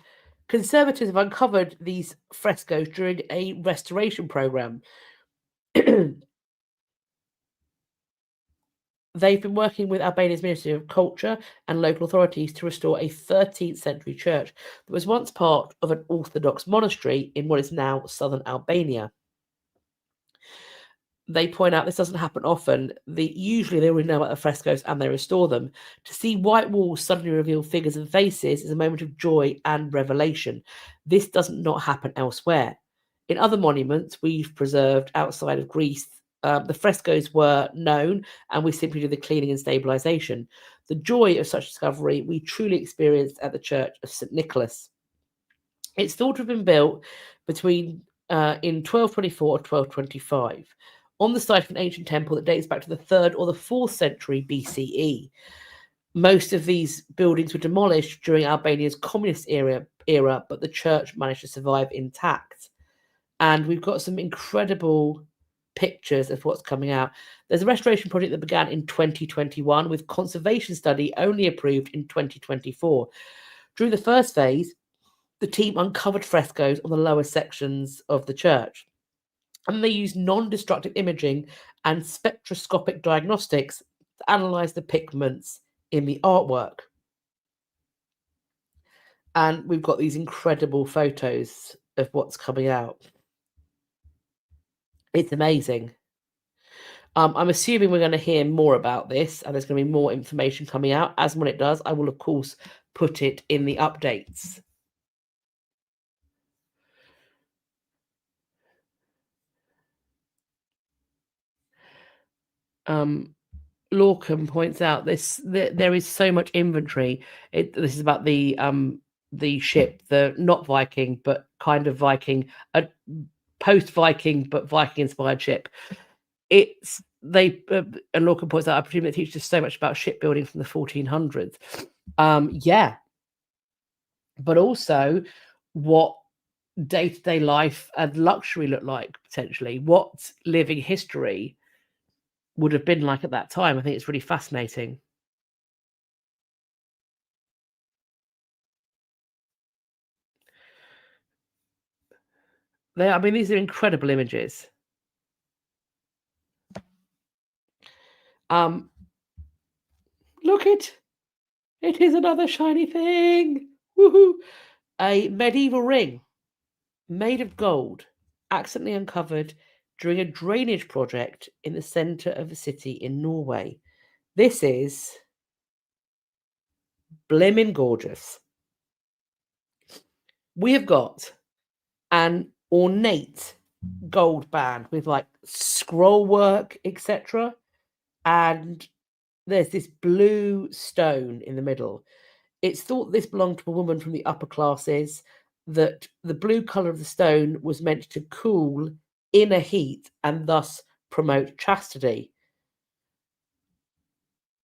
conservators have uncovered these frescoes during a restoration program. They've been working with Albania's Ministry of Culture and local authorities to restore a 13th century church that was once part of an Orthodox monastery in what is now southern Albania. They point out this doesn't happen often. Usually they already know about the frescoes and they restore them. To see white walls suddenly reveal figures and faces is a moment of joy and revelation. This doesn't not happen elsewhere. In other monuments we've preserved outside of Greece, the frescoes were known and we simply do the cleaning and stabilisation. The joy of such discovery we truly experienced at the Church of St. Nicholas. It's thought to have been built between in 1224 or 1225 on the site of an ancient temple that dates back to the 3rd or the 4th century BCE. Most of these buildings were demolished during Albania's communist era, but the church managed to survive intact. And we've got some incredible pictures of what's coming out. There's a restoration project that began in 2021 with conservation study only approved in 2024. During the first phase, the team uncovered frescoes on the lower sections of the church. And they used non-destructive imaging and spectroscopic diagnostics to analyze the pigments in the artwork. And we've got these incredible photos of what's coming out. It's amazing. I'm assuming we're going to hear more about this, and there's going to be more information coming out. As when it does, I will, of course, put it in the updates. Lorcan points out there is so much inventory. This is about the ship, the not Viking, but kind of Viking, a post-Viking, but Viking-inspired ship. And Lorcan points out, I presume it teaches us so much about shipbuilding from the 1400s. Yeah. But also what day-to-day life and luxury look like, potentially. What living history would have been like at that time. I think it's really fascinating. These are incredible images. Look it is another shiny thing. Woohoo! A medieval ring made of gold, accidentally uncovered during a drainage project in the center of a city in Norway. This is blimmin' gorgeous. We have got an ornate gold band with like scroll work, etc. And there's this blue stone in the middle. It's thought this belonged to a woman from the upper classes, that the blue colour of the stone was meant to cool inner heat and thus promote chastity.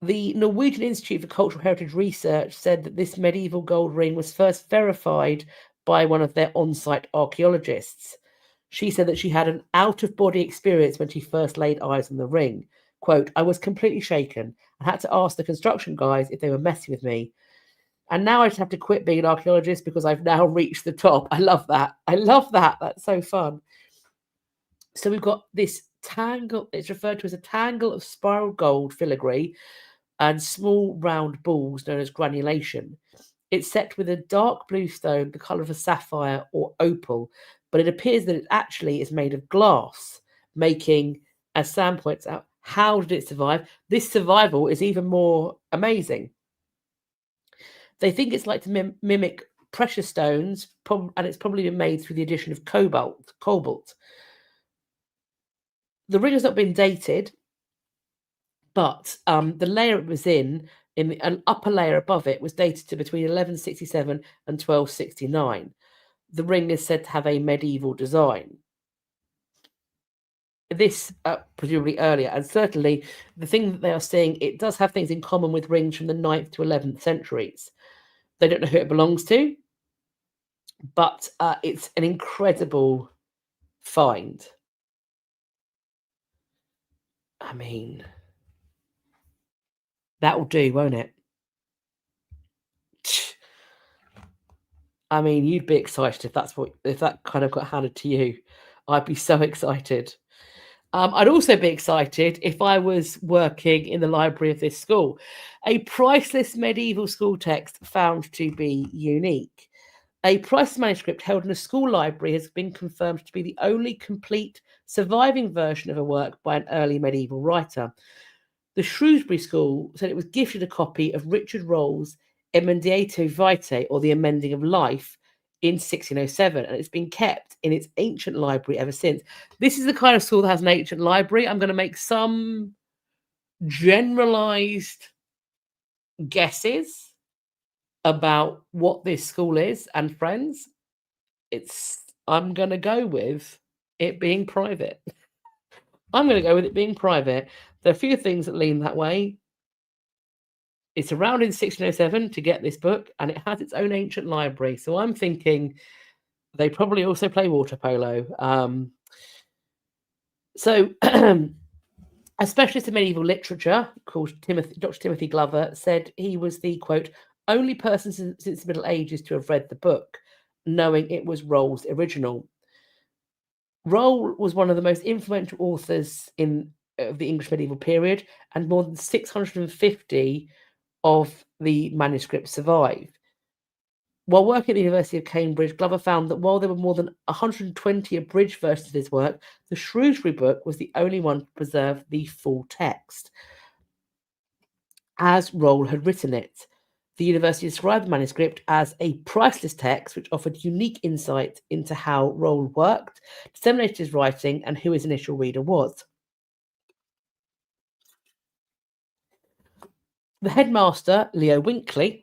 The Norwegian Institute for Cultural Heritage Research said that this medieval gold ring was first verified by one of their on-site archaeologists. She said that she had an out-of-body experience when she first laid eyes on the ring. Quote, I was completely shaken. I had to ask the construction guys if they were messing with me. And now I just have to quit being an archaeologist because I've now reached the top. I love that. That's so fun. So we've got this tangle. It's referred to as a tangle of spiral gold filigree and small round balls known as granulation. It's set with a dark blue stone, the colour of a sapphire or opal, but it appears that it actually is made of glass, making, as Sam points out, how did it survive? This survival is even more amazing. They think it's like to mimic precious stones, and it's probably been made through the addition of cobalt. The ring has not been dated, but the layer it was in an upper layer above it was dated to between 1167 and 1269. The ring is said to have a medieval design. This presumably earlier, and certainly the thing that they are seeing, it does have things in common with rings from the 9th to 11th centuries. They don't know who it belongs to, but it's an incredible find. I mean, that will do, won't it? I mean, you'd be excited if that kind of got handed to you. I'd be so excited. I'd also be excited if I was working in the library of this school. A priceless medieval school text found to be unique. A priceless manuscript held in a school library has been confirmed to be the only complete surviving version of a work by an early medieval writer. The Shrewsbury School said it was gifted a copy of Richard Roll's Emendatio Vitae, or the Amending of Life, in 1607, and it's been kept in its ancient library ever since. This is the kind of school that has an ancient library. I'm going to make some generalized guesses about what this school is, and friends, I'm going to go with it being private. I'm going to go with it being private. There are a few things that lean that way. It's around in 1607 to get this book, and it has its own ancient library. So I'm thinking they probably also play water polo. A specialist in medieval literature called Dr. Timothy Glover said he was the, quote, only person since the Middle Ages to have read the book, knowing it was Roll's original. Roll was one of the most influential authors in the English medieval period, and more than 650 of the manuscripts survive. While working at the University of Cambridge, Glover found that while there were more than 120 abridged versions of his work, the Shrewsbury book was the only one to preserve the full text, as Roll had written it. The university described the manuscript as a priceless text which offered unique insight into how Roll worked, disseminated his writing, and who his initial reader was. The headmaster, Leo Winkley,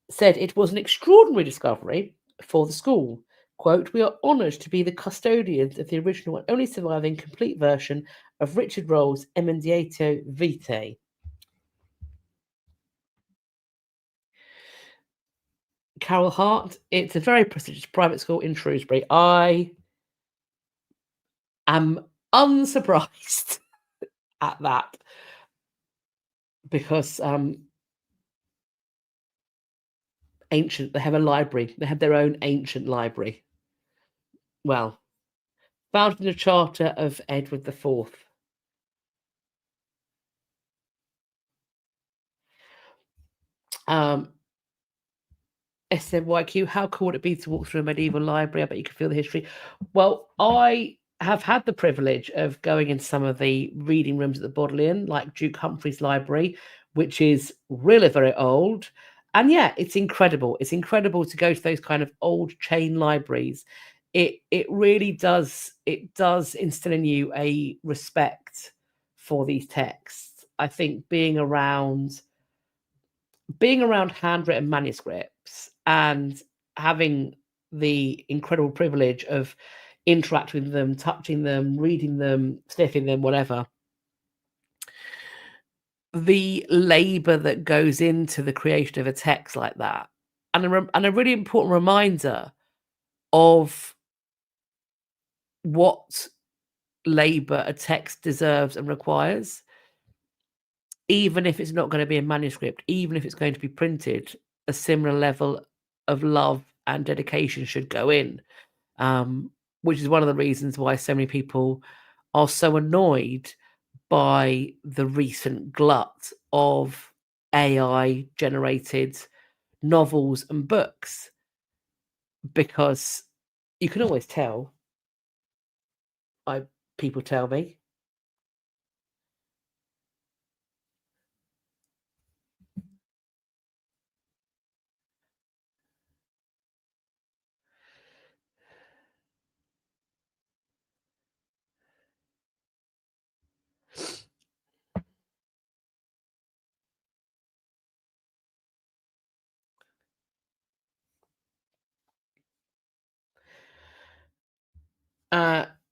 said it was an extraordinary discovery for the school. Quote, "We are honoured to be the custodians of the original and only surviving complete version of Richard Roll's Emendato Vitae." Carol Hart, it's a very prestigious private school in Shrewsbury. I am unsurprised at that because ancient, they have a library. They have their own ancient library. Well, founded in the charter of Edward IV. SMYQ, how cool would it be to walk through a medieval library? I bet you could feel the history. Well, I have had the privilege of going in some of the reading rooms at the Bodleian, like Duke Humphrey's library, which is really very old. And yeah, it's incredible. It's incredible to go to those kind of old chain libraries. It really does, it does instill in you a respect for these texts. I think being around handwritten manuscripts and having the incredible privilege of interacting with them, touching them, reading them, sniffing them, whatever, the labor that goes into the creation of a text like that, and a really important reminder of what labor a text deserves and requires, even if it's not going to be a manuscript, even if it's going to be printed, a similar level of love and dedication should go in, which is one of the reasons why so many people are so annoyed by the recent glut of AI-generated novels and books, because you can always tell. People tell me.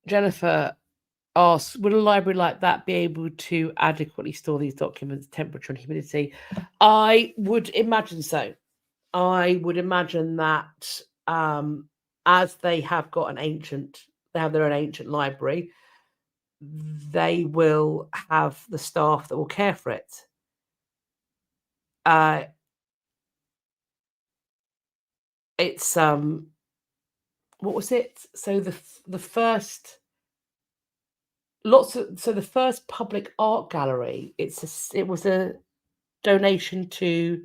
Jennifer asks, would a library like that be able to adequately store these documents, temperature and humidity? I would imagine so. I would imagine that as they have their own ancient library, they will have the staff that will care for it. It's what was it? So the first the first public art gallery, it was a donation to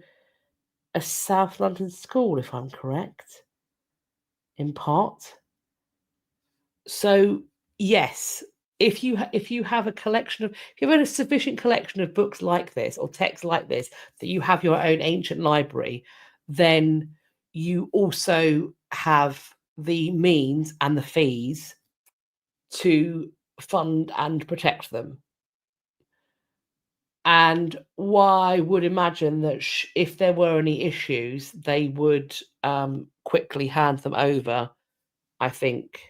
a South London school, if I'm correct, in part. So yes, if you have a collection of, if you have a sufficient collection of books like this or texts like this that you have your own ancient library, then you also have the means and the fees to fund and protect them. And I would imagine that if there were any issues, they would quickly hand them over, I think,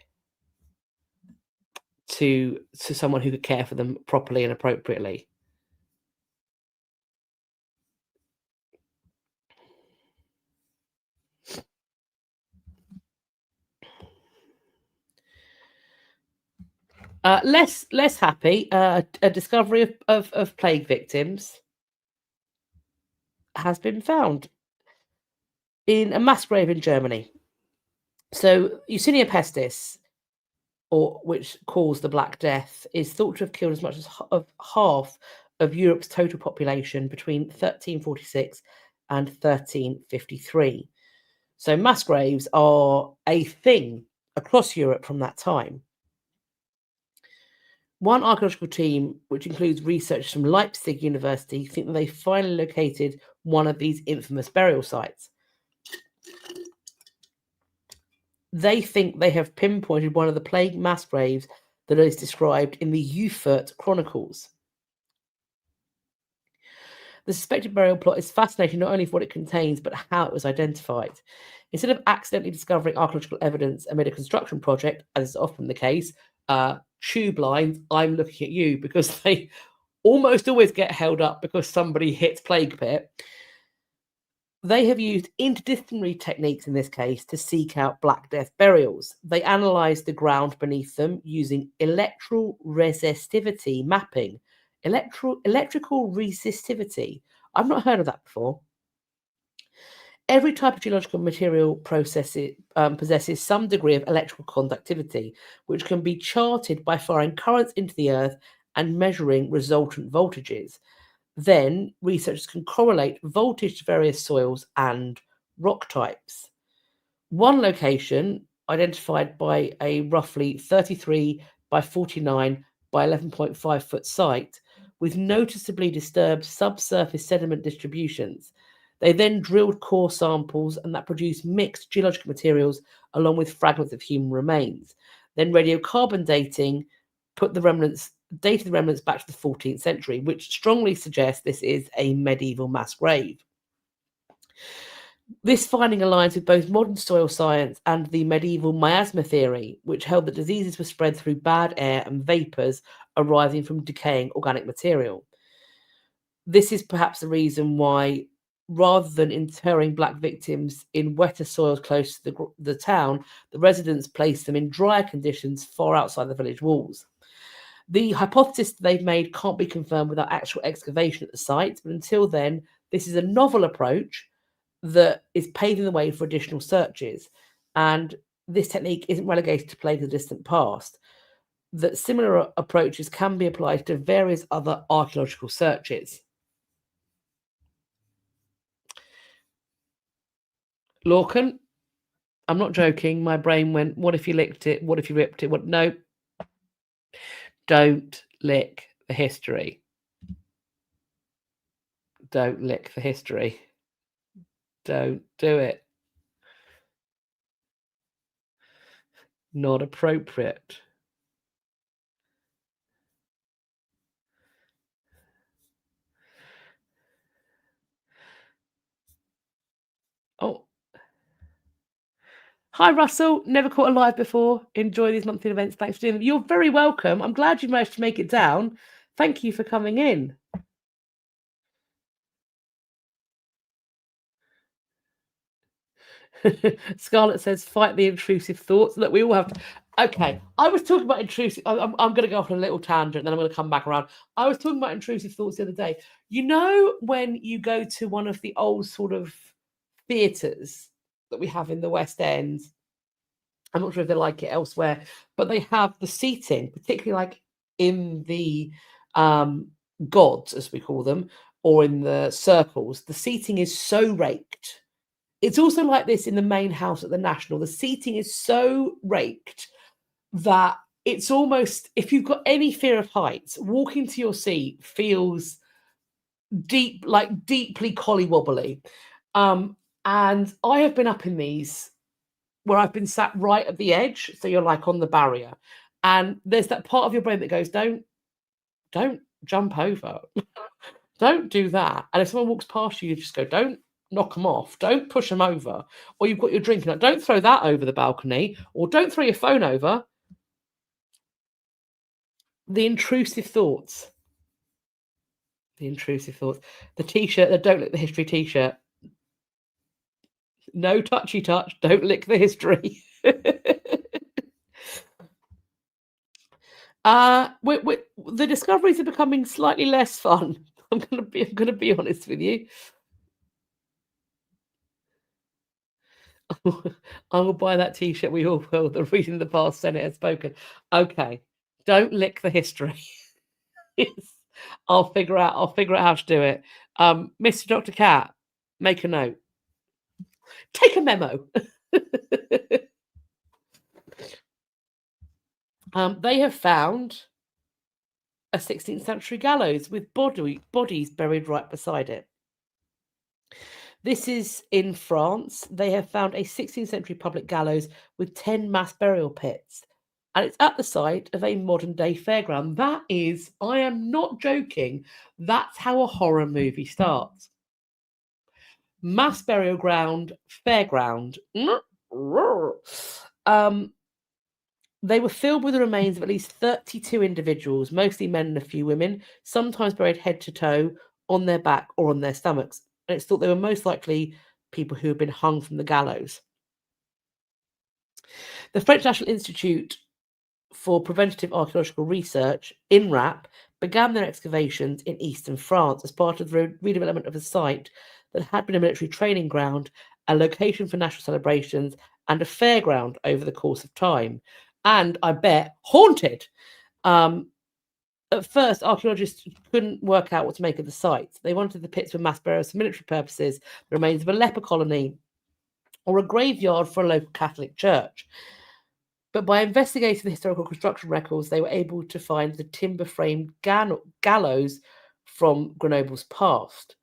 to someone who could care for them properly and appropriately. Less happy. A discovery of plague victims has been found in a mass grave in Germany. So Yersinia pestis, or which caused the Black Death, is thought to have killed as much as half of Europe's total population between 1346 and 1353. So mass graves are a thing across Europe from that time. One archaeological team, which includes researchers from Leipzig University, think that they finally located one of these infamous burial sites. They think they have pinpointed one of the plague mass graves that is described in the Elverta Chronicles. The suspected burial plot is fascinating not only for what it contains, but how it was identified. Instead of accidentally discovering archaeological evidence amid a construction project, as is often the case, tube lines, I'm looking at you, because they almost always get held up because somebody hits plague pit. They have used interdisciplinary techniques in this case to seek out Black Death burials. They analysed the ground beneath them using electrical resistivity mapping. Electrical resistivity. I've not heard of that before. Every type of geological material possesses some degree of electrical conductivity, which can be charted by firing currents into the earth and measuring resultant voltages. Then researchers can correlate voltage to various soils and rock types. One location, identified by a roughly 33 by 49 by 11.5 foot site, with noticeably disturbed subsurface sediment distributions. They then drilled core samples and that produced mixed geological materials along with fragments of human remains. Then radiocarbon dating dated the remnants back to the 14th century, which strongly suggests this is a medieval mass grave. This finding aligns with both modern soil science and the medieval miasma theory, which held that diseases were spread through bad air and vapours arising from decaying organic material. This is perhaps the reason why, rather than interring Black victims in wetter soils close to the town, the residents placed them in drier conditions far outside the village walls. The hypothesis they've made can't be confirmed without actual excavation at the site, but until then, this is a novel approach that is paving the way for additional searches. And this technique isn't relegated to plagues of the distant past. That similar approaches can be applied to various other archaeological searches. Lorcan, I'm not joking. My brain went, what if you licked it? What if you ripped it? What? No. Don't lick the history. Don't lick the history. Don't do it. Not appropriate. Oh. Hi, Russell. Never caught a live before. Enjoy these monthly events. Thanks for doing them. You're very welcome. I'm glad you managed to make it down. Thank you for coming in. Scarlett says, fight the intrusive thoughts. Look, we all have to. Okay, I was talking about intrusive. I'm going to go off on a little tangent, then I'm going to come back around. I was talking about intrusive thoughts the other day. You know, when you go to one of the old sort of theatres that we have in the West End, I'm not sure if they like it elsewhere, but they have the seating, particularly like in the gods, as we call them, or in the circles. The seating is so raked. It's also like this in the main house at the National. The seating is so raked that it's almost, if you've got any fear of heights, walking to your seat feels deeply collie-wobbly. And I have been up in these where I've been sat right at the edge, so you're like on the barrier. And there's that part of your brain that goes, don't jump over. Don't do that. And if someone walks past you, you just go, don't knock them off. Don't push them over. Or you've got your drink. Don't throw that over the balcony. Or don't throw your phone over. The intrusive thoughts. The intrusive thoughts. The T-shirt, the Don't Lick the History T-shirt. No touchy touch. Don't lick the history. The discoveries are becoming slightly less fun. I'm gonna be honest with you. I will buy that T-shirt. We all will. The reading the past Senate has spoken. Okay, don't lick the history. Yes. I'll figure out how to do it. Mr. Dr. Cat, make a note. Take a memo. They have found a 16th century gallows with bodies buried right beside it. This is in France. They have found a 16th century public gallows with 10 mass burial pits. And it's at the site of a modern day fairground. That is, I am not joking, that's how a horror movie starts. Mass burial ground, fairground. They were filled with the remains of at least 32 individuals, mostly men and a few women, sometimes buried head to toe on their back or on their stomachs. And it's thought they were most likely people who had been hung from the gallows. The French National Institute for Preventative Archaeological Research, INRAP, began their excavations in eastern France as part of the redevelopment of a site that had been a military training ground, a location for national celebrations, and a fairground over the course of time. And I bet haunted. At first, archaeologists couldn't work out what to make of the site. They wanted the pits for mass burials for military purposes, the remains of a leper colony, or a graveyard for a local Catholic church. But by investigating the historical construction records, they were able to find the timber-framed gallows from Grenoble's past.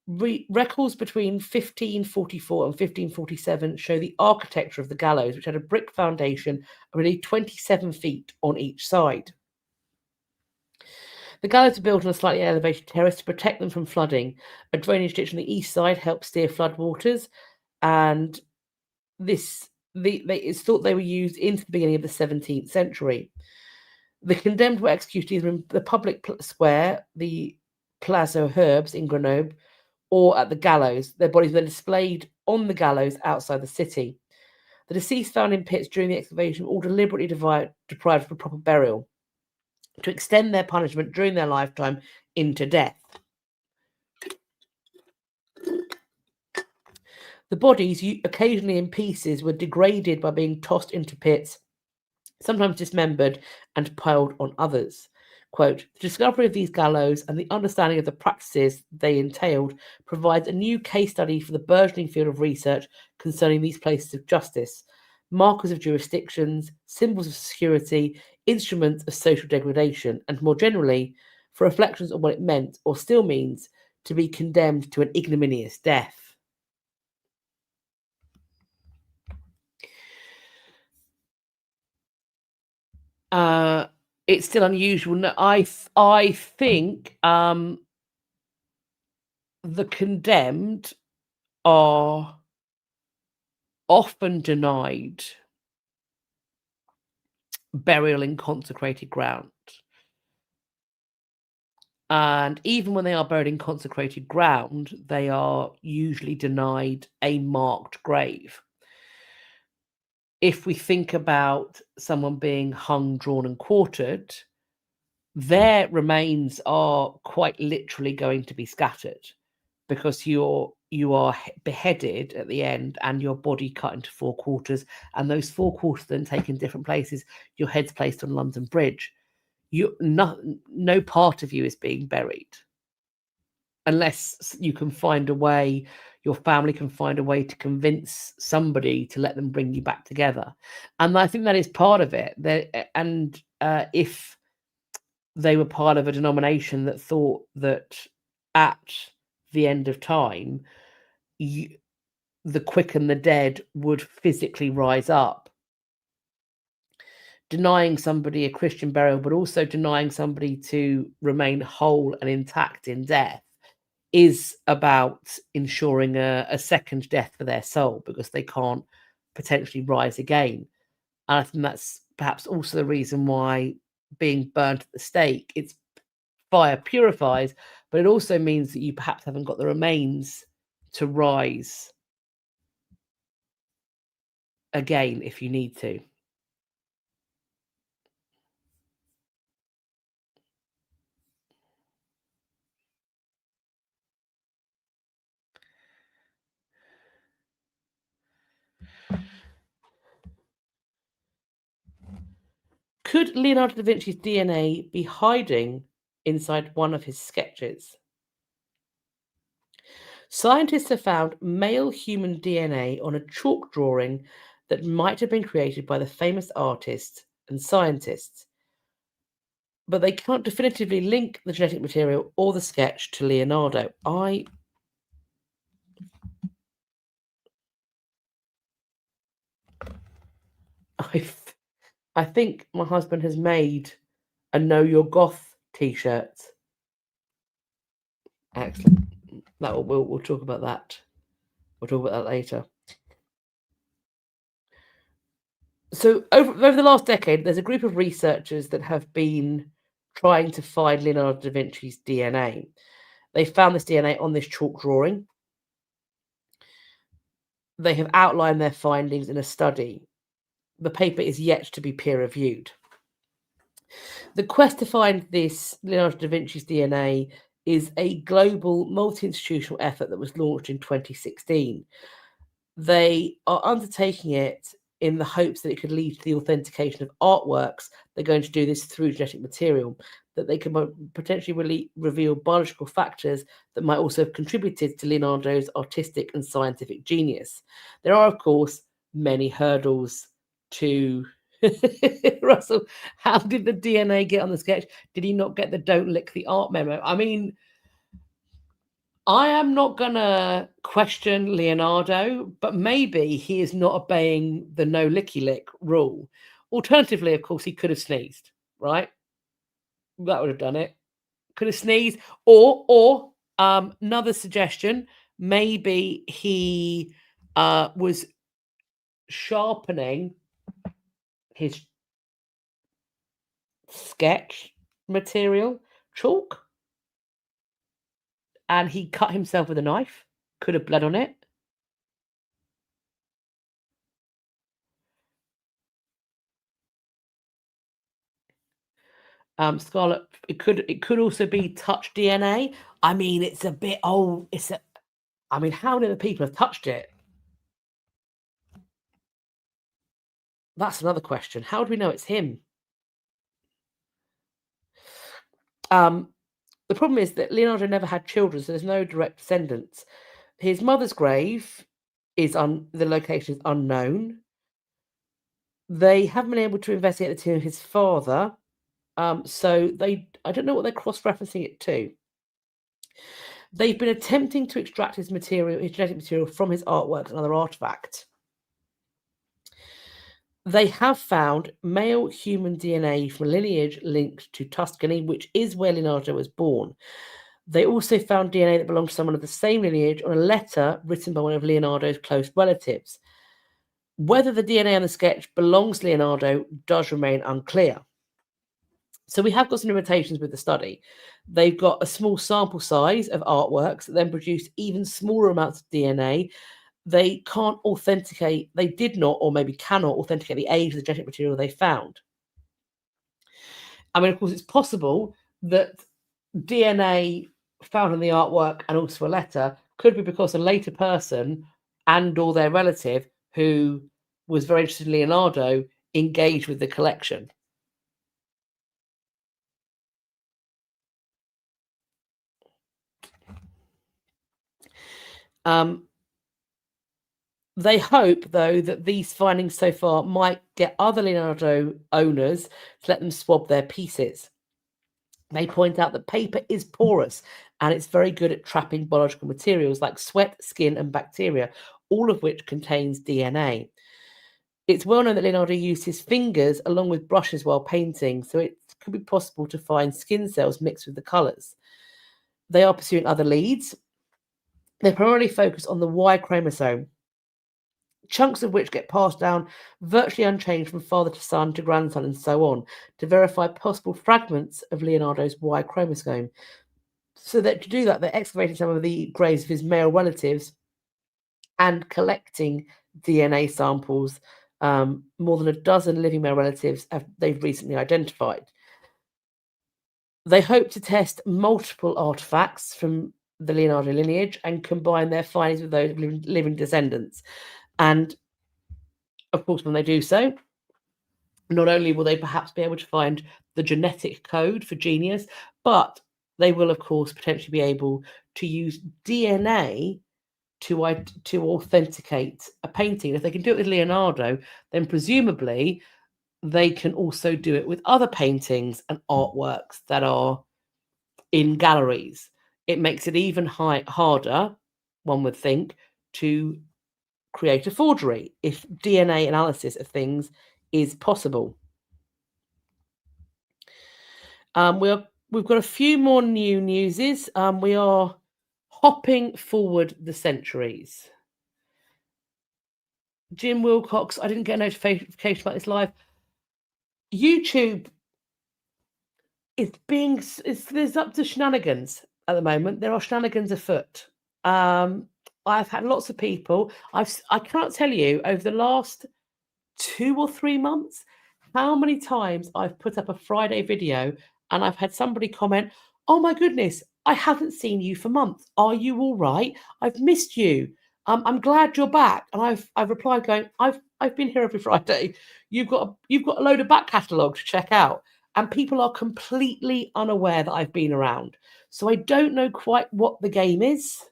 Records between 1544 and 1547 show the architecture of the gallows, which had a brick foundation of nearly 27 feet on each side. The gallows were built on a slightly elevated terrace to protect them from flooding. A drainage ditch on the east side helped steer floodwaters, and it's thought they were used into the beginning of the 17th century. The condemned were executed either in the public square, the Place aux Herbes in Grenoble, or at the gallows. Their bodies were then displayed on the gallows outside the city. The deceased found in pits during the excavation were all deliberately deprived of a proper burial to extend their punishment during their lifetime into death. The bodies, occasionally in pieces, were degraded by being tossed into pits, sometimes dismembered and piled on others. Quote, the discovery of these gallows and the understanding of the practices they entailed provides a new case study for the burgeoning field of research concerning these places of justice, markers of jurisdictions, symbols of security, instruments of social degradation, and more generally, for reflections on what it meant or still means to be condemned to an ignominious death. It's still unusual. I think the condemned are often denied burial in consecrated ground. And even when they are buried in consecrated ground, they are usually denied a marked grave. If we think about someone being hung, drawn, and quartered, their remains are quite literally going to be scattered because you are beheaded at the end and your body cut into 4 quarters, and those 4 quarters then taken in different places. Your head's placed on London Bridge. No part of you is being buried unless you can find a way, your family can find a way to convince somebody to let them bring you back together. And I think that is part of it. If they were part of a denomination that thought that at the end of time, the quick and the dead would physically rise up, denying somebody a Christian burial, but also denying somebody to remain whole and intact in death, is about ensuring a second death for their soul because they can't potentially rise again. And I think that's perhaps also the reason why being burnt at the stake, it's fire purifies, but it also means that you perhaps haven't got the remains to rise again if you need to. Could Leonardo da Vinci's DNA be hiding inside one of his sketches? Scientists have found male human DNA on a chalk drawing that might have been created by the famous artists and scientists, but they can't definitively link the genetic material or the sketch to Leonardo. I, I think my husband has made a Know Your Goth t-shirt. Excellent. We'll talk about that. We'll talk about that later. So over the last decade, there's a group of researchers that have been trying to find Leonardo da Vinci's DNA. They found this DNA on this chalk drawing. They have outlined their findings in a study. The paper is yet to be peer-reviewed. The quest to find this Leonardo da Vinci's DNA is a global multi-institutional effort that was launched in 2016. They are undertaking it in the hopes that it could lead to the authentication of artworks. They're going to do this through genetic material, that they can potentially reveal biological factors that might also have contributed to Leonardo's artistic and scientific genius. There are, of course, many hurdles to Russell. How did the DNA get on the sketch? Did he not get the "don't lick the art" memo? I mean, I am not going to question Leonardo, but maybe he is not obeying the no licky lick rule. Alternatively, of course, he could have sneezed, right? That would have done it. Could have sneezed. Or another suggestion, maybe he was sharpening his sketch material, chalk, and he cut himself with a knife. Could have bled on it. Scarlet, it could also be touch DNA. I mean, it's a bit old. I mean, how many people have touched it? That's another question. How do we know it's him? The problem is that Leonardo never had children, so there's no direct descendants. His mother's grave is the location is unknown. They haven't been able to investigate the tomb of his father, so I don't know what they're cross-referencing it to. They've been attempting to extract his genetic material from his artworks and other artifacts. They have found male human DNA from a lineage linked to Tuscany, which is where Leonardo was born. They also found DNA that belonged to someone of the same lineage on a letter written by one of Leonardo's close relatives. Whether the DNA on the sketch belongs to Leonardo does remain unclear. So we have got some limitations with the study. They've got a small sample size of artworks that then produce even smaller amounts of DNA. They can't authenticate, they did not, or maybe cannot authenticate the age of the genetic material they found. I mean, of course, it's possible that DNA found in the artwork and also a letter could be because a later person and or their relative who was very interested in Leonardo engaged with the collection. They hope, though, that these findings so far might get other Leonardo owners to let them swab their pieces. They point out that paper is porous and it's very good at trapping biological materials like sweat, skin, and bacteria, all of which contains DNA. It's well known that Leonardo used his fingers along with brushes while painting, so it could be possible to find skin cells mixed with the colours. They are pursuing other leads. They primarily focus on the Y chromosome, chunks of which get passed down virtually unchanged from father to son to grandson and so on, to verify possible fragments of Leonardo's Y chromosome. So that to do that, they're excavating some of the graves of his male relatives and collecting DNA samples. More than a dozen living male relatives they've recently identified. They hope to test multiple artifacts from the Leonardo lineage and combine their findings with those living descendants. And of course, when they do so, not only will they perhaps be able to find the genetic code for genius, but they will, of course, potentially be able to use DNA to authenticate a painting. If they can do it with Leonardo, then presumably they can also do it with other paintings and artworks that are in galleries. It makes it even harder, one would think, to create a forgery if DNA analysis of things is possible. We've got a few more newses. We are hopping forward the centuries. Jim Wilcox, I didn't get a notification about this live. YouTube there's up to shenanigans at the moment. There are shenanigans afoot. I've had lots of people. I can't tell you over the last 2 or 3 months how many times I've put up a Friday video and I've had somebody comment, "Oh my goodness, I haven't seen you for months. Are you all right? I've missed you. I'm glad you're back." And I've replied going, "I've been here every Friday. You've got a load of back catalogue to check out." And people are completely unaware that I've been around. So I don't know quite what the game is.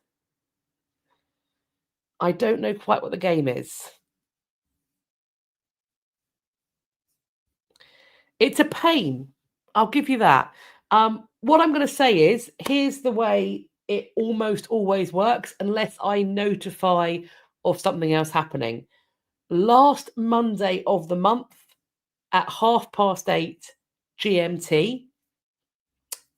It's a pain. I'll give you that. What I'm going to say is, here's the way it almost always works, unless I notify of something else happening. Last Monday of the month at 8:30 GMT,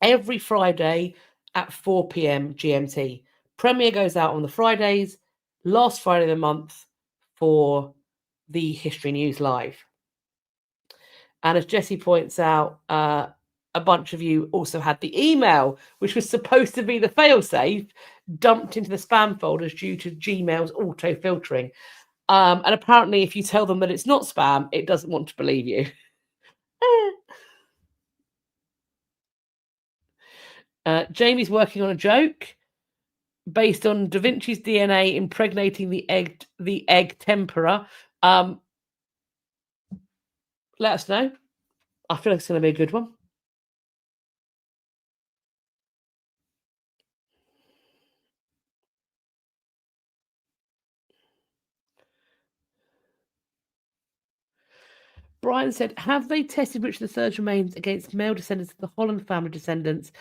every Friday at 4 p.m. GMT. Premiere goes out on the Fridays, last Friday of the month for the History News Live. And as Jessie points out, a bunch of you also had the email, which was supposed to be the failsafe, dumped into the spam folders due to Gmail's auto-filtering. And apparently, if you tell them that it's not spam, it doesn't want to believe you. Jamie's working on a joke based on Da Vinci's DNA impregnating the egg tempera. Let us know. I feel like it's going to be a good one. Brian said, have they tested Richard III's remains against male descendants of the Holland family descendants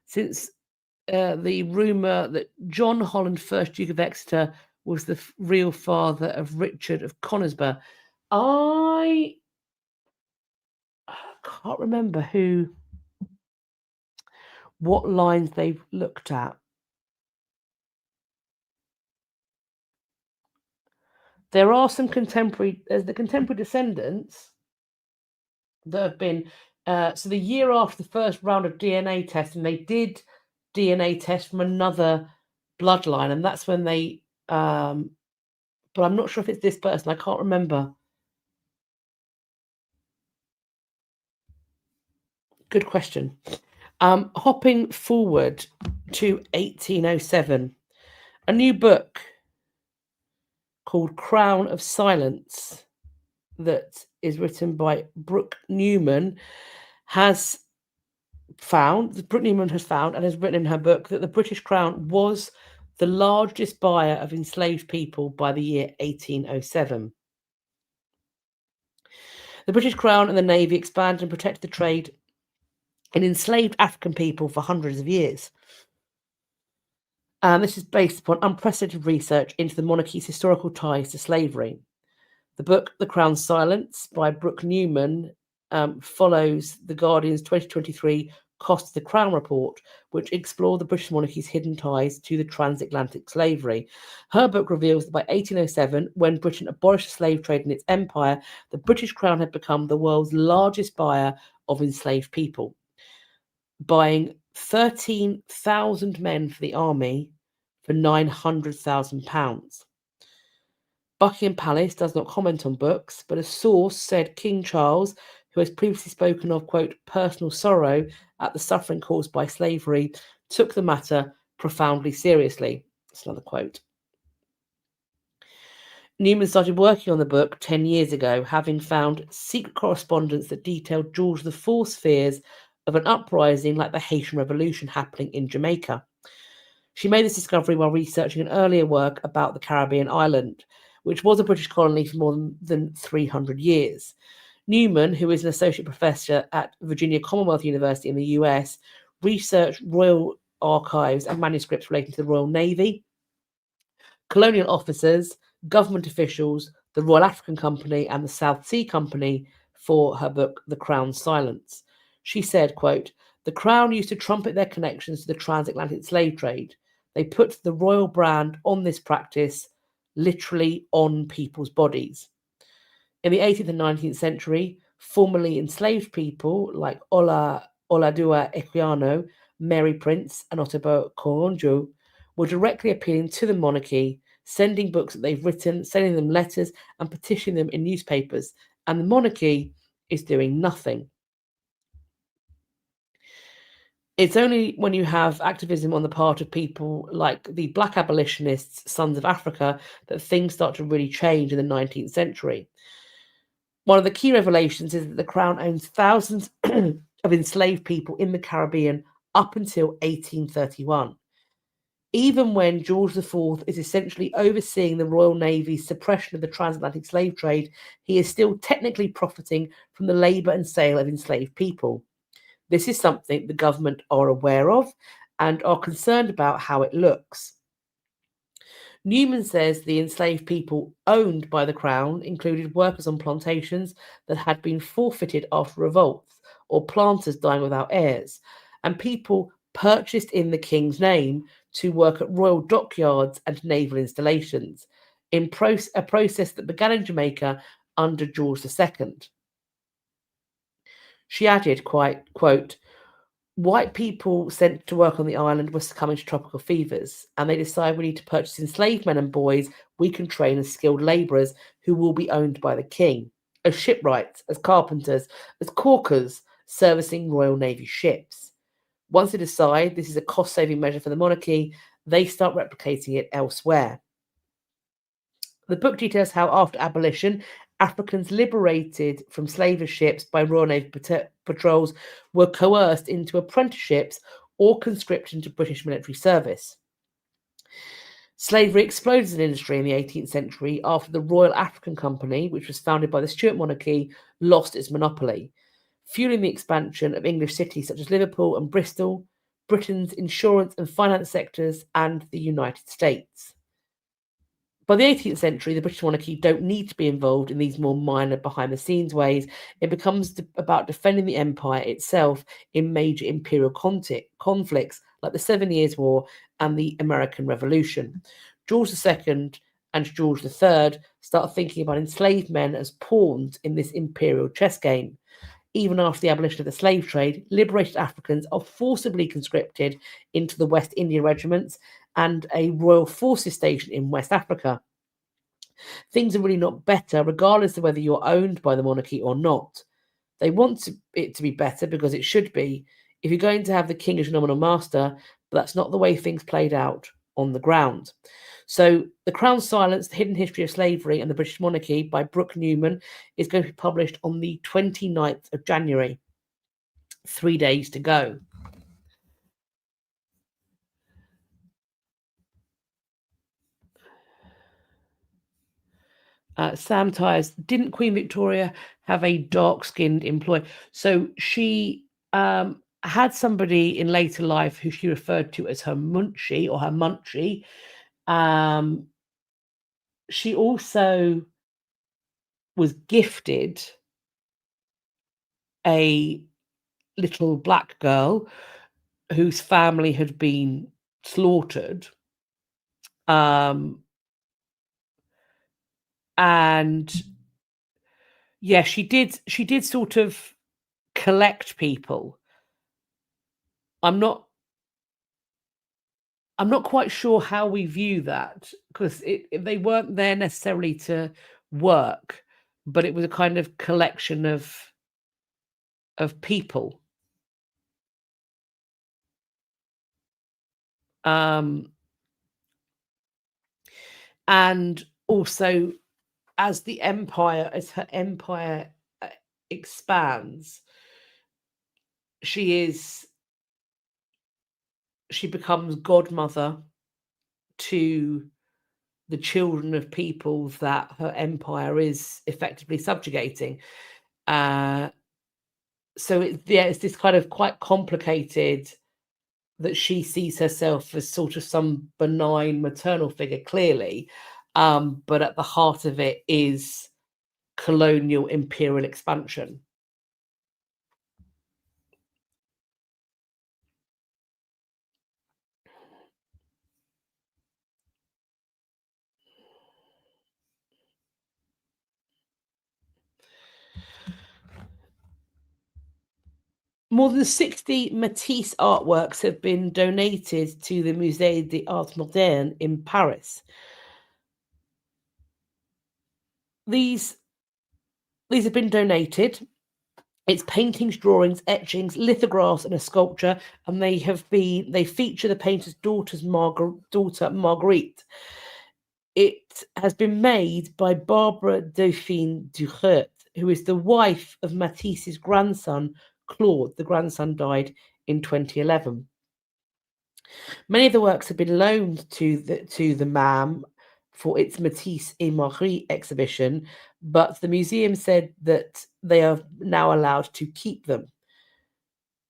since the rumour that John Holland, 1st Duke of Exeter, was the real father of Richard of Conisbrough? I can't remember what lines they've looked at. There are some contemporary descendants that have been. So the year after the first round of DNA testing, they did DNA test from another bloodline, and that's when they. But I'm not sure if it's this person. I can't remember. Good question. Hopping forward to 1807, a new book called Crown of Silence that is written by Brooke Newman has found and has written in her book that the British Crown was the largest buyer of enslaved people by the year 1807. The British Crown and the Navy expanded and protected the trade in enslaved African people for hundreds of years. And this is based upon unprecedented research into the monarchy's historical ties to slavery. The book, The Crown's Silence, by Brooke Newman, follows The Guardian's 2023 Cost of the Crown report, which explored the British monarchy's hidden ties to the transatlantic slavery. Her book reveals that by 1807, when Britain abolished the slave trade in its empire, the British Crown had become the world's largest buyer of enslaved people, buying 13,000 men for the army for £900,000. Buckingham Palace does not comment on books, but a source said King Charles, who has previously spoken of, quote, personal sorrow at the suffering caused by slavery, took the matter profoundly seriously. That's another quote. Newman started working on the book 10 years ago, having found secret correspondence that detailed George IV's fears of an uprising like the Haitian Revolution happening in Jamaica. She made this discovery while researching an earlier work about the Caribbean island, which was a British colony for more than 300 years. Newman, who is an associate professor at Virginia Commonwealth University in the US, researched royal archives and manuscripts relating to the Royal Navy, colonial officers, government officials, the Royal African Company, and the South Sea Company for her book, The Crown's Silence. She said, quote, "The Crown used to trumpet their connections to the transatlantic slave trade. They put the royal brand on this practice, literally on people's bodies." In the 18th and 19th century, formerly enslaved people like Oladua Equiano, Mary Prince, and Ottabo Koronjo were directly appealing to the monarchy, sending books that they've written, sending them letters, and petitioning them in newspapers. And the monarchy is doing nothing. It's only when you have activism on the part of people like the Black abolitionists, Sons of Africa, that things start to really change in the 19th century. One of the key revelations is that the Crown owns thousands of enslaved people in the Caribbean up until 1831. Even when George IV is essentially overseeing the Royal Navy's suppression of the transatlantic slave trade, he is still technically profiting from the labour and sale of enslaved people. This is something the government are aware of and are concerned about how it looks. Newman says the enslaved people owned by the Crown included workers on plantations that had been forfeited after revolts, or planters dying without heirs, and people purchased in the King's name to work at royal dockyards and naval installations, in a process that began in Jamaica under George II. She added, quote, "White people sent to work on the island were succumbing to tropical fevers, and they decide we need to purchase enslaved men and boys we can train as skilled labourers who will be owned by the king, as shipwrights, as carpenters, as caulkers, servicing Royal Navy ships. Once they decide this is a cost-saving measure for the monarchy, they start replicating it elsewhere." The book details how, after abolition, Africans liberated from slaver ships by Royal Navy patrols were coerced into apprenticeships or conscripted into British military service. Slavery exploded as an industry in the 18th century after the Royal African Company, which was founded by the Stuart monarchy, lost its monopoly, fueling the expansion of English cities such as Liverpool and Bristol, Britain's insurance and finance sectors, and the United States. By the 18th century, the British monarchy don't need to be involved in these more minor behind-the-scenes ways. It becomes about defending the empire itself in major imperial conflicts like the 7 Years' War and the American Revolution. George II and George III start thinking about enslaved men as pawns in this imperial chess game. Even after the abolition of the slave trade, liberated Africans are forcibly conscripted into the West India regiments and a royal forces station in West Africa. Things are really not better, regardless of whether you're owned by the monarchy or not. They want it to be better because it should be, if you're going to have the king as your nominal master, but that's not the way things played out on the ground. So, The Crown's Silence, The Hidden History of Slavery and the British Monarchy by Brooke Newman is going to be published on the 29th of January. 3 days to go. Sam Tyres, didn't Queen Victoria have a dark-skinned employee? So she had somebody in later life who she referred to as her munchie or her munchie. She also was gifted a little black girl whose family had been slaughtered. And yeah, she did sort of collect people. I'm not quite sure how we view that, because they weren't there necessarily to work, but it was a kind of collection of people. And also, as her empire expands, she becomes godmother to the children of peoples that her empire is effectively subjugating. So it's this kind of quite complicated, that she sees herself as sort of some benign maternal figure, clearly, but at the heart of it is colonial imperial expansion. More than 60 Matisse artworks have been donated to the Musée des Arts Modernes in Paris. These have been donated. It's paintings, drawings, etchings, lithographs, and a sculpture, and they feature the painter's daughter Marguerite. It has been made by Barbara Dauphine Duchert, who is the wife of Matisse's grandson, Claude. The grandson died in 2011. Many of the works have been loaned to the MAM for its Matisse et Marie exhibition, but the museum said that they are now allowed to keep them.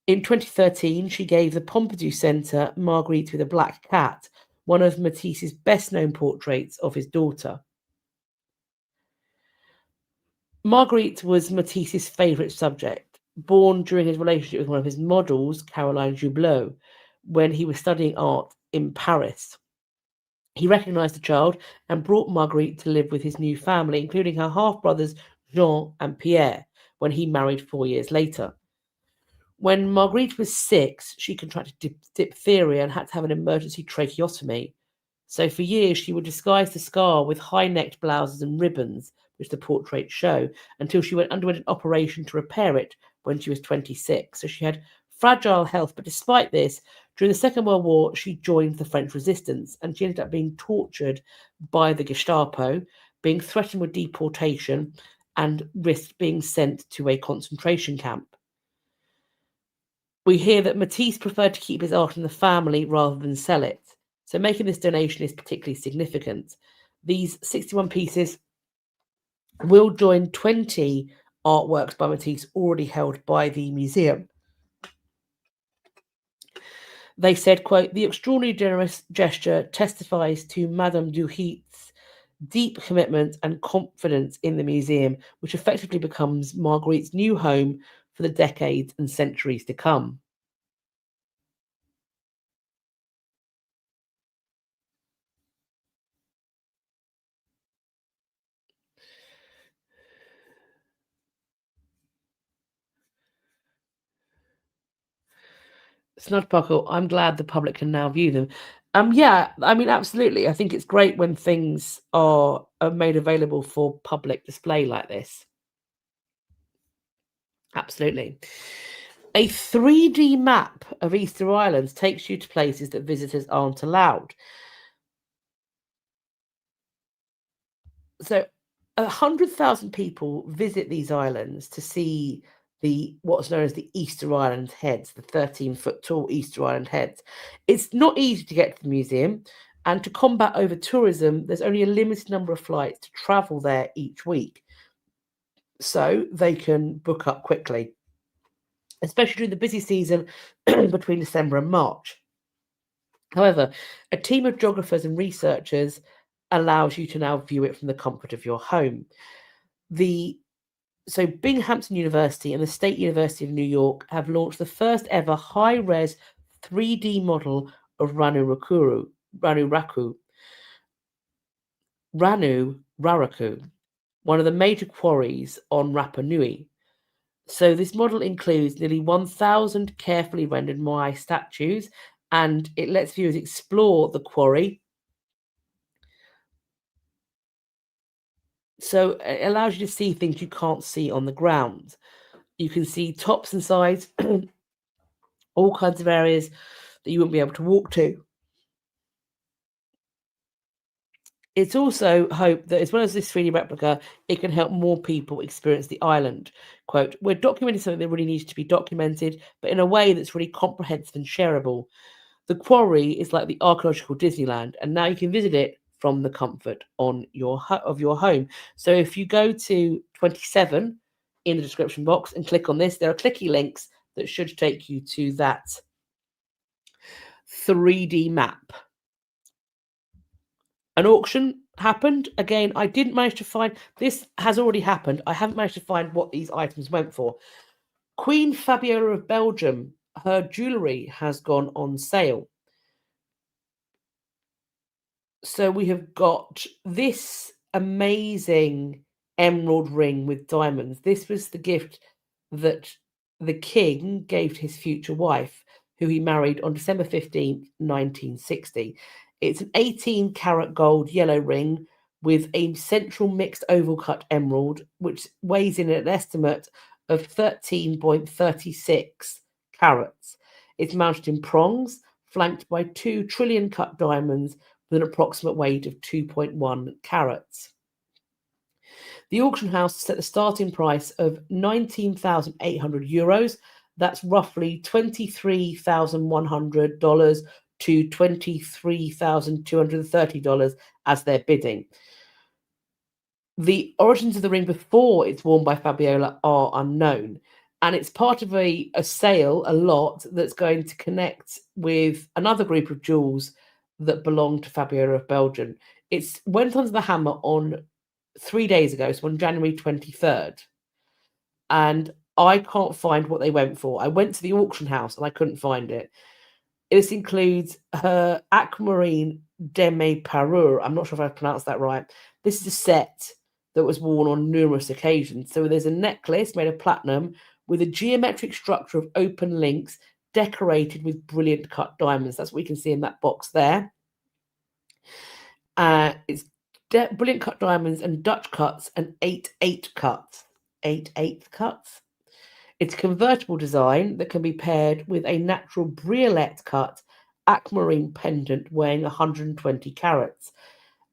In 2013, she gave the Pompidou Centre Marguerite with a Black Cat, one of Matisse's best-known portraits of his daughter. Marguerite was Matisse's favourite subject, born during his relationship with one of his models, Caroline Jublot, when he was studying art in Paris. He recognised the child and brought Marguerite to live with his new family, including her half-brothers Jean and Pierre, when he married 4 years later. When Marguerite was 6, she contracted diphtheria and had to have an emergency tracheotomy. So for years, she would disguise the scar with high-necked blouses and ribbons, which the portraits show, until she underwent an operation to repair it when she was 26. So she had fragile health, but despite this, during the Second World War, she joined the French resistance, and she ended up being tortured by the Gestapo, being threatened with deportation, and risked being sent to a concentration camp. We hear that Matisse preferred to keep his art in the family rather than sell it. So making this donation is particularly significant. These 61 pieces will join 20 artworks by Matisse already held by the museum. They said, quote, "The extraordinary generous gesture testifies to Madame Duhit's deep commitment and confidence in the museum, which effectively becomes Marguerite's new home for the decades and centuries to come." Snudpuckle, I'm glad the public can now view them. Yeah, I mean, absolutely. I think it's great when things are made available for public display like this. Absolutely. A 3D map of Easter Islands takes you to places that visitors aren't allowed. So 100,000 people visit these islands to see what's known as the Easter Island heads, the 13-foot tall Easter Island heads. It's not easy to get to the museum, and to combat over tourism, there's only a limited number of flights to travel there each week, so they can book up quickly, especially during the busy season between December and March. However, a team of geographers and researchers allows you to now view it from the comfort of your home. So Binghamton University and the State University of New York have launched the first ever high-res 3D model of Ranu Raraku, one of the major quarries on Rapa Nui. So this model includes nearly 1,000 carefully rendered Moai statues, and it lets viewers explore the quarry. So it allows you to see things you can't see on the ground. You can see tops and sides, all kinds of areas that you wouldn't be able to walk to. It's also hoped that as well as this 3D replica, it can help more people experience the island. Quote, we're documenting something that really needs to be documented, but in a way that's really comprehensive and shareable. The quarry is like the archaeological Disneyland, and now you can visit it from the comfort of your home. So if you go to 27 in the description box and click on this, there are clicky links that should take you to that 3D map. An auction happened. Again, I didn't manage to find, this has already happened. I haven't managed to find what these items went for. Queen Fabiola of Belgium, her jewellery has gone on sale. So we have got this amazing emerald ring with diamonds. This was the gift that the king gave to his future wife, who he married on December 15th, 1960. It's an 18-carat gold yellow ring with a central mixed oval cut emerald, which weighs in an estimate of 13.36 carats. It's mounted in prongs, flanked by 2 trillion cut diamonds with an approximate weight of 2.1 carats. The auction house set the starting price of €19,800. That's roughly $23,100 to $23,230 as their bidding. The origins of the ring before it's worn by Fabiola are unknown. And it's part of a sale, a lot, that's going to connect with another group of jewels that belong to Fabiola of Belgium. It went onto the hammer on 3 days ago, so on January 23rd. And I can't find what they went for. I went to the auction house and I couldn't find it. This includes her aquamarine demi parure. I'm not sure if I pronounced that right. This is a set that was worn on numerous occasions. So there's a necklace made of platinum with a geometric structure of open links decorated with brilliant cut diamonds. That's what we can see in that box there. It's brilliant cut diamonds and Dutch cuts and 8/8 cuts. 8/8 cuts. It's a convertible design that can be paired with a natural briolette cut aquamarine pendant weighing 120 carats.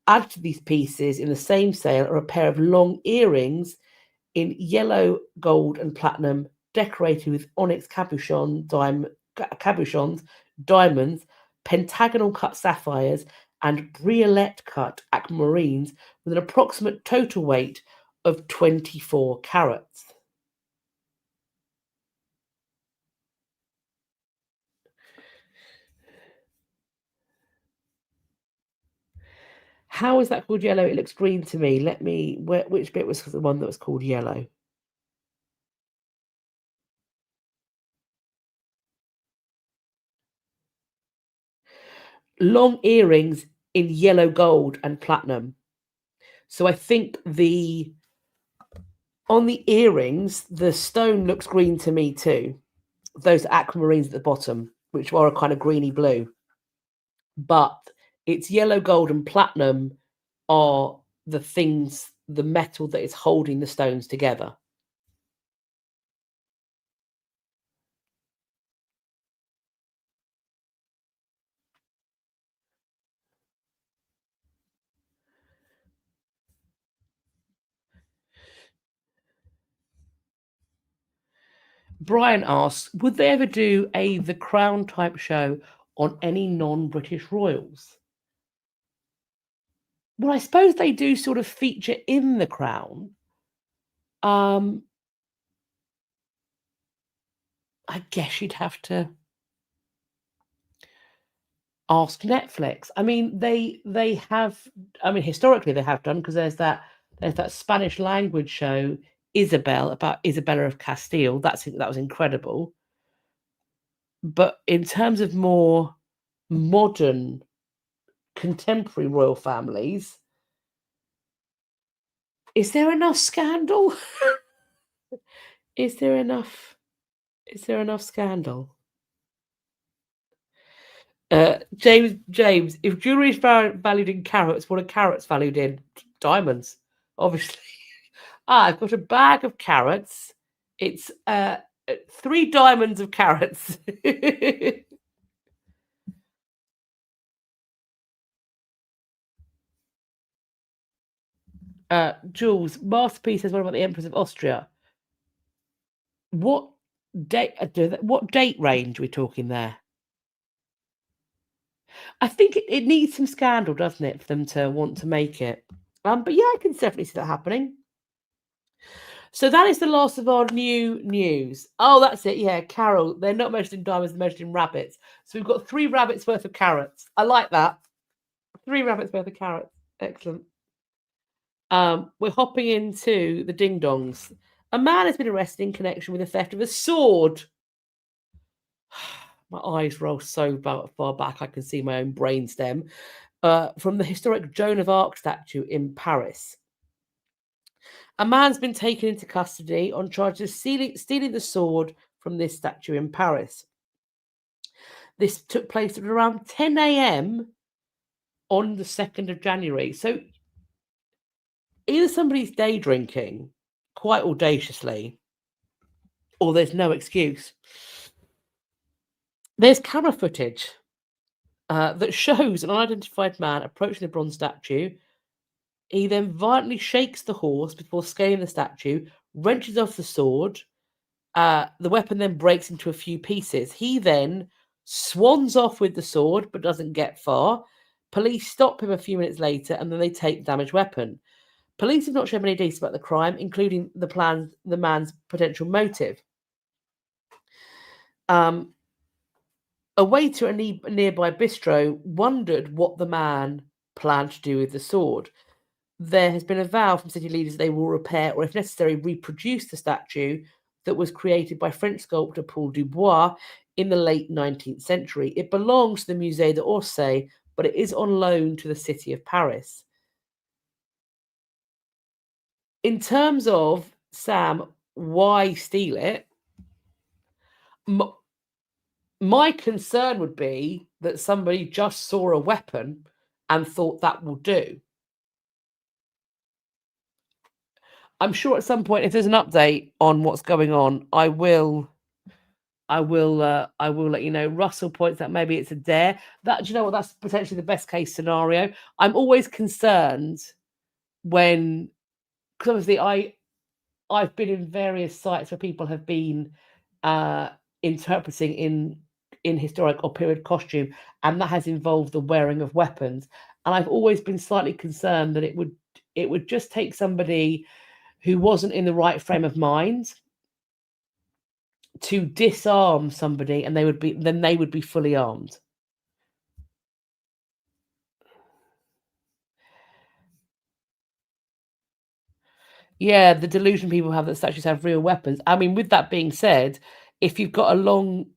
Added to these pieces in the same sale are a pair of long earrings in yellow, gold, and platinum, decorated with onyx cabochons, diamonds, pentagonal cut sapphires, and briolette cut aquamarines with an approximate total weight of 24 carats. How is that called yellow? It looks green to me. Which bit was the one that was called yellow? Long earrings in yellow, gold, and platinum. So I think on the earrings, the stone looks green to me too. Those aquamarines at the bottom, which are a kind of greeny blue. But it's yellow, gold, and platinum are the things, the metal that is holding the stones together. Brian asks, would they ever do a The Crown type show on any non-British royals? Well, I suppose they do sort of feature in The Crown. I guess you'd have to ask Netflix. I mean, they have. I mean, historically they have done, because there's that Spanish language show Isabel, about Isabella of Castile. That was incredible. But in terms of more modern, contemporary royal families, is there enough scandal? Is there enough? Is there enough scandal? James, if jewelry is valued in carats, what are carats valued in? Diamonds, obviously. I've got a bag of carrots. It's 3 diamonds of carrots. Jules, masterpiece says, what about the Empress of Austria? What date? What date range are we talking there? I think it needs some scandal, doesn't it, for them to want to make it? But yeah, I can definitely see that happening. So that is the last of our new news. Oh, that's it. Yeah, Carol. They're not measured in diamonds, they're measured in rabbits. So we've got 3 rabbits worth of carrots. I like that. 3 rabbits worth of carrots. Excellent. We're hopping into the ding dongs. A man has been arrested in connection with the theft of a sword. My eyes roll so far back I can see my own brainstem. From the historic Joan of Arc statue in Paris. A man's been taken into custody on charges of stealing the sword from this statue in Paris. This took place at around 10 a.m. on the 2nd of January. So either somebody's day drinking quite audaciously, or there's no excuse. There's camera footage that shows an unidentified man approaching the bronze statue. He then violently shakes the horse before scaling the statue, wrenches off the sword. The weapon then breaks into a few pieces. He then swans off with the sword, but doesn't get far. Police stop him a few minutes later, and then they take the damaged weapon. Police have not shown any details about the crime, including the man's potential motive. A waiter at a nearby bistro wondered what the man planned to do with the sword. There has been a vow from city leaders that they will repair, or if necessary, reproduce the statue that was created by French sculptor Paul Dubois in the late 19th century. It belongs to the Musée d'Orsay, but it is on loan to the city of Paris. In terms of, Sam, why steal it? My concern would be that somebody just saw a weapon and thought that will do. I'm sure at some point, if there's an update on what's going on, I will let you know. Russell points out maybe it's a dare. Do you know what? That's potentially the best case scenario. I'm always concerned when, because obviously I've been in various sites where people have been interpreting in historic or period costume, and that has involved the wearing of weapons. And I've always been slightly concerned that it would just take somebody who wasn't in the right frame of mind to disarm somebody, and they would be fully armed. Yeah, the delusion people have that statues have real weapons. I mean, with that being said, if you've got a long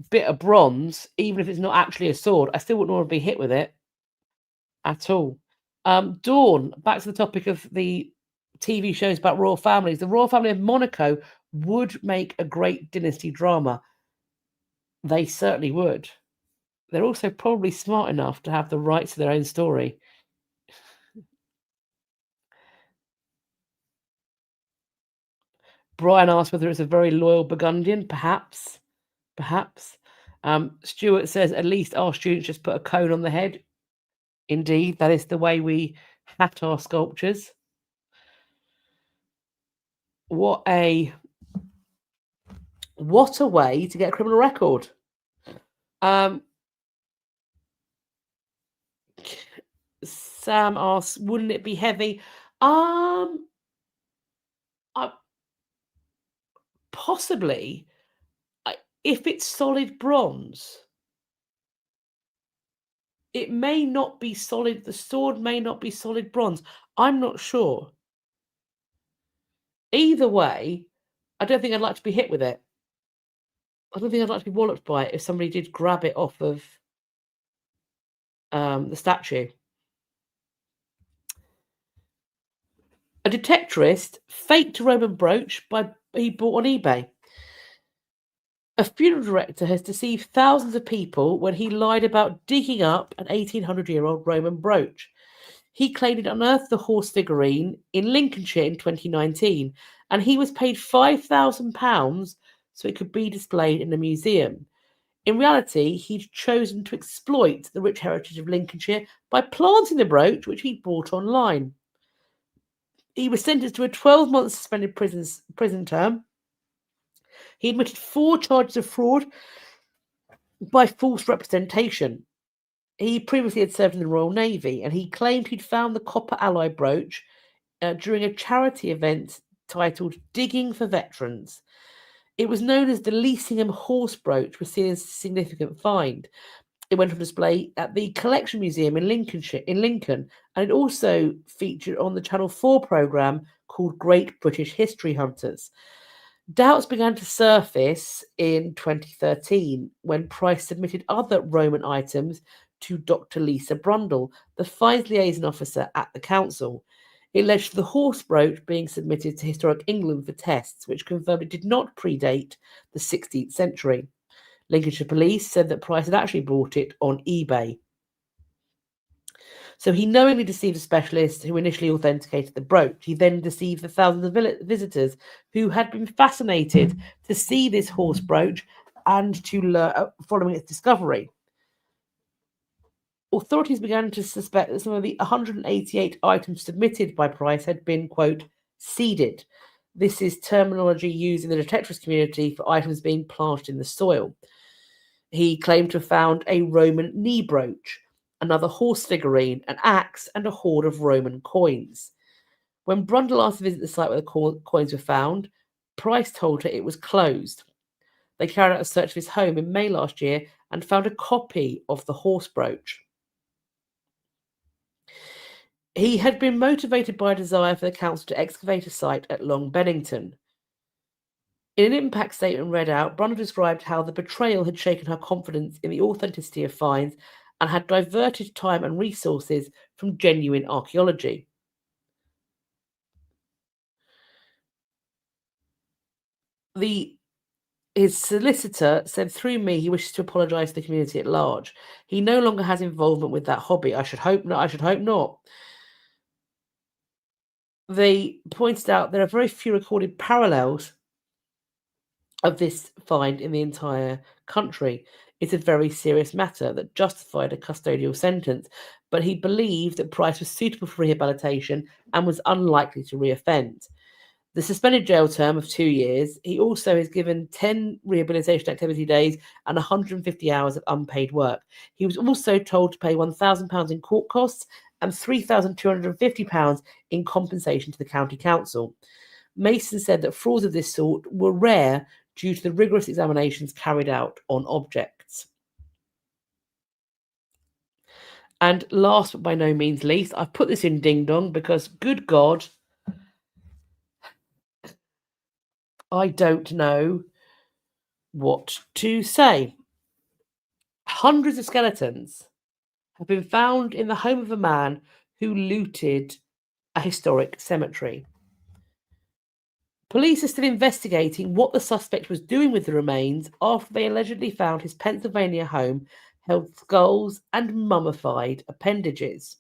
bit of bronze, even if it's not actually a sword, I still wouldn't want to be hit with it at all. Dawn, back to the topic of the TV shows about royal families. The royal family of Monaco would make a great dynasty drama. They certainly would. They're also probably smart enough to have the rights to their own story. Brian asked whether it's a very loyal Burgundian. Perhaps. Stuart says, at least our students just put a cone on the head. Indeed, that is the way we hat our sculptures. What a way to get a criminal record. Sam asks, wouldn't it be heavy? Possibly, if it's solid bronze. It may not be solid. The sword may not be solid bronze. I'm not sure. Either way, I don't think I'd like to be hit with it. I don't think I'd like to be walloped by it if somebody did grab it off of the statue. A detectorist faked a Roman brooch he bought on eBay. A funeral director has deceived thousands of people when he lied about digging up an 1800-year-old Roman brooch. He claimed it unearthed the horse figurine in Lincolnshire in 2019, and he was paid £5,000 so it could be displayed in a museum. In reality, he'd chosen to exploit the rich heritage of Lincolnshire by planting the brooch, which he'd bought online. He was sentenced to a 12-month suspended prison term. He admitted 4 charges of fraud by false representation. He previously had served in the Royal Navy, and he claimed he'd found the copper alloy brooch during a charity event titled Digging for Veterans. It was known as the Leasingham Horse Brooch, was seen as a significant find. It went on display at the Collection Museum in Lincoln, and it also featured on the Channel 4 programme called Great British History Hunters. Doubts began to surface in 2013 when Price submitted other Roman items to Dr. Lisa Brundle, the finds liaison officer at the council. It led to the horse brooch being submitted to Historic England for tests, which confirmed it did not predate the 16th century. Lincolnshire Police said that Price had actually bought it on eBay. So he knowingly deceived a specialist who initially authenticated the brooch. He then deceived the thousands of visitors who had been fascinated to see this horse brooch and to learn following its discovery. Authorities began to suspect that some of the 188 items submitted by Price had been, quote, seeded. This is terminology used in the detectives community for items being planted in the soil. He claimed to have found a Roman knee brooch, another horse figurine, an axe, and a hoard of Roman coins. When Brundle asked to visit the site where the coins were found, Price told her it was closed. They carried out a search of his home in May last year and found a copy of the horse brooch. He had been motivated by a desire for the council to excavate a site at Long Bennington. In an impact statement read out, Brundle described how the betrayal had shaken her confidence in the authenticity of finds and had diverted time and resources from genuine archaeology. His solicitor said through me he wishes to apologise to the community at large. He no longer has involvement with that hobby. I should hope not. They pointed out there are very few recorded parallels of this find in the entire country. It's a very serious matter that justified a custodial sentence, but he believed that Price was suitable for rehabilitation and was unlikely to reoffend. The suspended jail term of 2 years, he also is given 10 rehabilitation activity days and 150 hours of unpaid work. He was also told to pay £1,000 in court costs and £3,250 in compensation to the county council. Mason said that frauds of this sort were rare due to the rigorous examinations carried out on objects. And last but by no means least, I've put this in Ding Dong because, good God, I don't know what to say. Hundreds of skeletons have been found in the home of a man who looted a historic cemetery. Police are still investigating what the suspect was doing with the remains after they allegedly found his Pennsylvania home held skulls and mummified appendages.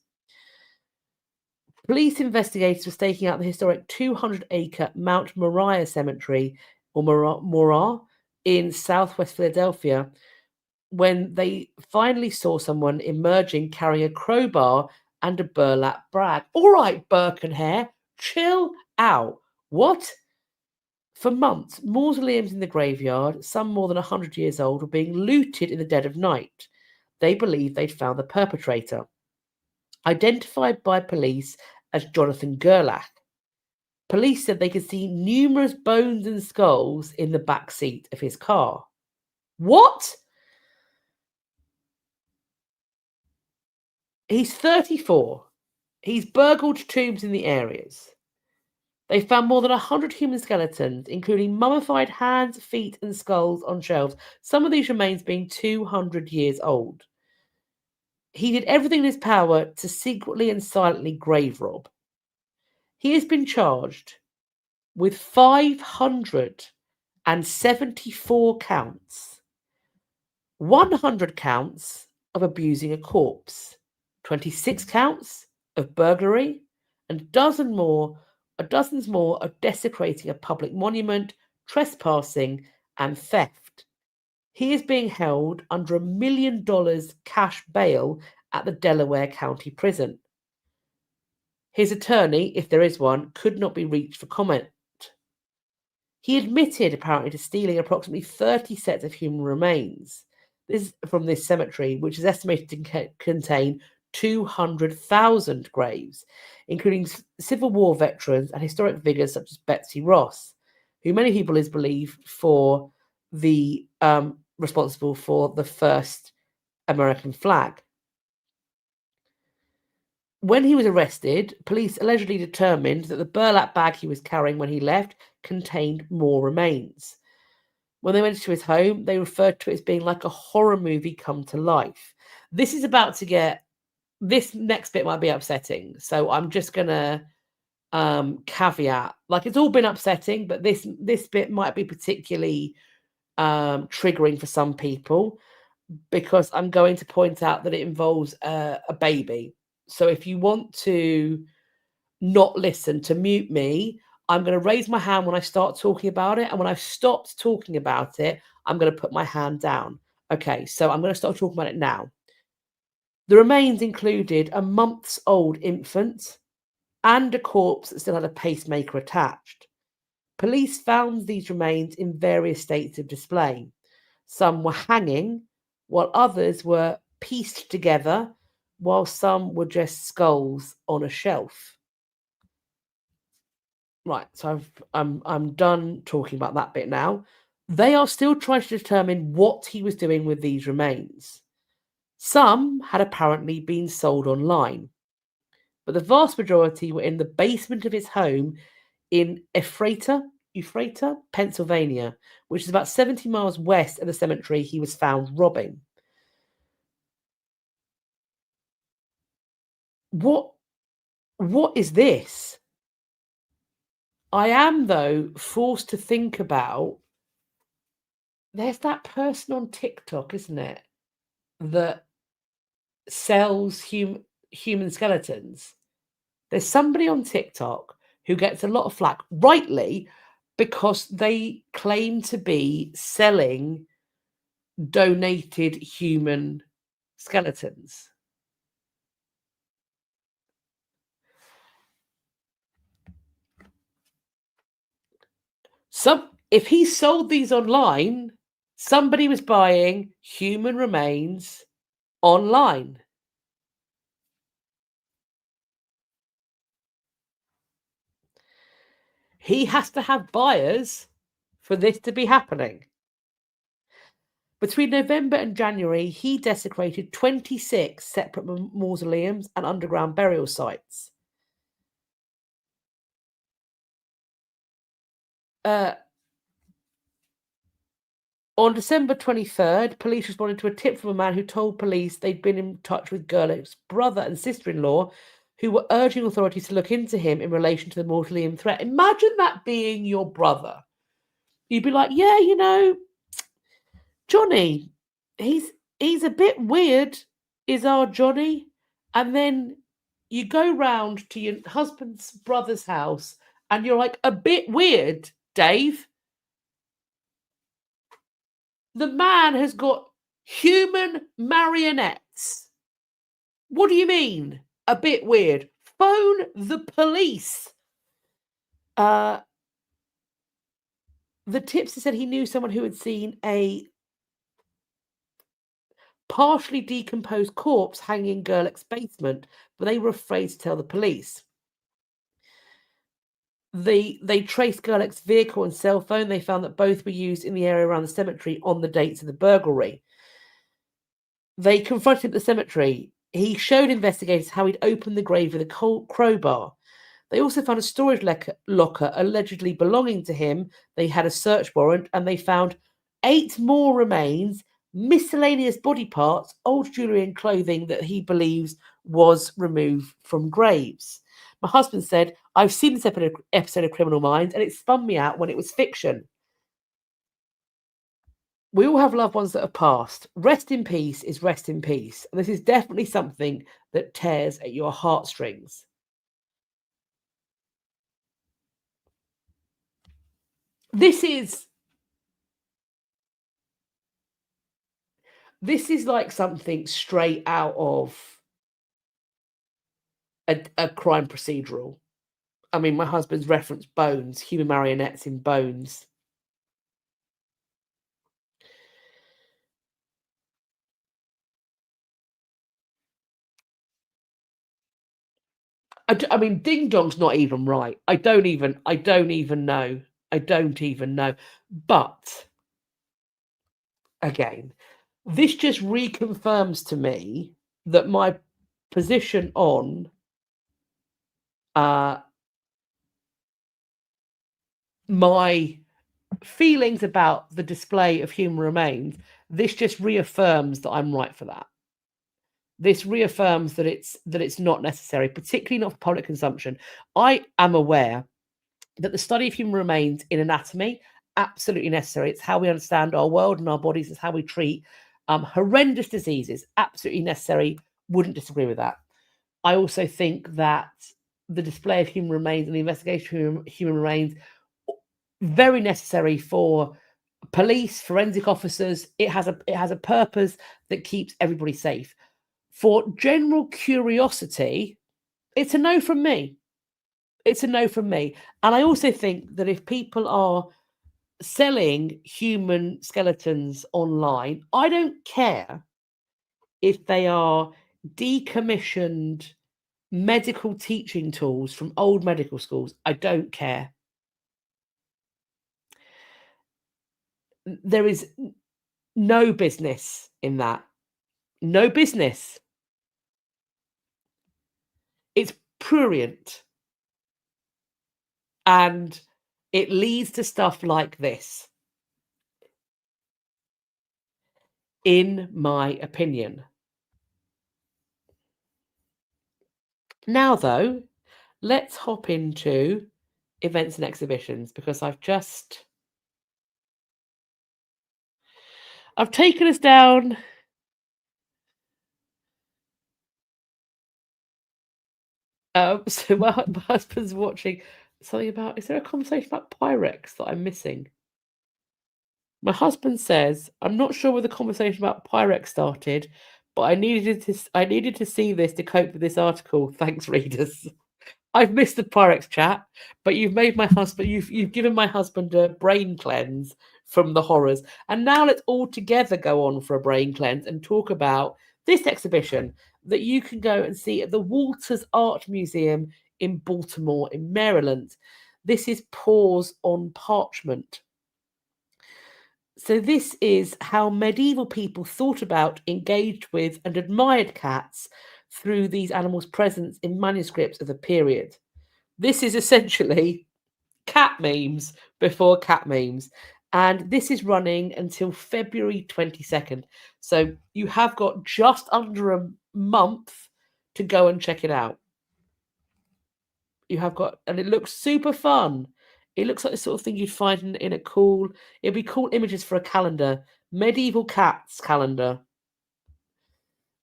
Police investigators were staking out the historic 200-acre Mount Moriah Cemetery, or Moriah, in southwest Philadelphia, when they finally saw someone emerging carrying a crowbar and a burlap bag. All right, Birkenhair, chill out. What? For months, mausoleums in the graveyard, some more than 100 years old, were being looted in the dead of night. They believed they'd found the perpetrator, identified by police as Jonathan Gerlach. Police said they could see numerous bones and skulls in the back seat of his car. What? He's 34. He's burgled tombs in the areas. They found more than 100 human skeletons, including mummified hands, feet, and skulls on shelves, some of these remains being 200 years old. He did everything in his power to secretly and silently grave rob. He has been charged with 574 counts, 100 counts of abusing a corpse, 26 counts of burglary, and dozens more of desecrating a public monument, trespassing, and theft. He is being held under $1 million cash bail at the Delaware County Prison. His attorney, if there is one, could not be reached for comment. He admitted, apparently, to stealing approximately 30 sets of human remains. This is from this cemetery, which is estimated to contain 200,000 graves, including Civil War veterans and historic figures such as Betsy Ross, who many people is believed for the responsible for the first American flag. When he was arrested, police allegedly determined that the burlap bag he was carrying when he left contained more remains. When they went to his home, they referred to it as being like a horror movie come to life. This is about to get, this next bit might be upsetting, so I'm just gonna caveat, like, it's all been upsetting, but this bit might be particularly triggering for some people, because I'm going to point out that it involves a baby. So if you want to not listen, to mute me, I'm going to raise my hand when I start talking about it. And when I've stopped talking about it, I'm going to put my hand down. Okay, so I'm going to start talking about it now. The remains included a months-old infant and a corpse that still had a pacemaker attached. Police found these remains in various states of display. Some were hanging, while others were pieced together, while some were just skulls on a shelf. Right, so I'm done talking about that bit now. They are still trying to determine what he was doing with these remains. Some had apparently been sold online, but the vast majority were in the basement of his home in Elverta, Pennsylvania, which is about 70 miles west of the cemetery he was found robbing. What is this? I am, though, forced to think about, there's that person on TikTok, isn't it, that sells human skeletons. There's somebody on TikTok who gets a lot of flack, rightly, because they claim to be selling donated human skeletons. If he sold these online, somebody was buying human remains online. He has to have buyers for this to be happening. Between November and January, he desecrated 26 separate mausoleums and underground burial sites. On December 23rd, police responded to a tip from a man who told police they'd been in touch with Gerlich's brother and sister-in-law, who were urging authorities to look into him in relation to the mausoleum threat. Imagine that being your brother. You'd be like, yeah, you know, Johnny, he's a bit weird, is our Johnny. And then you go round to your husband's brother's house and you're like, a bit weird, Dave. The man has got human marionettes. What do you mean? A bit weird. Phone the police. The tipster said he knew someone who had seen a partially decomposed corpse hanging in Gerlich's basement, but they were afraid to tell the police. They traced Gerlich's vehicle and cell phone. They found that both were used in the area around the cemetery on the dates of the burglary. They confronted him at the cemetery. He showed investigators how he'd opened the grave with a crowbar. They also found a storage locker allegedly belonging to him. They had a search warrant, and they found 8 more remains, miscellaneous body parts, old jewellery and clothing that he believes was removed from graves. My husband said, I've seen this episode of Criminal Minds, and it spun me out when it was fiction. We all have loved ones that have passed. Rest in peace is rest in peace. And this is definitely something that tears at your heartstrings. This is like something straight out of a crime procedural. I mean, my husband's referenced Bones, human marionettes in Bones. I mean, Ding Dong's not even right. I don't even know. I don't even know. But again, this just reconfirms to me that my position on my feelings about the display of human remains, this just reaffirms that I'm right for that. This reaffirms that it's not necessary, particularly not for public consumption. I am aware that the study of human remains in anatomy, absolutely necessary. It's how we understand our world and our bodies. It's how we treat horrendous diseases, absolutely necessary. Wouldn't disagree with that. I also think that the display of human remains and the investigation of human remains, very necessary for police, forensic officers. It has a purpose that keeps everybody safe. For general curiosity, it's a no from me. It's a no from me. And I also think that if people are selling human skeletons online, I don't care if they are decommissioned medical teaching tools from old medical schools. I don't care. There is no business in that. No business. It's prurient. And it leads to stuff like this, in my opinion. Now, though, let's hop into events and exhibitions, because I've taken us down so my husband's watching something about, is there a conversation about Pyrex that I'm missing? My husband says, I'm not sure where the conversation about Pyrex started, but I needed to see this to cope with this article. Thanks, readers. I've missed the Pyrex chat, but you've given my husband a brain cleanse from the horrors. And now let's all together go on for a brain cleanse and talk about this exhibition that you can go and see at the Walters Art Museum in Baltimore, in Maryland. This is Paws on Parchment. So this is how medieval people thought about, engaged with, and admired cats through these animals' presence in manuscripts of the period. This is essentially cat memes before cat memes. And this is running until February 22nd. So you have got just under a month to go and check it out. You have got, and it looks super fun. It looks like the sort of thing you'd find in a cool, it'd be cool images for a calendar. Medieval cats calendar.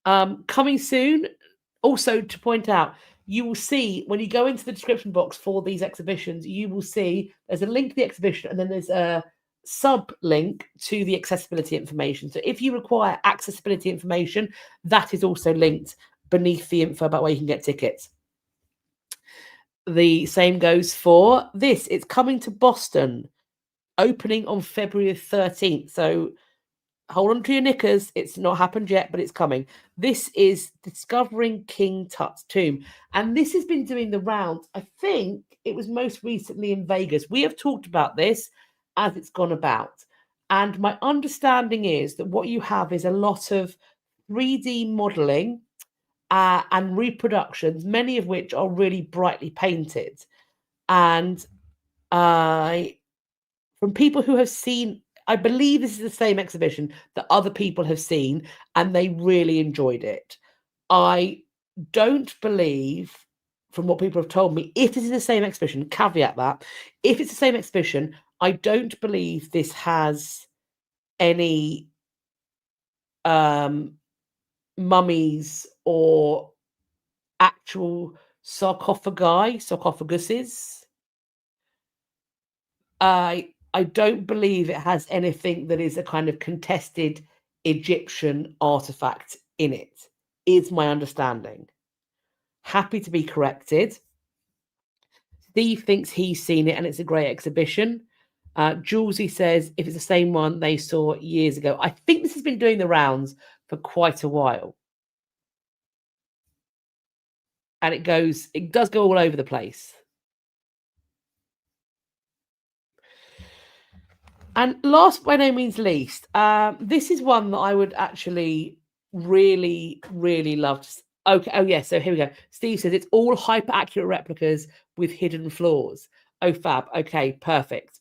Coming soon. Also, to point out, you will see when you go into the description box for these exhibitions, you will see there's a link to the exhibition and then there's a sub link to the accessibility information. So if you require accessibility information, that is also linked beneath the info about where you can get tickets. The same goes for this. It's coming to Boston, opening on February 13th. So hold on to your knickers. It's not happened yet, but it's coming. This is Discovering King Tut's Tomb. And this has been doing the rounds. I think it was most recently in Vegas. We have talked about this as it's gone about. And my understanding is that what you have is a lot of 3D modeling and reproductions, many of which are really brightly painted. And from people who have seen, I believe this is the same exhibition that other people have seen, and they really enjoyed it. I don't believe, from what people have told me, if this is the same exhibition, caveat that, if it's the same exhibition, I don't believe this has any mummies or actual sarcophaguses. I don't believe it has anything that is a kind of contested Egyptian artifact in it, is my understanding. happy to be corrected. Steve thinks he's seen it and it's a great exhibition. Julesy says if it's the same one they saw years ago. I think this has been doing the rounds for quite a while. And it does go all over the place. And last by no means least, this is one that I would actually really, really love to. Okay. Oh, yeah. So here we go. Steve says it's all hyper accurate replicas with hidden flaws. Oh, fab. Okay. Perfect.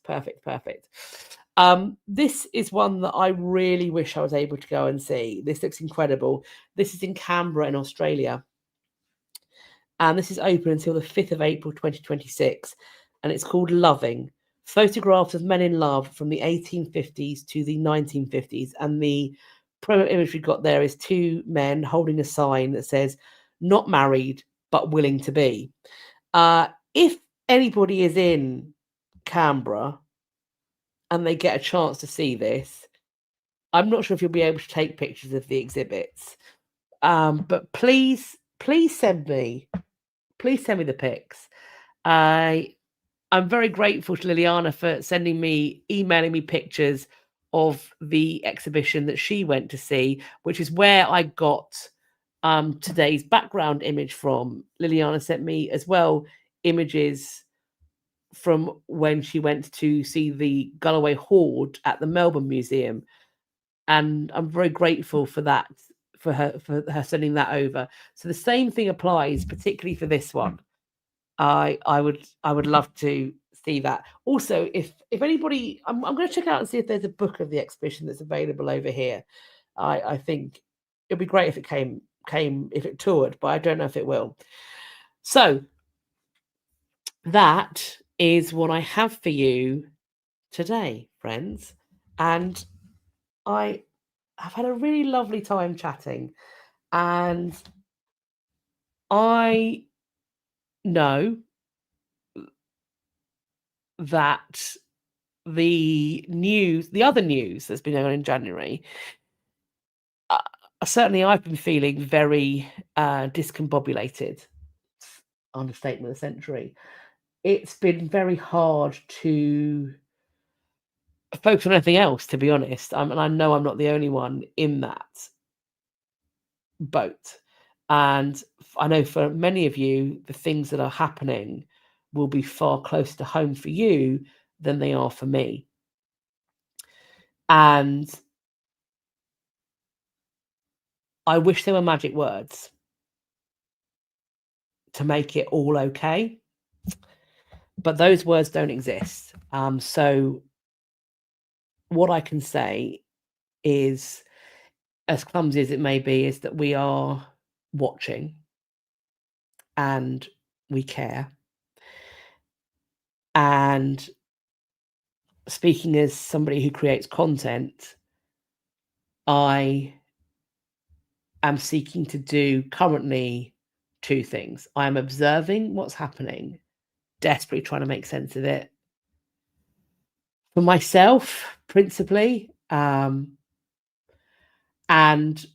This is one that I really wish I was able to go and see. This looks incredible. This is in Canberra in Australia. And this is open until the 5th of April 2026. And it's called Loving. Photographs of men in love from the 1850s to the 1950s. And the promo image we've got there is two men holding a sign that says, not married, but willing to be. If anybody is in Canberra and they get a chance to see this, I'm not sure if you'll be able to take pictures of the exhibits. But please send me the pics. I'm very grateful to Liliana for emailing me pictures of the exhibition that she went to see, which is where I got today's background image from. Liliana sent me as well images from when she went to see the Galloway Hoard at the Melbourne Museum. And I'm very grateful for that, for her sending that over. So the same thing applies, particularly for this one. I would love to see that. Also, if anybody, I'm going to check out and see if there's a book of the exhibition that's available over here. I think it'd be great if it came if it toured, but I don't know if it will. So that is what I have for you today, friends, and I have had a really lovely time chatting, and I know that the other news that's been going on in January, certainly I've been feeling very discombobulated. Understatement of the century. It's been very hard to focus on anything else, to be honest. And I know I'm not the only one in that boat. And I know for many of you, the things that are happening will be far closer to home for you than they are for me. And I wish there were magic words to make it all okay. But those words don't exist. So what I can say is, as clumsy as it may be, is that we are watching and we care. And speaking as somebody who creates content, I am seeking to do currently two things. I am observing what's happening, desperately trying to make sense of it for myself, principally, and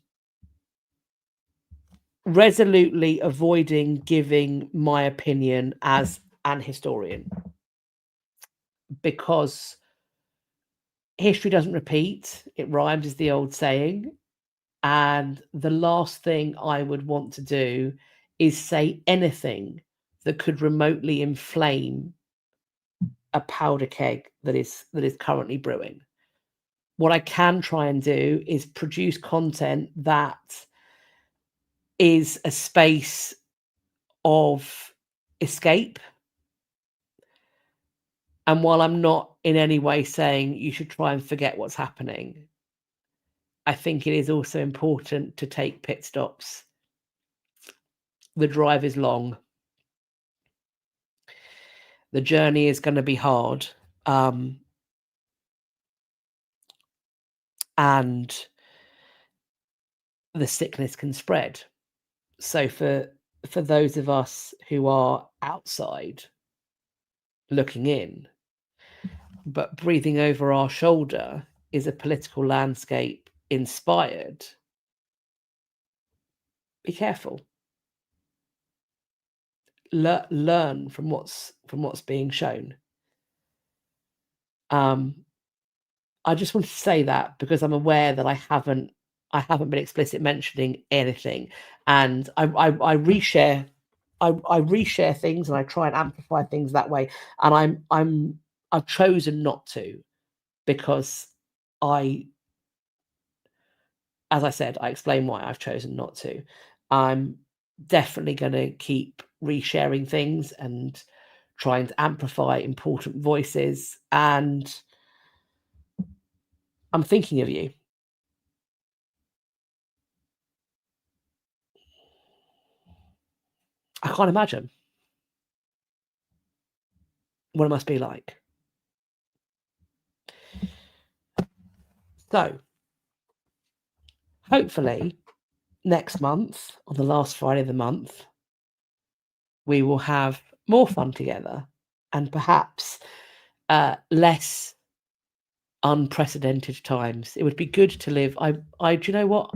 resolutely avoiding giving my opinion as an historian, because history doesn't repeat, it rhymes, is the old saying. And the last thing I would want to do is say anything that could remotely inflame a powder keg that is currently brewing. What I can try and do is produce content that is a space of escape. And while I'm not in any way saying you should try and forget what's happening, I think it is also important to take pit stops. The drive is long. The journey is going to be hard. And the sickness can spread. So for those of us who are outside looking in, but breathing over our shoulder is a political landscape inspired, be careful. learn from what's being shown. I just want to say that because I'm aware that I haven't been explicit mentioning anything, and I reshare things and I try and amplify things that way, and I've chosen not to, because as I said, I explain why I've chosen not to. I'm definitely going to keep resharing things and trying to amplify important voices, and I'm thinking of you. I can't imagine what it must be like. So, hopefully, next month, on the last Friday of the month, we will have more fun together, and perhaps less unprecedented times. It would be good to live. Do you know what?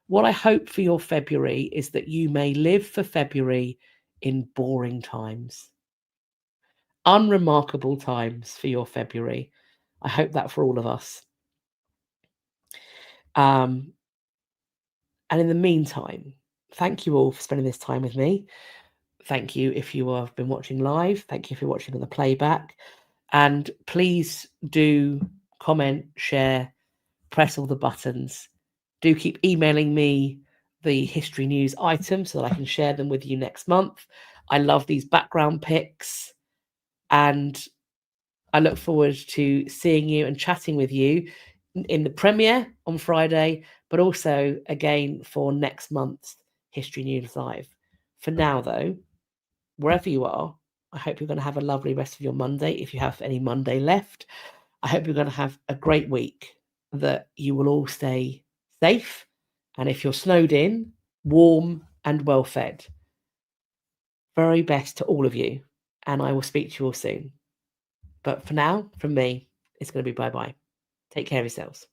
What I hope for your February is that you may live for February in boring times, unremarkable times for your February. I hope that for all of us. And in the meantime, thank you all for spending this time with me. Thank you if you have been watching live. Thank you if you're watching on the playback. And please do comment, share, press all the buttons. Do keep emailing me the history news items so that I can share them with you next month. I love these background pics, and I look forward to seeing you and chatting with you in the premiere on Friday, but also again for next month's History News Live. For now, though, wherever you are, I hope you're going to have a lovely rest of your Monday. If you have any Monday left, I hope you're going to have a great week, that you will all stay safe. And if you're snowed in, warm and well fed. Very best to all of you. And I will speak to you all soon. But for now, from me, it's going to be bye-bye. Take care of yourselves.